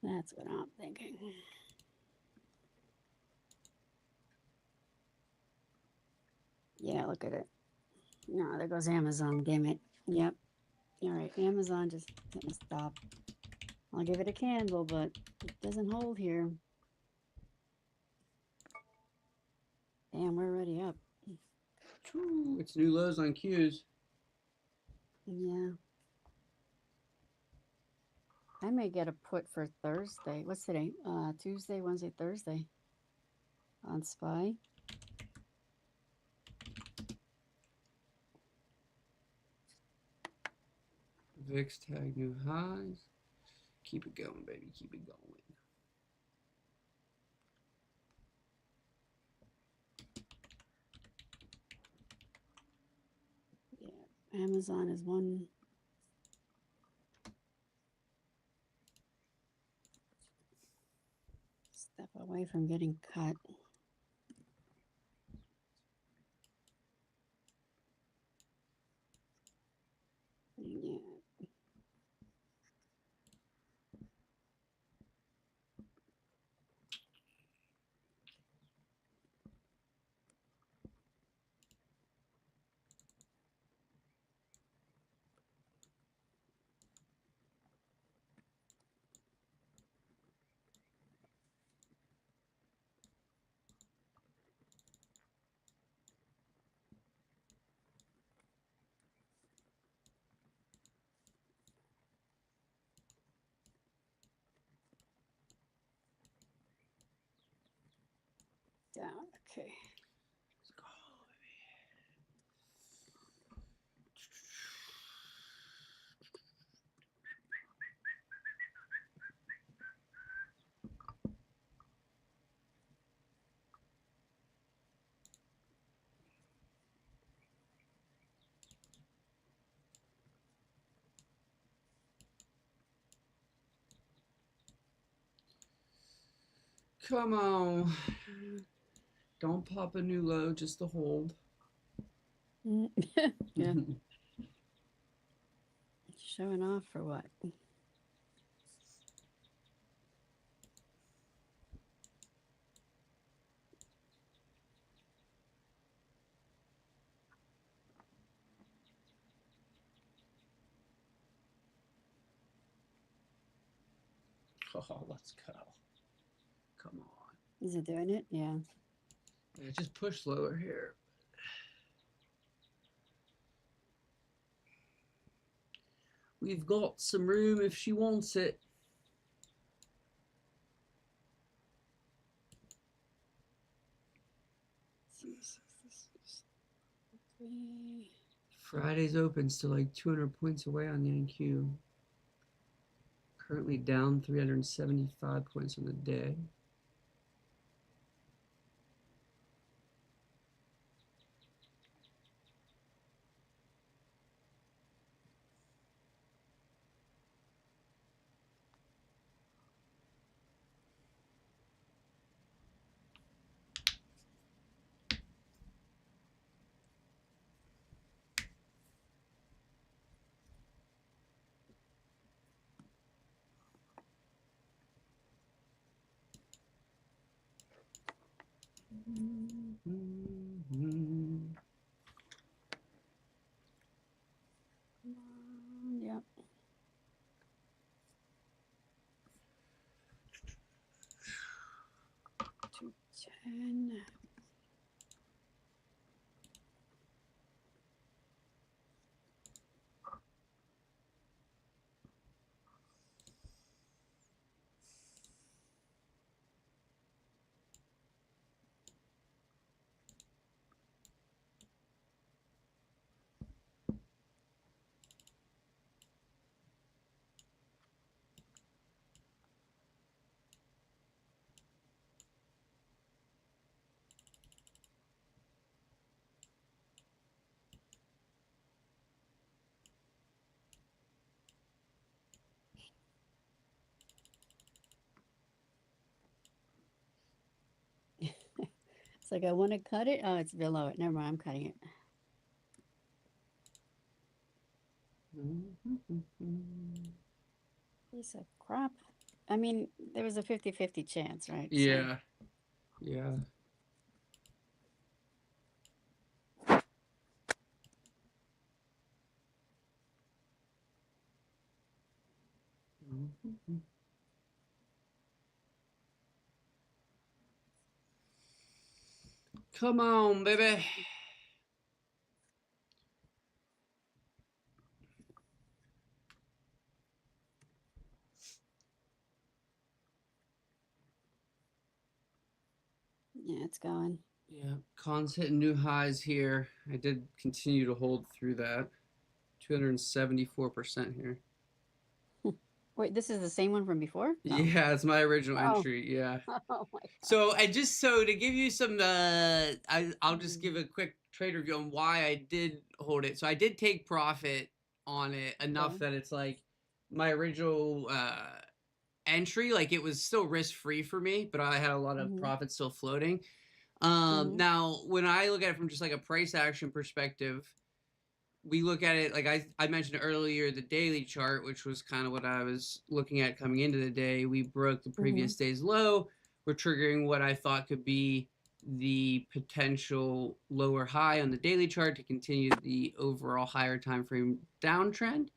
That's what I'm thinking. Yeah, look at it. No, there goes Amazon. Damn it. Yep. All right, Amazon just didn't stop. I'll give it a candle, but it doesn't hold here. Damn, we're already up. It's new lows on Qs. Yeah. I may get a put for Thursday. What's today? Tuesday, Wednesday, Thursday. On SPY. VIX tag new highs. Keep it going, baby. Keep it going. Amazon is one step away from getting cut. Yeah. Down. Okay. Let's go, baby. Come on. Don't pop a new low, just the hold. Yeah. Showing off for what? Oh, let's go. Come on. Is it doing it? Yeah. Yeah, just push lower here. We've got some room if she wants it. Three. Friday's open, still like 200 points away on the NQ. Currently down 375 points on the day. Yep. 210. It's like I want to cut it. Oh, it's below it. Never mind. I'm cutting it. Piece of crap. I mean, there was a 50-50 chance, right? So- Yeah. Yeah. Come on, baby. Yeah, it's going. Yeah, Con's hitting new highs here. I did continue to hold through that. 274% here. Wait, this is the same one from before? No. Yeah, it's my original Oh. entry. Yeah. Oh my god. So to give you some, I'll just Mhm. give a quick trade review on why I did hold it. So I did take profit on it enough Okay. that it's like my original entry, like it was still risk free for me, but I had a lot of Mhm. profit still floating. Mhm. Now when I look at it from just like a price action perspective, we look at it like I mentioned earlier, the daily chart, which was kind of what I was looking at coming into the day. We broke the previous day's low. We're triggering what I thought could be the potential lower high on the daily chart to continue the overall higher time frame downtrend.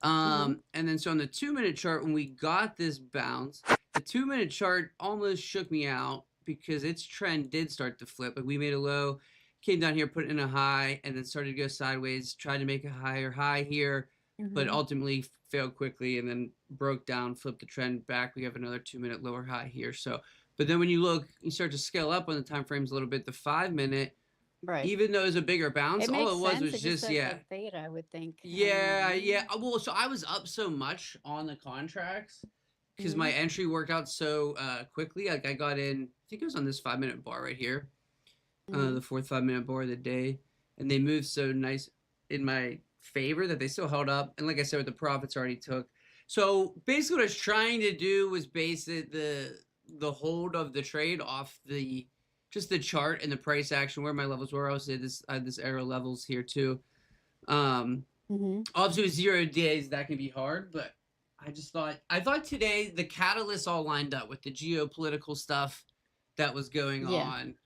And then so on the 2-minute chart, when we got this bounce, the 2-minute chart almost shook me out because its trend did start to flip. Like we made a low, came down here, put in a high, and then started to go sideways, tried to make a higher high here, but ultimately failed quickly and then broke down, flipped the trend back. We have another 2-minute lower high here. So, but then when you look, you start to scale up on the time frames a little bit. The 5-minute, Right. even though it was a bigger bounce, It all makes it was sense. was It just just says like theta, I would think. I don't know yeah, why. yeah. Well, so I was up so much on the contracts because my Mhm. entry worked out so quickly. Like I got in, I think it was on this 5-minute bar right here, the fourth 5-minute bar of the day, and they moved so nice in my favor that they still held up. And like I said, with the profits already took. So basically, what I was trying to do was base it the hold of the trade off the just the chart and the price action where my levels were. I had this arrow levels here too. Obviously with 0 days that can be hard, but I thought today the catalysts all lined up with the geopolitical stuff that was going Yeah. on,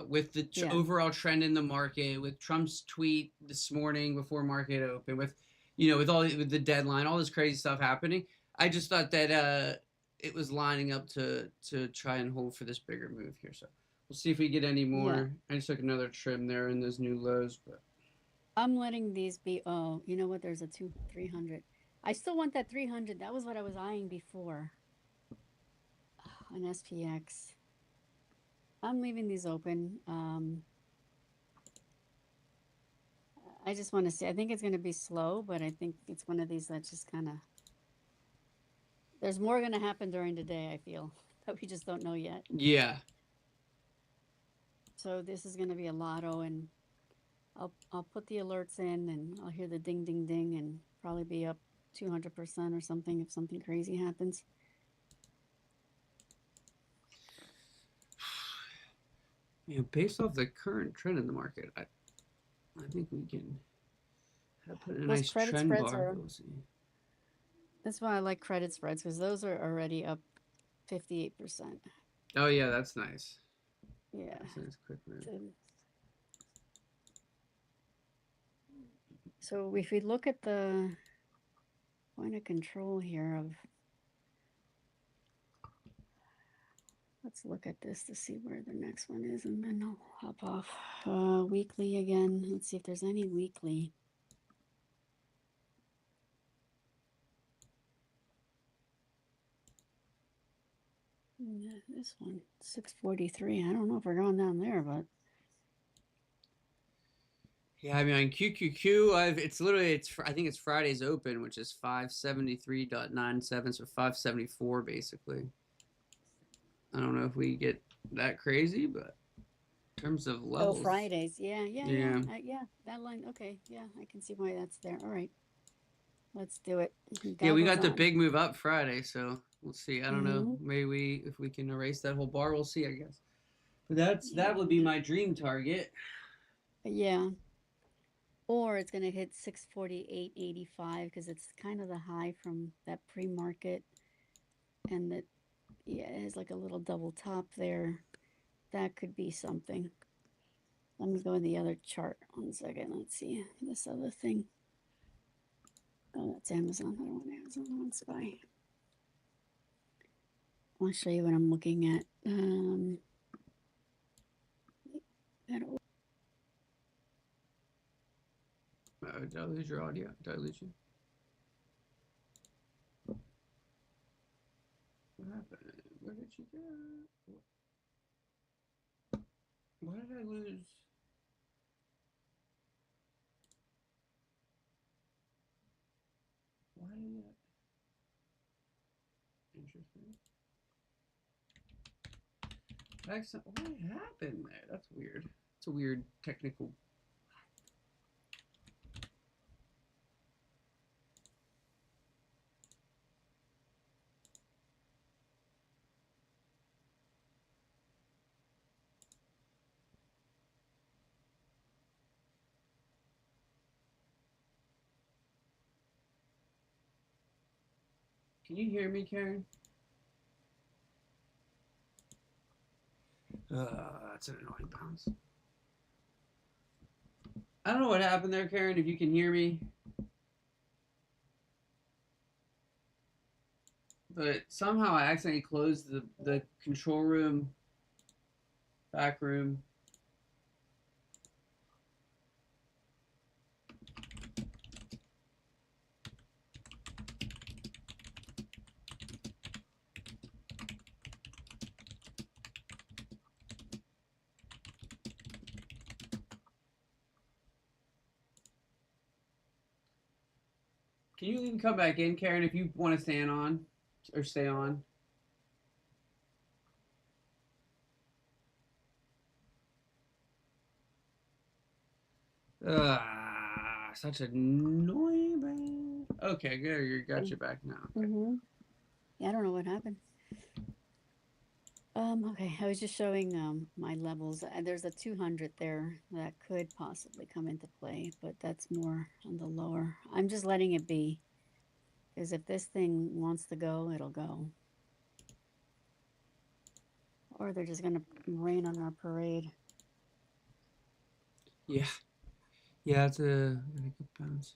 with the Yeah. overall trend in the market, with Trump's tweet this morning before market open, with with the deadline, all this crazy stuff happening. I just thought that it was lining up to try and hold for this bigger move here. So we'll see if we get any more. I just took another trim there in those new lows, but I'm letting these be. Oh, you know what? There's a 300. I still want that 300. That was what I was eyeing before. An SPX. I'm leaving these open. I just want to see. I think it's going to be slow, but I think it's one of these that just kind of. There's more going to happen during the day, I feel, but we just don't know yet. yeah. So this is going to be a lotto, and I'll put the alerts in, and I'll hear the ding, ding, ding, and probably be up 200% or something if something crazy happens. Based off the current trend in the market, I think we can put in a Those nice credit trend spreads bar. are. We'll see. That's why I like credit spreads, because those are already up 58%. Oh yeah, that's nice. Yeah. That's a nice quick move. So if we look at the point of control here of, let's look at this to see where the next one is, and then I'll hop off. Weekly again. Let's see if there's any weekly. This one, 643. I don't know if we're going down there, but Yeah, I mean on QQQ, I think it's Friday's open, which is 573.97, so 574 basically. I don't know if we get that crazy, but in terms of levels. Fridays. Yeah. That line. Okay. Yeah, I can see why that's there. All right. Let's do it. Yeah, we got Goggles the on. big move up Friday, so we'll see. I don't know. Mhm. Maybe if we can erase that whole bar, we'll see, I guess. But that would be my dream target. Yeah. Or it's going to hit 648.85 because it's kind of the high from that pre-market, and that, yeah, it has like a little double top there. That could be something. Let me go in the other chart 1 second. Let's see this other thing. Oh, that's Amazon. I don't want Amazon. I want Spy. I'll show you what I'm looking at. Did I lose your audio? Did I lose you? What happened? Where did you go? Why did I lose? Why did I? Interesting. What happened there? That's weird. It's a weird technical. Can you hear me, Karen? That's an annoying bounce. I don't know what happened there, Karen, if you can hear me. But somehow I accidentally closed the control room, back room. Can you even come back in, Karen, if you want to stand on or stay on? Such a annoying. Okay, good. You got you back now. Mm-hmm. Yeah, I don't know what happened. Okay, I was just showing my levels. There's a 200 there that could possibly come into play, but that's more on the lower. I'm just letting it be, because if this thing wants to go, it'll go. Or they're just gonna rain on our parade. Yeah. Yeah, it's a good bounce.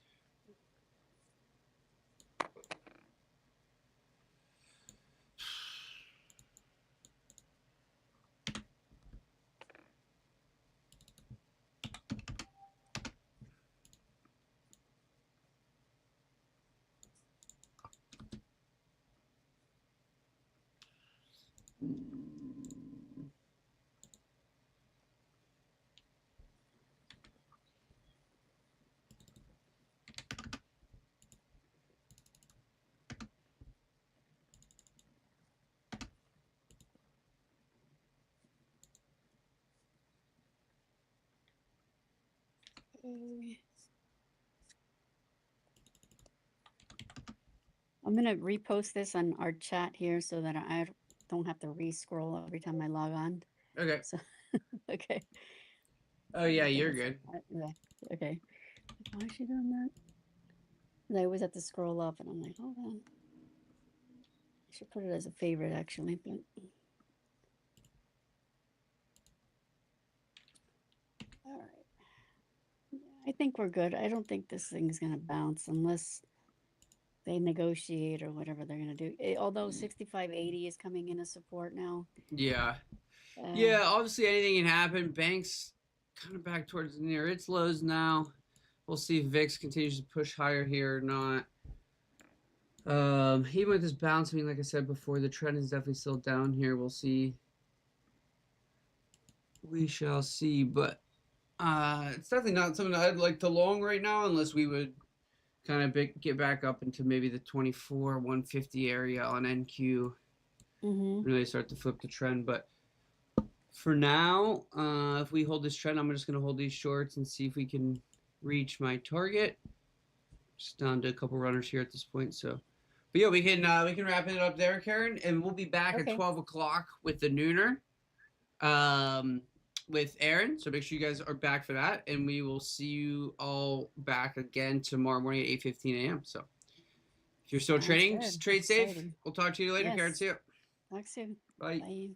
I'm gonna repost this on our chat here so that I don't have to re-scroll every time I log on. Okay. So, okay. Oh yeah, you're good. Yeah. Okay. Why is she doing that? 'Cause I always have to scroll up, and I'm like, hold on. I should put it as a favorite, actually. But all right. Yeah, I think we're good. I don't think this thing's gonna bounce unless they negotiate or whatever they're gonna do. Although 65.80 is coming in as support now. Yeah. Yeah, obviously anything can happen. Banks kind of back towards near its lows now. We'll see if VIX continues to push higher here or not. Even with this bounce, I mean, like I said before, the trend is definitely still down here. We'll see. We shall see. But it's definitely not something I'd like to long right now, unless we would kind of get back up into maybe the 24, 150 area on NQ. Really start to flip the trend. But for now, if we hold this trend, I'm just going to hold these shorts and see if we can reach my target. Just down to a couple runners here at this point. So, but yeah, we can wrap it up there, Karen, and we'll be back at 12 o'clock with the nooner, with Aaron. So make sure you guys are back for that, and we will see you all back again tomorrow morning at 8:15 a.m. So if you're still trading, just trade safe. We'll talk to you later, Karen. See you. Talk soon. Bye. Bye.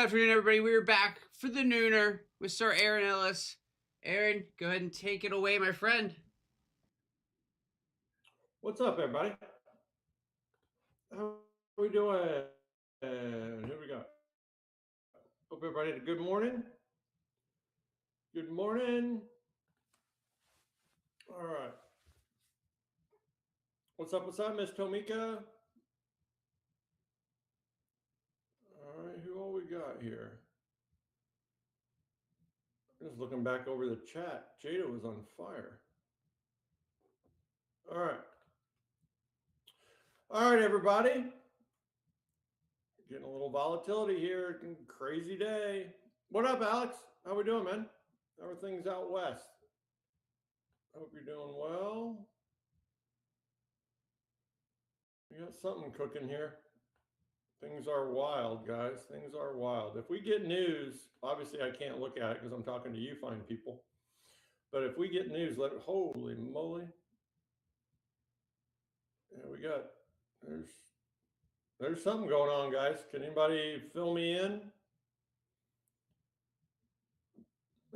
afternoon, everybody. We're back for the nooner with Sir Aaron Ellis. Aaron, go ahead and take it away, my friend. What's up, everybody? How are we doing? And here we go. Hope everybody had a good morning. Good morning. All right. What's up, Miss Tomika? All right, who all we got here? Just looking back over the chat. Jada was on fire. All right. All right, everybody. Getting a little volatility here. Crazy day. What up, Alex? How we doing, man? How are things out west? Hope you're doing well. We got something cooking here. Things are wild, guys. Things are wild. If we get news, obviously I can't look at it because I'm talking to you fine people. But if we get news, holy moly. Yeah, there's something going on, guys. Can anybody fill me in?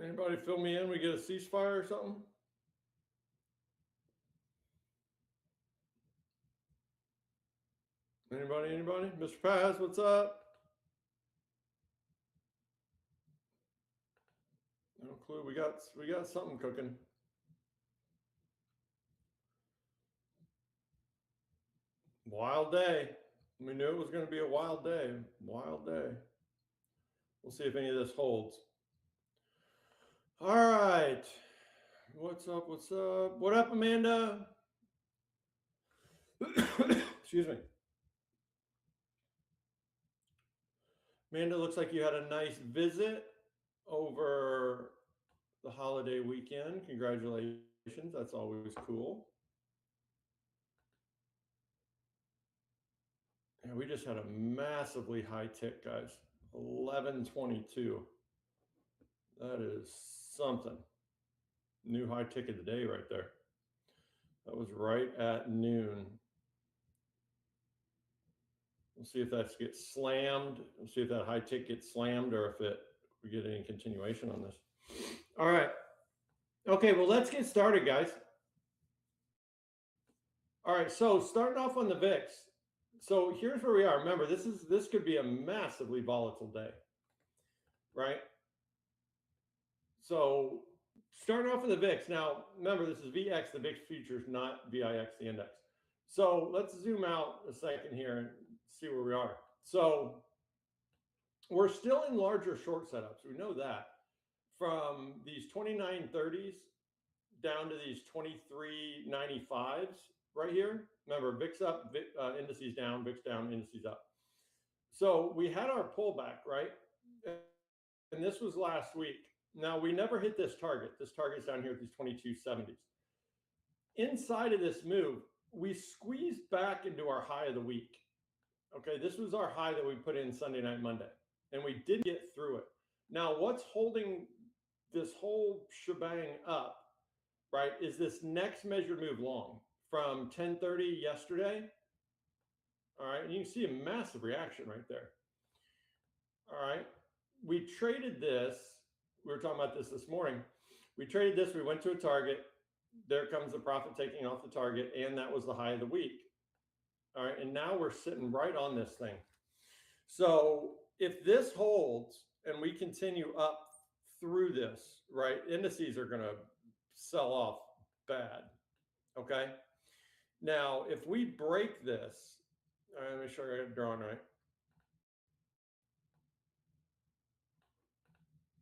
Anybody fill me in? We get a ceasefire or something? Anybody? Mr. Paz, what's up? No clue. We got something cooking. Wild day. We knew it was going to be a wild day. Wild day. We'll see if any of this holds. All right. What's up? What up, Amanda? Excuse me. Amanda, looks like you had a nice visit over the holiday weekend. Congratulations. That's always cool. And we just had a massively high tick, guys. 1122. That is something. New high tick of the day right there. That was right at noon. We'll see if that gets slammed. We'll see if that high tick gets slammed or if we get any continuation on this. All right. Okay, well, let's get started, guys. All right, so starting off on the VIX. So here's where we are. Remember, this could be a massively volatile day, right? So starting off with the VIX. Now, remember, this is VX, the VIX futures, not VIX, the index. So let's zoom out a second here and see where we are. So we're still in larger short setups. We know that. From these 2930s down to these 2395s right here. Remember, VIX up, indices down, VIX down, indices up. So we had our pullback, right? And this was last week. Now, we never hit this target. This target's down here at these 2270s. Inside of this move, we squeezed back into our high of the week. Okay, this was our high that we put in Sunday night, Monday, and we did get through it. Now, what's holding this whole shebang up, right, is this next measured move long from 1030 yesterday. All right, and you can see a massive reaction right there. All right, we traded this. We were talking about this morning. We traded this. We went to a target. There comes the profit taking off the target, and that was the high of the week. All right, and now we're sitting right on this thing. So if this holds and we continue up through this, right, indices are going to sell off bad. Okay. Now, if we break this, all right, let me make sure I got it drawn right.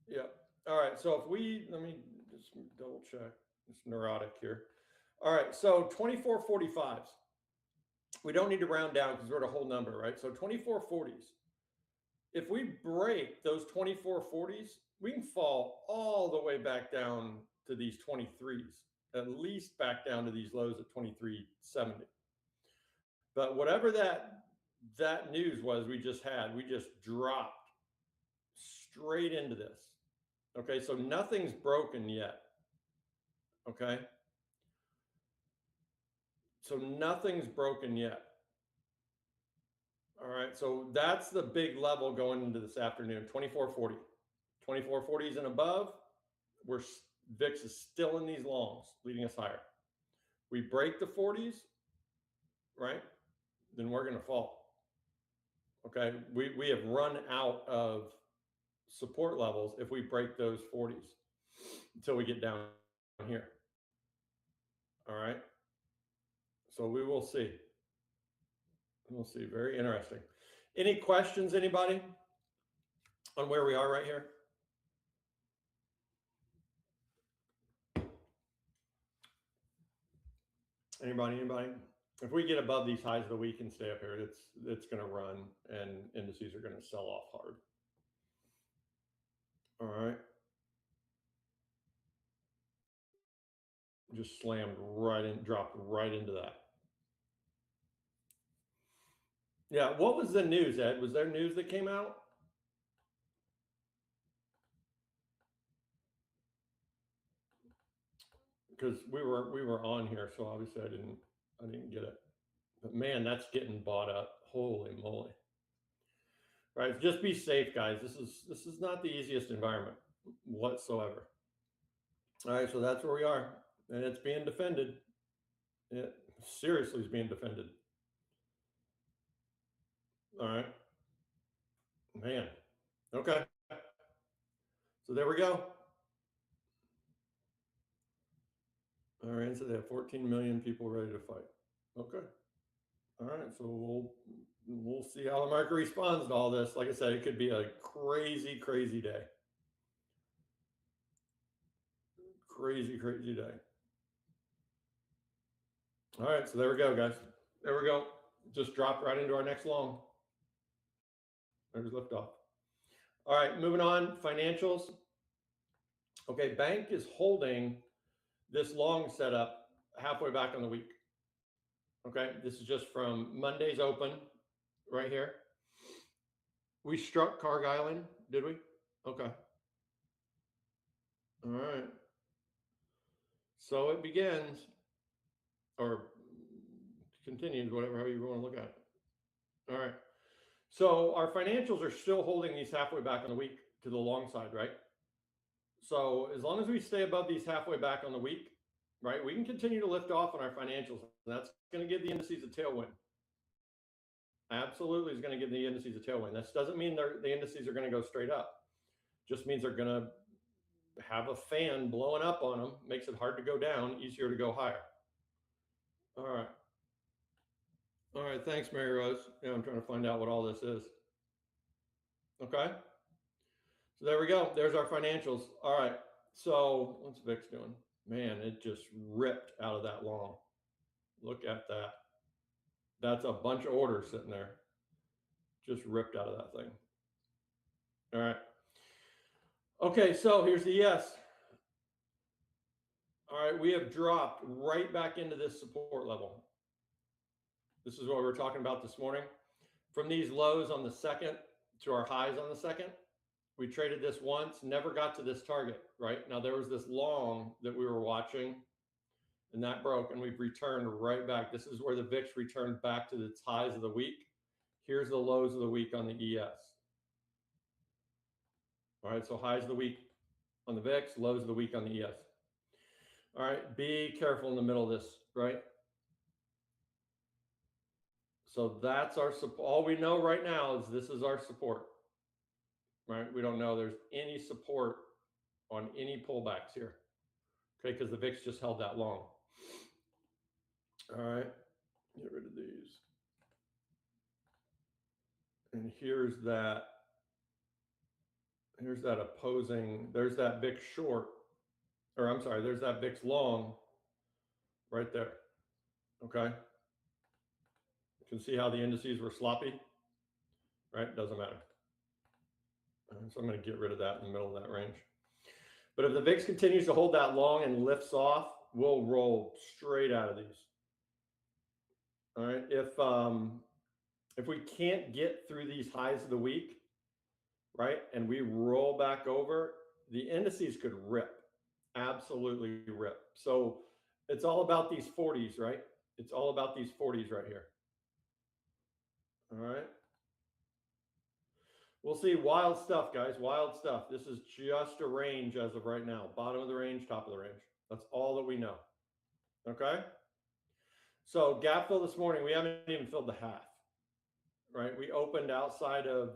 Yeah. All right. So if let me just double check. It's neurotic here. All right. So 2445s. We don't need to round down because we're at a whole number, right? So 2440s. If we break those 2440s, we can fall all the way back down to these 23s, at least back down to these lows at 2370. But whatever that news was we just dropped straight into this. Okay, so nothing's broken yet. Okay. So nothing's broken yet. All right, so that's the big level going into this afternoon, 2440. 2440s and above, VIX is still in these longs, leading us higher. We break the 40s, right? Then we're going to fall. Okay, we have run out of support levels if we break those 40s until we get down here. All right, so we will see. We'll see. Very interesting. Any questions, anybody, on where we are right here? Anybody? If we get above these highs of the week and stay up here, it's going to run, and indices are going to sell off hard. All right. Just slammed right in, dropped right into that. Yeah, what was the news, Ed? Was there news that came out? Because we were on here, so obviously I didn't get it. But man, that's getting bought up. Holy moly. Right, just be safe, guys. This is not the easiest environment whatsoever. All right, so that's where we are, and it's being defended. It seriously is being defended. All right, man. Okay, so there we go. All right, so they have 14 million people ready to fight. Okay. All right, so we'll see how the market responds to all this. Like I said, it could be a crazy, crazy day. Crazy, crazy day. All right, so there we go, guys. There we go. Just dropped right into our next long. There's liftoff. All right, moving on. Financials. Okay, bank is holding this long setup halfway back on the week. Okay, this is just from Monday's open right here. We struck Carg Island, did we? Okay. All right. So it begins, or continues, whatever, how you want to look at it. All right. So our financials are still holding these halfway back on the week to the long side, right? So as long as we stay above these halfway back on the week, right, we can continue to lift off on our financials. That's going to give the indices a tailwind. Absolutely is going to give the indices a tailwind. This doesn't mean the indices are going to go straight up. Just means they're going to have a fan blowing up on them, makes it hard to go down, easier to go higher. All right. All right, thanks, Mary Rose. Yeah, I'm trying to find out what all this is. Okay. So there we go. There's our financials. All right. So what's VIX doing? Man, it just ripped out of that long. Look at that. That's a bunch of orders sitting there. Just ripped out of that thing. All right. Okay, so here's the yes. All right, we have dropped right back into this support level. This is what we were talking about this morning. From these lows on the second to our highs on the second, we traded this once, never got to this target, right? Now there was this long that we were watching and that broke, and we've returned right back. This is where the VIX returned back to its highs of the week. Here's the lows of the week on the ES. All right, so highs of the week on the VIX, lows of the week on the ES. All right, be careful in the middle of this, right? So that's our support. All we know right now is this is our support, right? We don't know there's any support on any pullbacks here, okay? Because the VIX just held that long. All right, get rid of these. And here's that opposing, there's that VIX short, or I'm sorry, there's that VIX long right there, okay? You can see how the indices were sloppy, right? Doesn't matter. So I'm going to get rid of that in the middle of that range. But if the VIX continues to hold that long and lifts off, we'll roll straight out of these. All right. If we can't get through these highs of the week, right, and we roll back over, the indices could rip, absolutely rip. So it's all about these 40s, right? It's all about these 40s right here. All right. We'll see. Wild stuff, guys. Wild stuff. This is just a range as of right now. Bottom of the range, top of the range. That's all that we know. Okay. So gap fill this morning, we haven't even filled the half, right? We opened outside of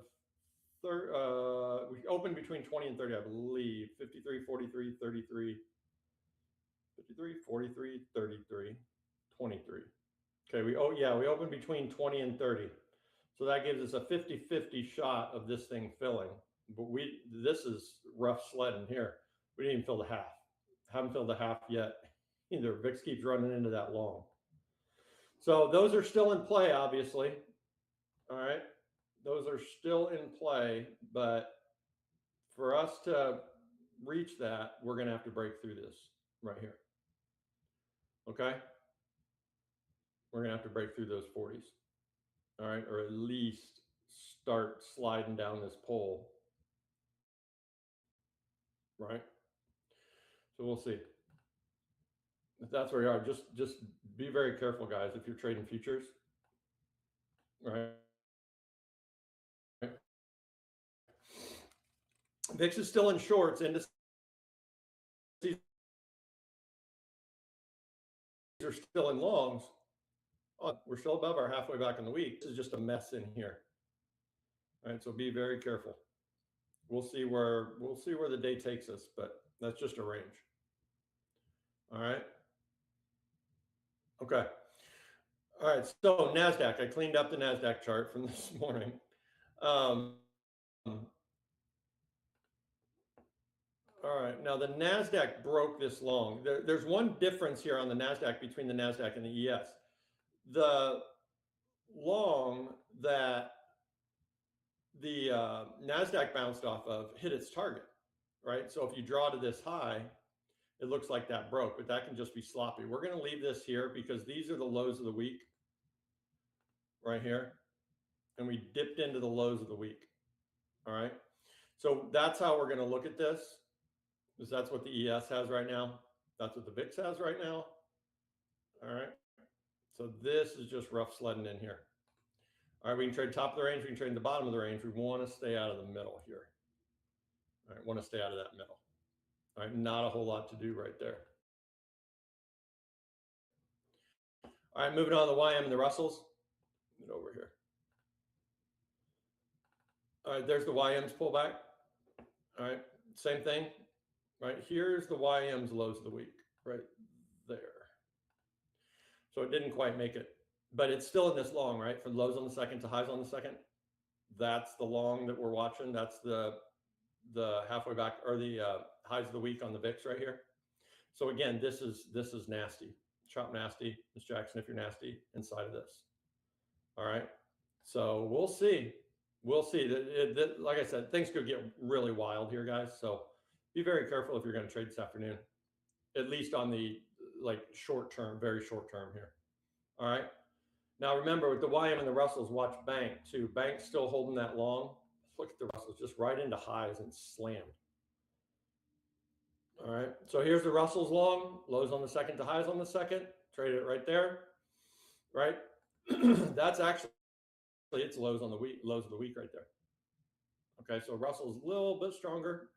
we opened between 20 and 30, I believe. 53, 43, 33, 53, 43, 33, 23. Okay, we opened between 20 and 30. So that gives us a 50-50 shot of this thing filling. But this is rough sledding here. We didn't even fill the half. Haven't filled the half yet either. VIX keeps running into that long. So those are still in play, obviously. All right. Those are still in play, but for us to reach that, we're going to have to break through this right here. Okay. We're going to have to break through those 40s. All right. Or at least start sliding down this pole. Right. So we'll see. If that's where you are, just be very careful, guys, if you're trading futures. Right. VIX is still in shorts. Indices are still in longs. Oh, we're still above our halfway back in the week. This is just a mess in here. All right, so be very careful. We'll see where the day takes us, but that's just a range. All right. Okay. All right. So NASDAQ, I cleaned up the NASDAQ chart from this morning. All right, now the NASDAQ broke this long. There's one difference here on the NASDAQ between the NASDAQ and the ES. The long that the NASDAQ bounced off of hit its target, right? So if you draw to this high, it looks like that broke, but that can just be sloppy. We're going to leave this here because these are the lows of the week right here. And we dipped into the lows of the week. All right. So that's how we're going to look at this. Because that's what the ES has right now. That's what the VIX has right now. All right. So this is just rough sledding in here. All right. We can trade top of the range. We can trade the bottom of the range. We want to stay out of the middle here. All right. Want to stay out of that middle. All right. Not a whole lot to do right there. All right. Moving on to the YM and the Russells. Get over here. All right. There's the YM's pullback. All right. Same thing. Right, here's the YM's lows of the week, right there. So it didn't quite make it, but it's still in this long, right? From lows on the second to highs on the second. That's the long that we're watching. That's the halfway back, or the highs of the week on the VIX right here. So again, this is nasty. Chop nasty, Ms. Jackson, if you're nasty inside of this. All right. So we'll see. We'll see. Like I said, things could get really wild here, guys. So be very careful if you're going to trade this afternoon, at least on the short term, very short term here. All right. Now remember, with the YM and the Russells, watch Bank too. Bank's still holding that long. Look at the Russells, just right into highs and slammed. All right. So here's the Russells long, lows on the second to highs on the second. Trade it right there. Right. That's actually its lows on the week, lows of the week right there. Okay. So Russell's a little bit stronger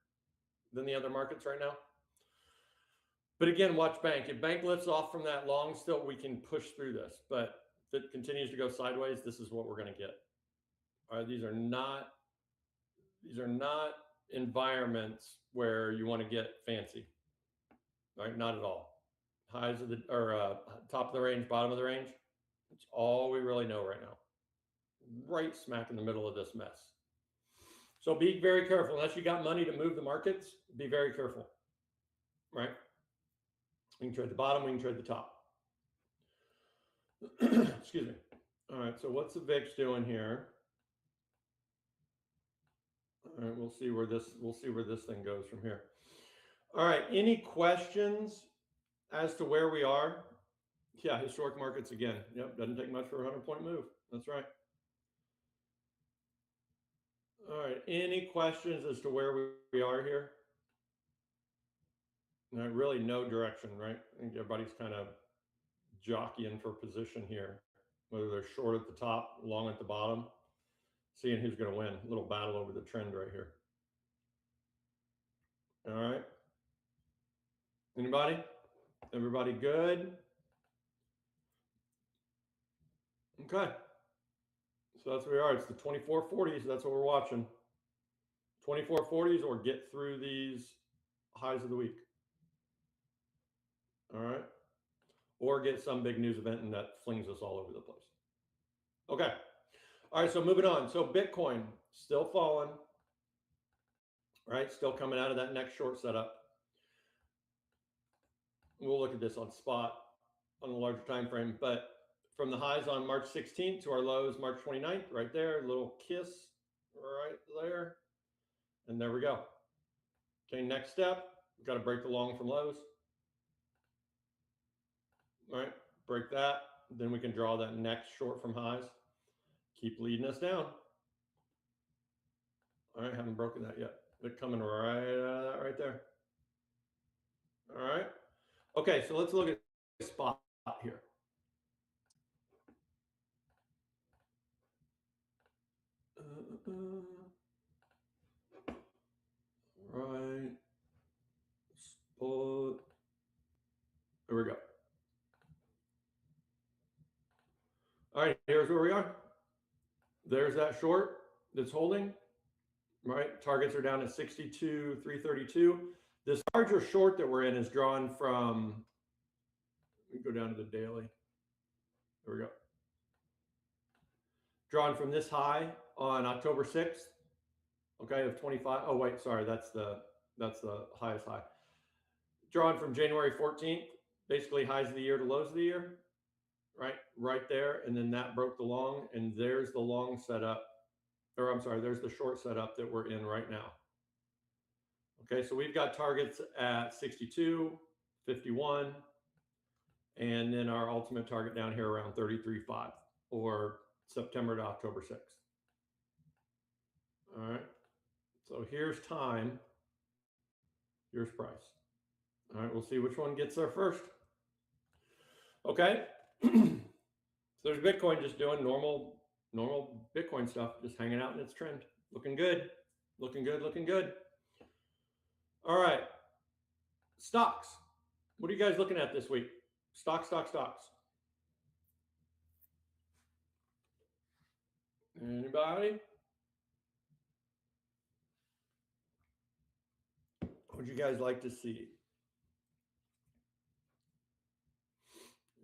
than the other markets right now. But again, watch Bank. If Bank lifts off from that long, still we can push through this. But if it continues to go sideways, this is what we're going to get. All right, these are not environments where you want to get fancy. Right? Not at all. Highs of the top of the range, bottom of the range. It's all we really know right now. Right smack in the middle of this mess. So be very careful. Unless you got money to move the markets, be very careful, right? We can trade the bottom, we can trade the top. Excuse me. All right, so what's the VIX doing here? All right, we'll see where this thing goes from here. All right, any questions as to where we are? Yeah, historic markets again. Yep, doesn't take much for a 100-point move. That's right. All right, any questions as to where we are here? No, really no direction, right? I think everybody's kind of jockeying for position here, whether they're short at the top, long at the bottom. seeing who's going to win. A little battle over the trend right here. All right. Anybody? Everybody good? Okay. So that's where we are. It's the 2440s. That's what we're watching. 2440s or get through these highs of the week. All right. Or get some big news event and that flings us all over the place. Okay. All right. So moving on. So Bitcoin still falling. Right. Still coming out of that next short setup. We'll look at this on spot on a larger time frame, but from the highs on March 16th to our lows March 29th, right there, little kiss right there. And there we go. Okay, next step, we've got to break the long from lows. All right, break that. Then we can draw that next short from highs. Keep leading us down. All right, haven't broken that yet. They're coming right there. All right. Okay, so let's look at spot here. Right. Spot. There we go. All right, here's where we are. There's that short that's holding, right? Targets are down at 62,332. This larger short that we're in is drawn from, let me go down to the daily. There we go. Drawn from this high on October 6th, okay, of 25. Oh, wait, sorry, that's the highest high. Drawn from January 14th, basically highs of the year to lows of the year. Right there, and then that broke the long, and there's the long setup, or I'm sorry, there's the short setup that we're in right now. Okay, so we've got targets at 62, 51, and then our ultimate target down here around 33.5, or September to October 6th. All right, so here's time, here's price. All right, we'll see which one gets there first. Okay. So there's Bitcoin just doing normal Bitcoin stuff, just hanging out in its trend. Looking good, looking good, looking good. All right. Stocks. What are you guys looking at this week? Stocks. Anybody? What would you guys like to see?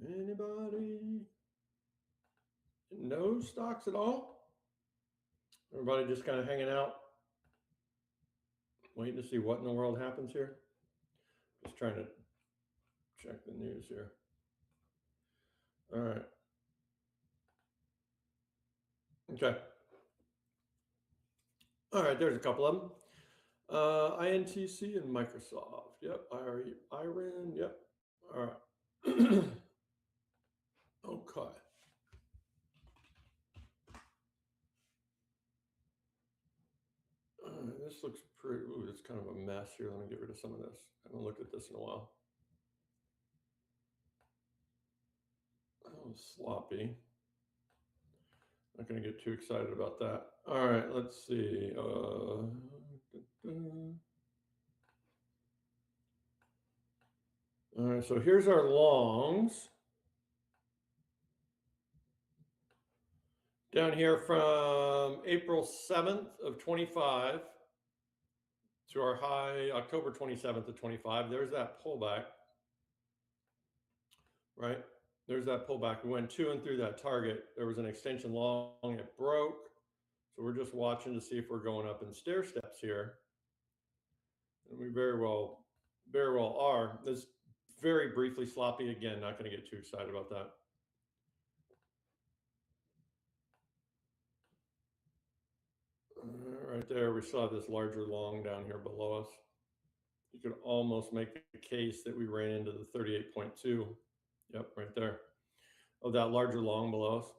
Anybody? No stocks at all? Everybody just kind of hanging out, waiting to see what in the world happens here? Just trying to check the news here. All right. Okay. All right, there's a couple of them. INTC and Microsoft. Yep. IREN. Yep. All right. Okay. This looks pretty, ooh, it's kind of a mess here. Let me get rid of some of this. I haven't looked at this in a while. Oh, sloppy. Not going to get too excited about that. All right, let's see. All right, so here's our longs. Down here from April 7th of 25 to our high October 27th of 25. There's that pullback, right? There's that pullback. We went to and through that target. There was an extension long, it broke. So we're just watching to see if we're going up in stair steps here. And we very well are. This very briefly sloppy again, not going to get too excited about that. Right there, we still have this larger long down here below us. You could almost make the case that we ran into the 38.2. Yep, right there. Of that larger long below us.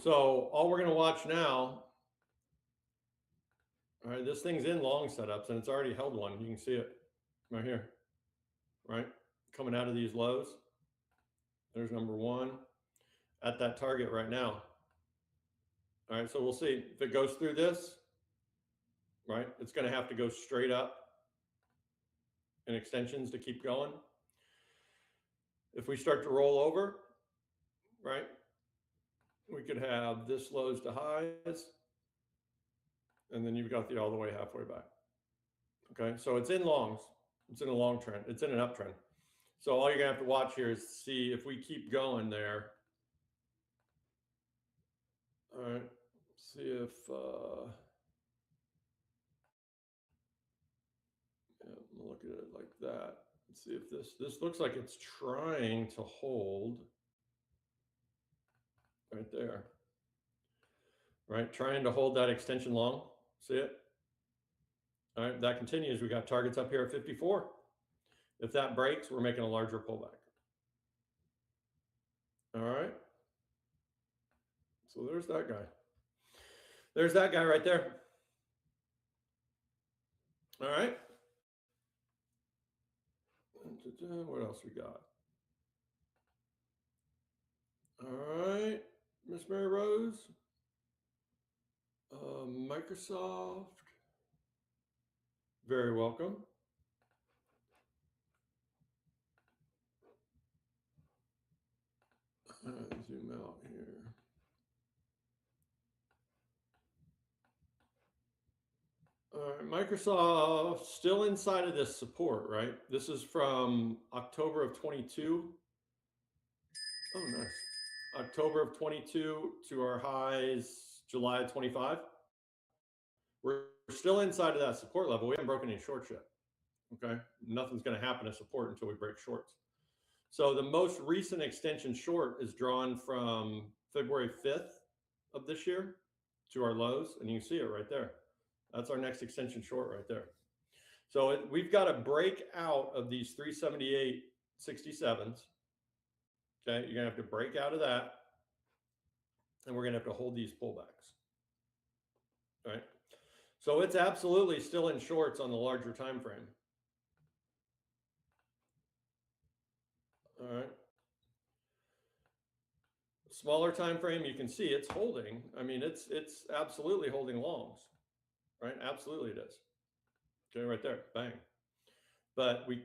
So all we're going to watch now, all right, this thing's in long setups and it's already held one. You can see it right here, right? Coming out of these lows. There's number one at that target right now. All right, so we'll see if it goes through this, right? It's going to have to go straight up in extensions to keep going. If we start to roll over, right, we could have this lows to highs, and then you've got the all the way halfway back. Okay, so it's in longs. It's in a long trend. It's in an uptrend. So all you're gonna have to watch here is see if we keep going there. All right, see if yeah, look at it like that. Let's see if this looks like it's trying to hold right there. Right, trying to hold that extension long. See it? All right, that continues. We got targets up here at 54. If that breaks, we're making a larger pullback. All right. So there's that guy. There's that guy right there. All right. What else we got? All right, Miss Mary Rose. Microsoft. Very welcome. Zoom out here. All right, Microsoft still inside of this support, right? This is from October of 22. Oh, nice. October of 22 to our highs, July of 25. We're still inside of that support level. We haven't broken any shorts yet. Okay, nothing's going to happen to support until we break shorts. So the most recent extension short is drawn from February 5th of this year to our lows, and you can see it right there. That's our next extension short right there. So we've got to break out of these 378.67s. Okay, you're going to have to break out of that, and we're going to have to hold these pullbacks. All right. So it's absolutely still in shorts on the larger time frame. All right. Smaller time frame, you can see it's holding. I mean, it's absolutely holding longs, right? Absolutely it is. Okay, right there, bang. But we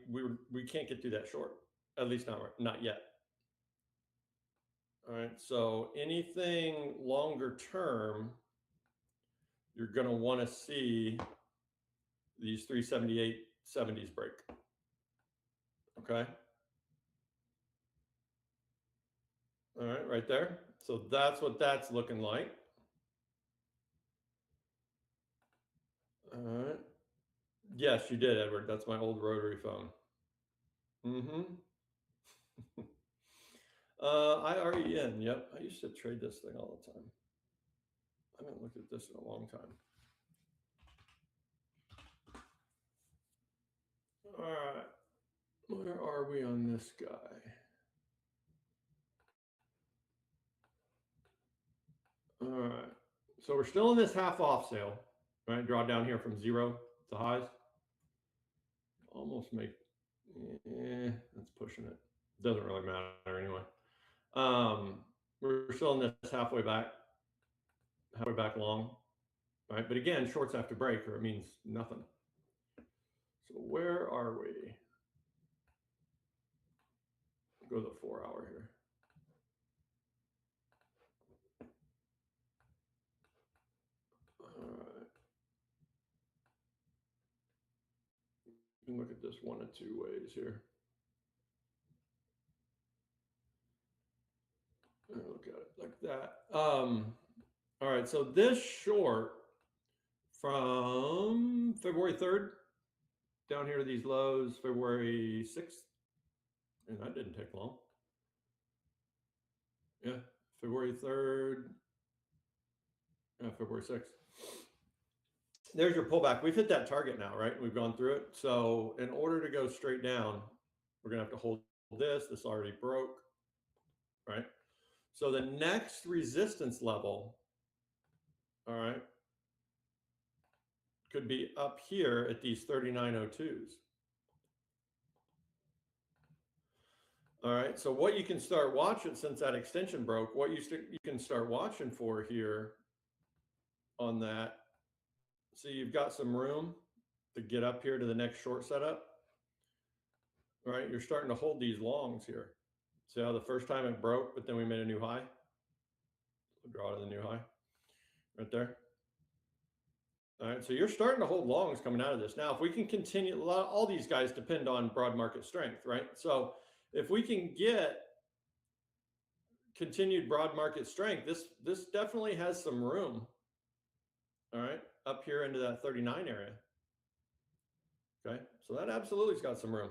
can't get through that short, at least not yet. All right. So anything longer term, you're going to want to see these 378.70s break. Okay. All right, right there. So that's what that's looking like. All right. Yes, you did, Edward. That's my old rotary phone. Mm-hmm. IREN. Yep. I used to trade this thing all the time. I haven't looked at this in a long time. All right. Where are we on this guy? All right. So we're still in this half off sale, right? Draw down here from 0 to highs. Almost make, that's pushing it. Doesn't really matter anyway. We're still in this halfway back long, right? But again, shorts have to break or it means nothing. So where are we? Go to the 4 hour here. All right. You can look at this one of two ways here. Look at it like that. All right, so this short from February 3rd down here to these lows, February 6th, and that didn't take long. Yeah, February 3rd, February 6th. There's your pullback. We've hit that target now, right? We've gone through it. So in order to go straight down, we're gonna have to hold this. This already broke, right? So the next resistance level, all right, could be up here at these 39.02s. All right, so what you can start watching since that extension broke, what you can start watching for here on that. So you've got some room to get up here to the next short setup. All right, you're starting to hold these longs here. See how the first time it broke, but then we made a new high? We'll draw to the new high right there. All right, so you're starting to hold longs coming out of this. Now, if we can continue, all these guys depend on broad market strength, right? So if we can get continued broad market strength, this definitely has some room. All right, up here into that 39 area. Okay, so that absolutely's got some room.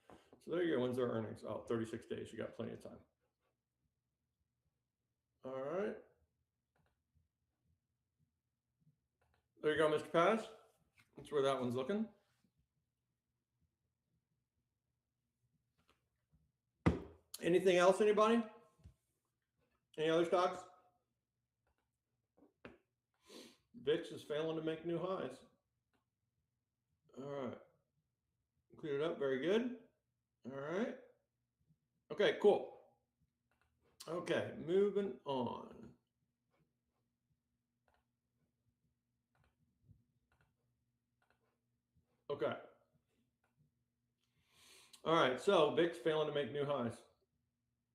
So there you go. When's our earnings? Oh, 36 days. You got plenty of time. All right. There you go, Mr. Paz. That's where that one's looking. Anything else, anybody? Any other stocks? VIX is failing to make new highs. All right. Cleared it up. Very good. All right. Okay, cool. Okay, moving on. Okay. All right, so VIX failing to make new highs.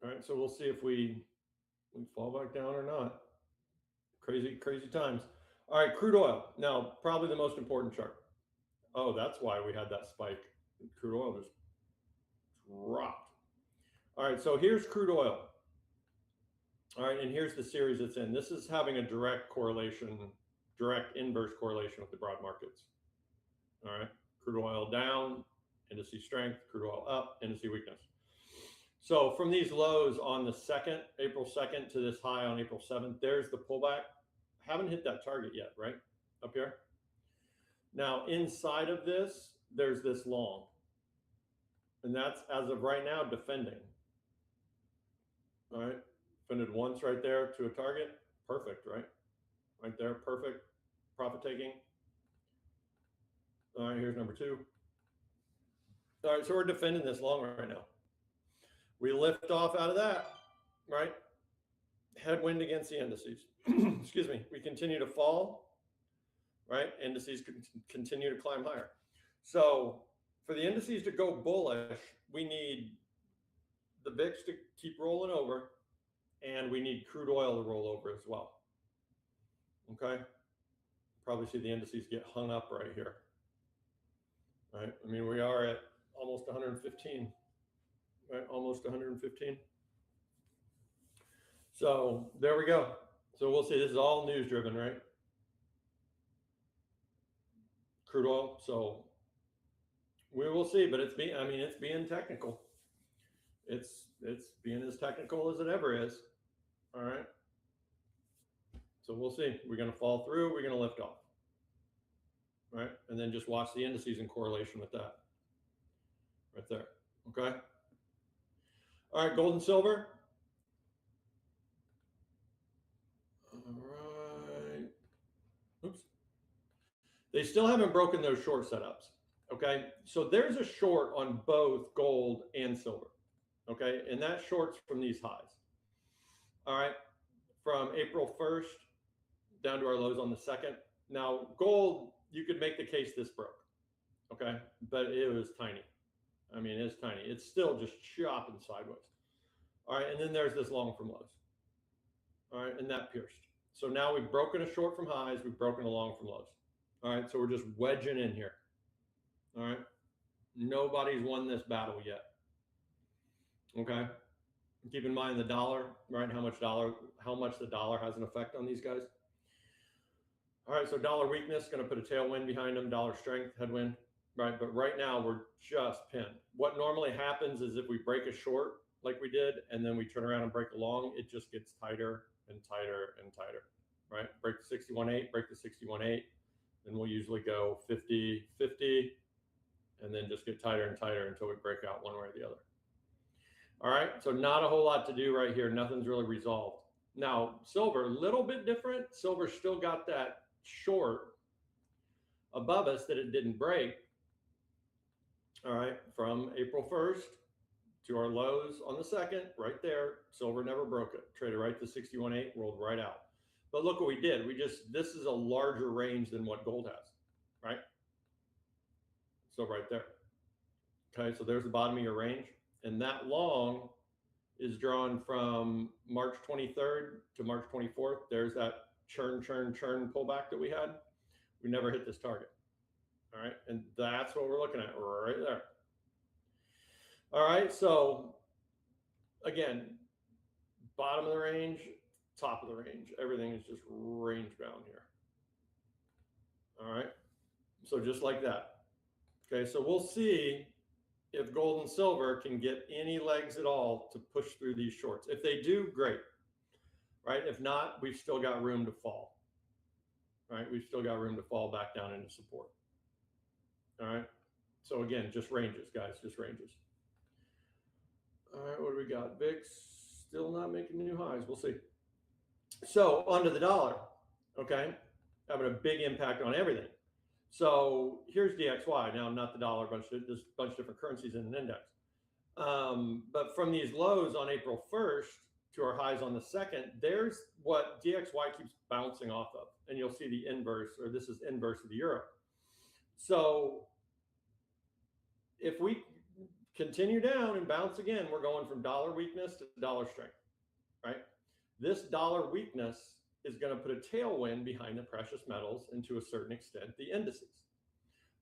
All right, so we'll see if we fall back down or not. Crazy, crazy times. All right, crude oil. Now, probably the most important chart. Oh, that's why we had that spike. Crude oil just dropped. All right, so here's crude oil. All right, and here's the series it's in. This is having a direct correlation, direct inverse correlation with the broad markets. All right, crude oil down, indice strength, crude oil up, indice weakness. So from these lows on the 2nd, April 2nd, to this high on April 7th, there's the pullback. Haven't hit that target yet, right? Up here. Now, inside of this, there's this long. And that's, as of right now, defending. All right. Defended once right there to a target. Perfect, right? Right there, perfect. Profit taking. All right, here's number 2. All right, so we're defending this long right now. We lift off out of that, right? Headwind against the indices. Excuse me. We continue to fall, right? Indices continue to climb higher. So for the indices to go bullish, we need the VIX to keep rolling over, and we need crude oil to roll over as well. Okay? Probably see the indices get hung up right here. Right? I mean, we are at almost 115. Right? Almost 115. So there we go. So we'll see. This is all news driven, right? Crude oil. So we will see, but it's being technical. It's being as technical as it ever is. All right. So we'll see. We're going to fall through. We're going to lift off. Right. And then just watch the indices in correlation with that. Right there. Okay. All right. Gold and silver. All right. Oops. They still haven't broken those short setups. Okay. So there's a short on both gold and silver. Okay. And that short's from these highs. All right. From April 1st down to our lows on the 2nd. Now, gold, you could make the case this broke. Okay. But it was tiny. I mean, it's tiny. It's still just chopping sideways. All right. And then there's this long from lows. All right. And that pierced. So now we've broken a short from highs. We've broken a long from lows. All right. So we're just wedging in here. All right. Nobody's won this battle yet. Okay. Keep in mind the dollar, right? How much the dollar has an effect on these guys. All right. So dollar weakness, going to put a tailwind behind them. Dollar strength, headwind. Right. But right now we're just pinned. What normally happens is if we break a short like we did, and then we turn around and break a long, it just gets tighter and tighter and tighter. Right. Break the 61.8, break the 61.8. Then we'll usually go 50, 50, and then just get tighter and tighter until we break out one way or the other. All right, so not a whole lot to do right here. Nothing's really resolved. Now, silver, a little bit different. Silver still got that short above us that it didn't break. All right, from April 1st to our lows on the 2nd, right there. Silver never broke it. Traded right to 61.8, rolled right out. But look what we did. This is a larger range than what gold has, right? So right there. Okay, so there's the bottom of your range. And that long is drawn from March 23rd to March 24th. There's that churn pullback that we had. We never hit this target. All right, and that's what we're looking at right there. All right, so again, bottom of the range, top of the range. Everything is just range bound here. All right, so just like that. Okay, so we'll see if gold and silver can get any legs at all to push through these shorts. If they do, great, right? If not, we've still got room to fall, right? We've still got room to fall back down into support. All right, so again, just ranges, guys, just ranges. All right, what do we got? VIX still not making new highs. We'll see. So onto the dollar, okay? Having a big impact on everything. So here's DXY. Now, not the dollar, there's a bunch of different currencies in an index. But from these lows on April 1st to our highs on the 2nd, there's what DXY keeps bouncing off of. And you'll see the inverse, or this is inverse of the euro. So if we continue down and bounce again, we're going from dollar weakness to dollar strength, right? This dollar weakness is going to put a tailwind behind the precious metals and to a certain extent the indices.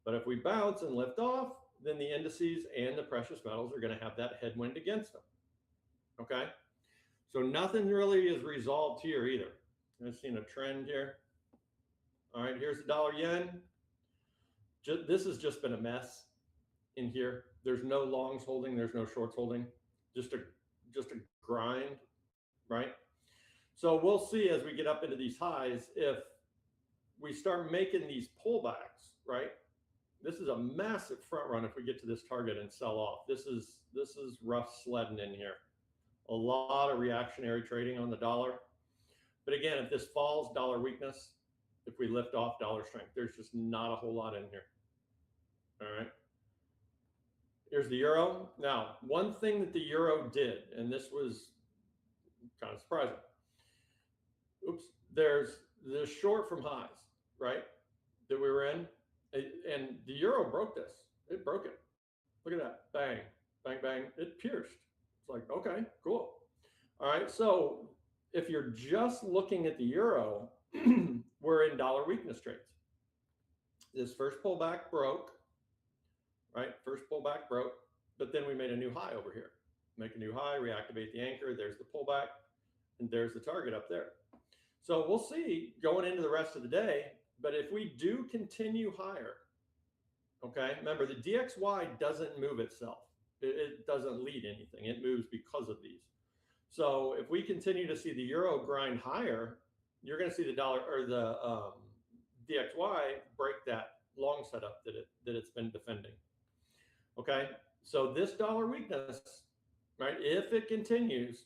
But if we bounce and lift off, then the indices and the precious metals are going to have that headwind against them. Okay, so nothing really is resolved here either. I've seen a trend here. All right, here's the dollar yen. This has just been a mess in here. There's no longs holding, there's no shorts holding, just a grind, right? So we'll see as we get up into these highs if we start making these pullbacks, right? This is a massive front run if we get to this target and sell off. This is rough sledding in here. A lot of reactionary trading on the dollar. But again, if this falls, dollar weakness. If we lift off, dollar strength. There's just not a whole lot in here. All right. Here's the euro. Now, one thing that the euro did, and this was kind of surprising. Oops, there's the short from highs, right, that we were in. And the euro broke this. It broke it. Look at that. Bang, bang, bang. It pierced. It's like, okay, cool. All right, so if you're just looking at the euro, we're in dollar weakness trades. This first pullback broke, right? First pullback broke, but then we made a new high over here. Make a new high, reactivate the anchor. There's the pullback, and there's the target up there. So we'll see going into the rest of the day. But if we do continue higher, okay, remember the DXY doesn't move itself. It doesn't lead anything. It moves because of these. So if we continue to see the euro grind higher, you're going to see the dollar or the DXY break that long setup that it's been defending. Okay, so this dollar weakness, right? If it continues,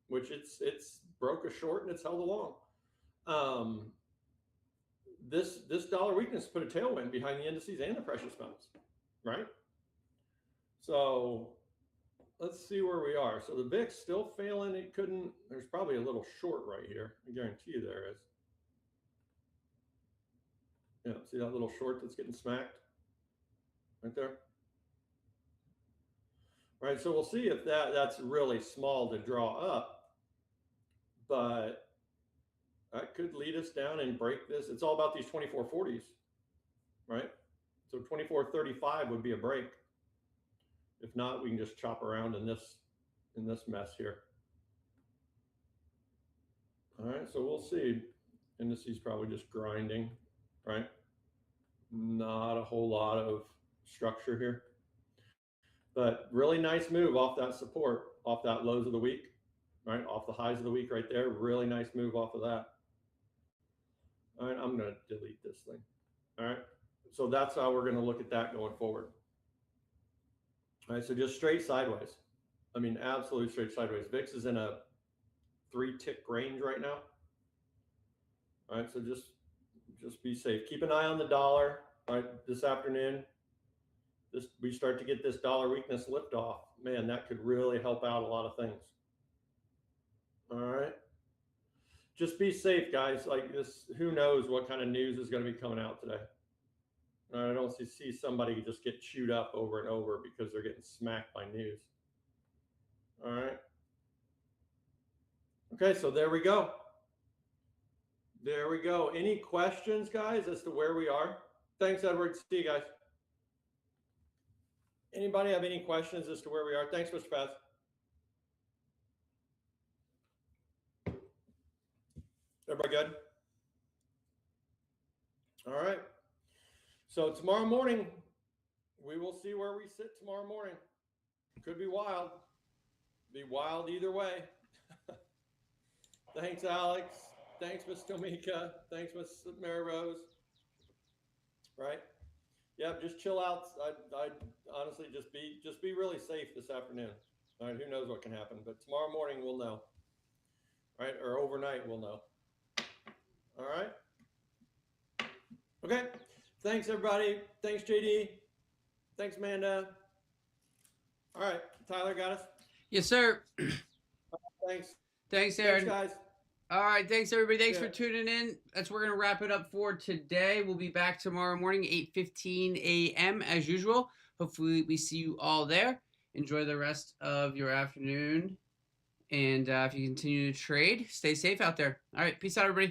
which it's broke a short and it's held along. This dollar weakness put a tailwind behind the indices and the precious metals, right? So let's see where we are. So the VIX still failing. It couldn't. There's probably a little short right here. I guarantee you there is. Yeah, see that little short that's getting smacked right there? Right, so we'll see if that's really small to draw up, but that could lead us down and break this. It's all about these 2440s, right? So 2435 would be a break. If not, we can just chop around in this mess here. All right, so we'll see. Indices probably just grinding, right? Not a whole lot of structure here. But really nice move off that support, off that lows of the week, right? Off the highs of the week right there. Really nice move off of that. All right, I'm going to delete this thing. All right, so that's how we're going to look at that going forward. All right, so just straight sideways. I mean, absolute straight sideways. VIX is in a 3-tick range right now. All right, so just be safe. Keep an eye on the dollar. All right, this afternoon, we start to get this dollar weakness lift off. Man, that could really help out a lot of things. All right. just be safe, guys. Like this, who knows what kind of news is going to be coming out today. I don't see somebody just get chewed up over and over because they're getting smacked by news. All right. Okay, so there we go. There we go. Any questions, guys, as to where we are? Thanks, Edward. See you guys. Anybody have any questions as to where we are? Thanks, Mr. Paz. Everybody good? All right. So tomorrow morning, we will see where we sit tomorrow morning. Could be wild. Be wild either way. Thanks, Alex. Thanks, Miss Tomika. Thanks, Miss Mary Rose. Right? Yeah, just chill out. I honestly just be really safe this afternoon. All right, who knows what can happen, but tomorrow morning we'll know. All right, or overnight we'll know. All right. Okay. Thanks, everybody. Thanks, JD. Thanks, Amanda. All right, Tyler, got us? Yes, sir. Thanks. Thanks, Aaron. Thanks, guys. All right, thanks everybody. Thanks for Yeah. tuning in. That's we're gonna wrap it up for today. We'll be back tomorrow morning, 8:15 a.m. as usual. Hopefully, we see you all there. Enjoy the rest of your afternoon, and if you continue to trade, stay safe out there. All right, peace out, everybody.